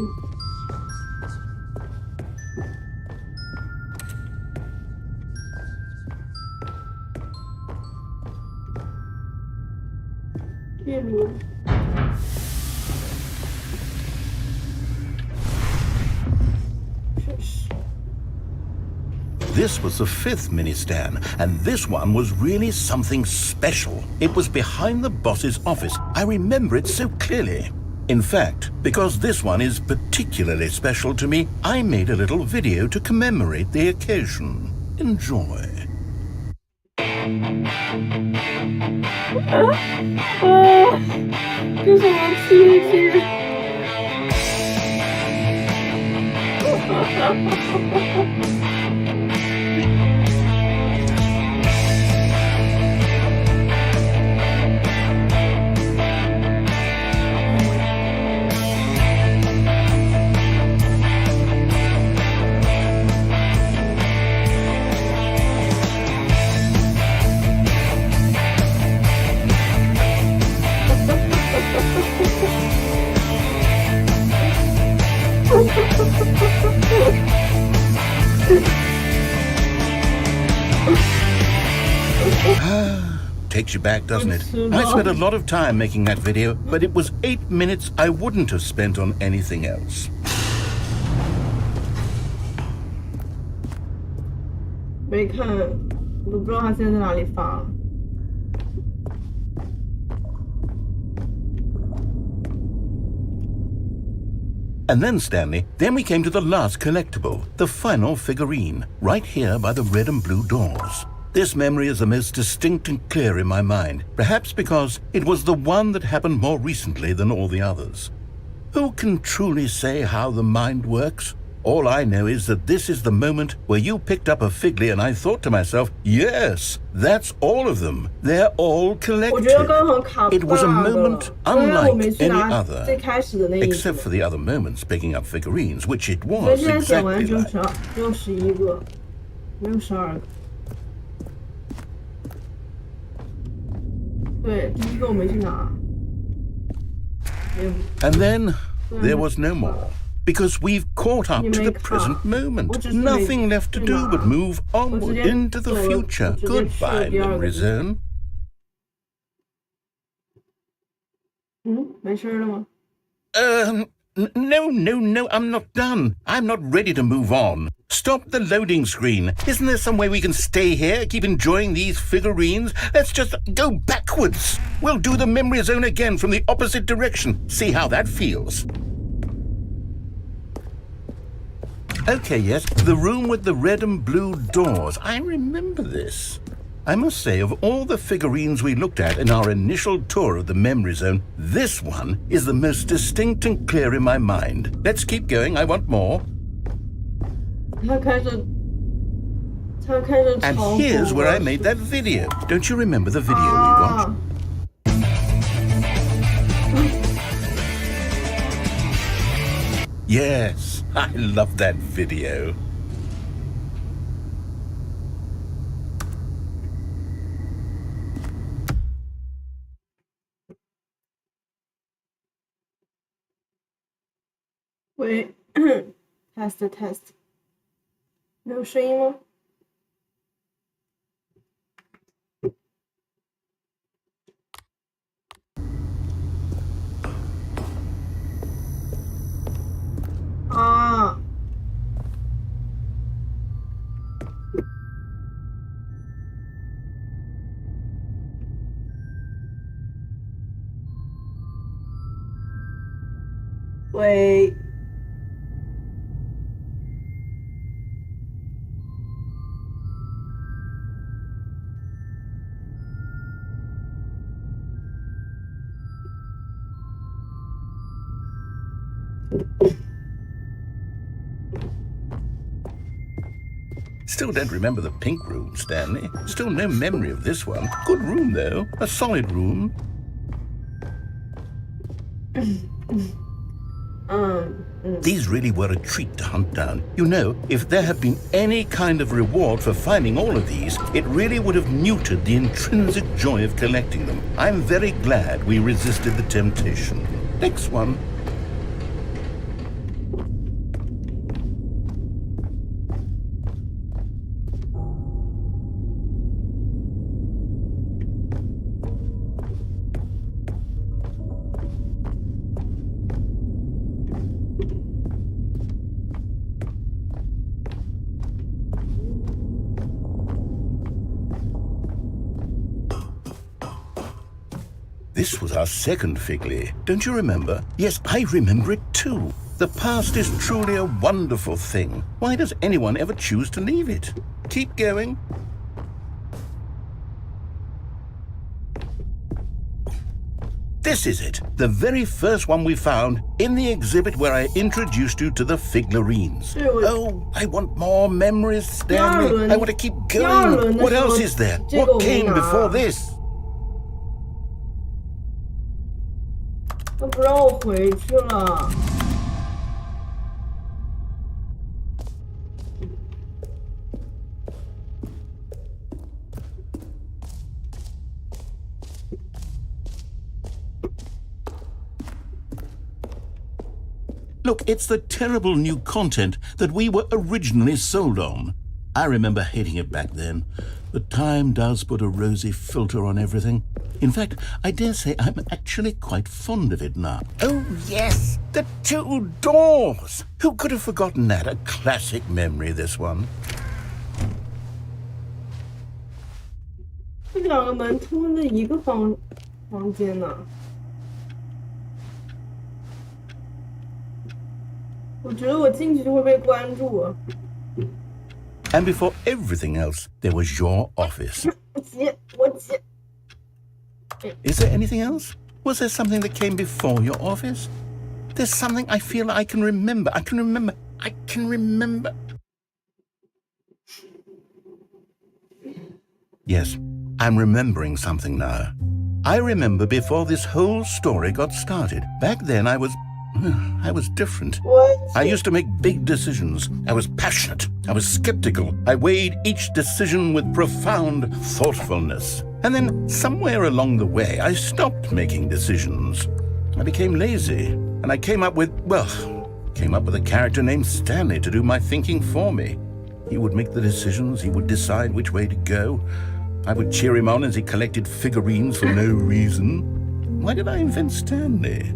This was the 5th mini-stand, and this one was really something special. It was behind the boss's office. I remember it so clearly. In fact, because this one is particularly special to me, I made a little video to commemorate the occasion. Enjoy. 这什么亲戚？Takes you back, doesn't it? I spent a lot of time making that video, but it was 8 minutes I wouldn't have spent on anything else. 没看，我都不知道他现在在哪里发了。And then, Stanley, then we came to the last collectible, the final figurine, right here by the red and blue doors. This memory is the most distinct and clear in my mind, perhaps because it was the one that happened more recently than all the others. Who can truly say how the mind works? All I know is that this is the moment where you picked up a Figley and I thought to myself, yes, that's all of them. They're all collected. It was a moment unlike any other, except for the other moments picking up figurines, which it was exactly like. 只有11个，没有12个。对，第一个我没去拿。And then there was no more. Because we've caught up to the present moment. Nothing left to do but move onward into the future. Goodbye, memory zone. 没事了吗？ No, I'm not done. I'm not ready to move on. Stop the loading screen. Isn't there some way we can stay here, keep enjoying these figurines? Let's just go backwards. We'll do the memory zone again from the opposite direction. See how that feels. Okay, yes, the room with the red and blue doors. I remember this. I must say, of all the figurines we looked at in our initial tour of the memory zone, this one is the most distinct and clear in my mind. Let's keep going. I want more. And here's where I made that video. Don't you remember the video we watched? Yes, I love that video. Wait, test. 没有声音吗？啊！喂。Still don't remember the pink room, Stanley. Still no memory of this one. Good room, though. A solid room. These really were a treat to hunt down. You know, if there had been any kind of reward for finding all of these, it really would have neutered the intrinsic joy of collecting them. I'm very glad we resisted the temptation. Next one. This was our second Figley. Don't you remember? Yes, I remember it too. The past is truly a wonderful thing. Why does anyone ever choose to leave it? Keep going. This is it, the very first one we found in the exhibit where I introduced you to the figlarines. Oh, I want more memories, Stanley. I want to keep going. What else is there? What came before this? 都不让我回去了。Look, it's the terrible new content that we were originally sold on. I remember hating it back then. But time does put a rosy filter on everything. In fact, I dare say I'm actually quite fond of it now. Oh, yes, the two doors. Who could have forgotten that? A classic memory, this one. 这两个门通的一个房间呢。我觉得我进去就会被关注。And before everything else, there was your office. Is there anything else? Was there something that came before your office? There's something I feel I can remember. I can remember. Yes, I'm remembering something now. I remember before this whole story got started. Back then I was different. What? I used to make big decisions. I was passionate. I was skeptical. I weighed each decision with profound thoughtfulness. And then somewhere along the way, I stopped making decisions. I became lazy. And I came up with a character named Stanley to do my thinking for me. He would make the decisions. He would decide which way to go. I would cheer him on as he collected figurines for no reason. Why did I invent Stanley?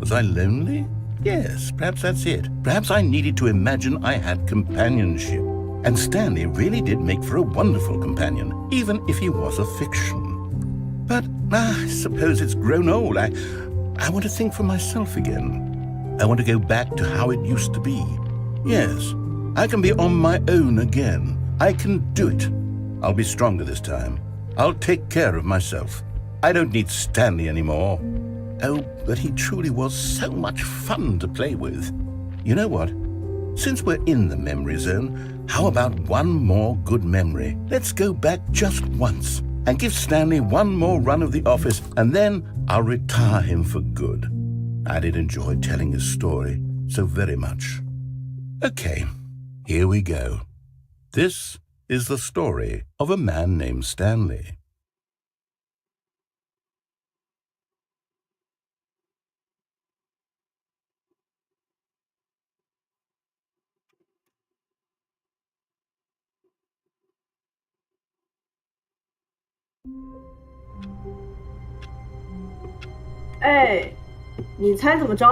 Was I lonely? Yes, perhaps that's it. Perhaps I needed to imagine I had companionship. And Stanley really did make for a wonderful companion, even if he was a fiction. But I suppose it's grown old. I want to think for myself again. I want to go back to how it used to be. Yes, I can be on my own again. I can do it. I'll be stronger this time. I'll take care of myself. I don't need Stanley anymore. Oh, but he truly was so much fun to play with. You know what? Since we're in the memory zone, how about one more good memory? Let's go back just once and give Stanley one more run of the office, and then I'll retire him for good. I did enjoy telling his story so very much. Okay, here we go. This is the story of a man named Stanley.哎，你猜怎么着？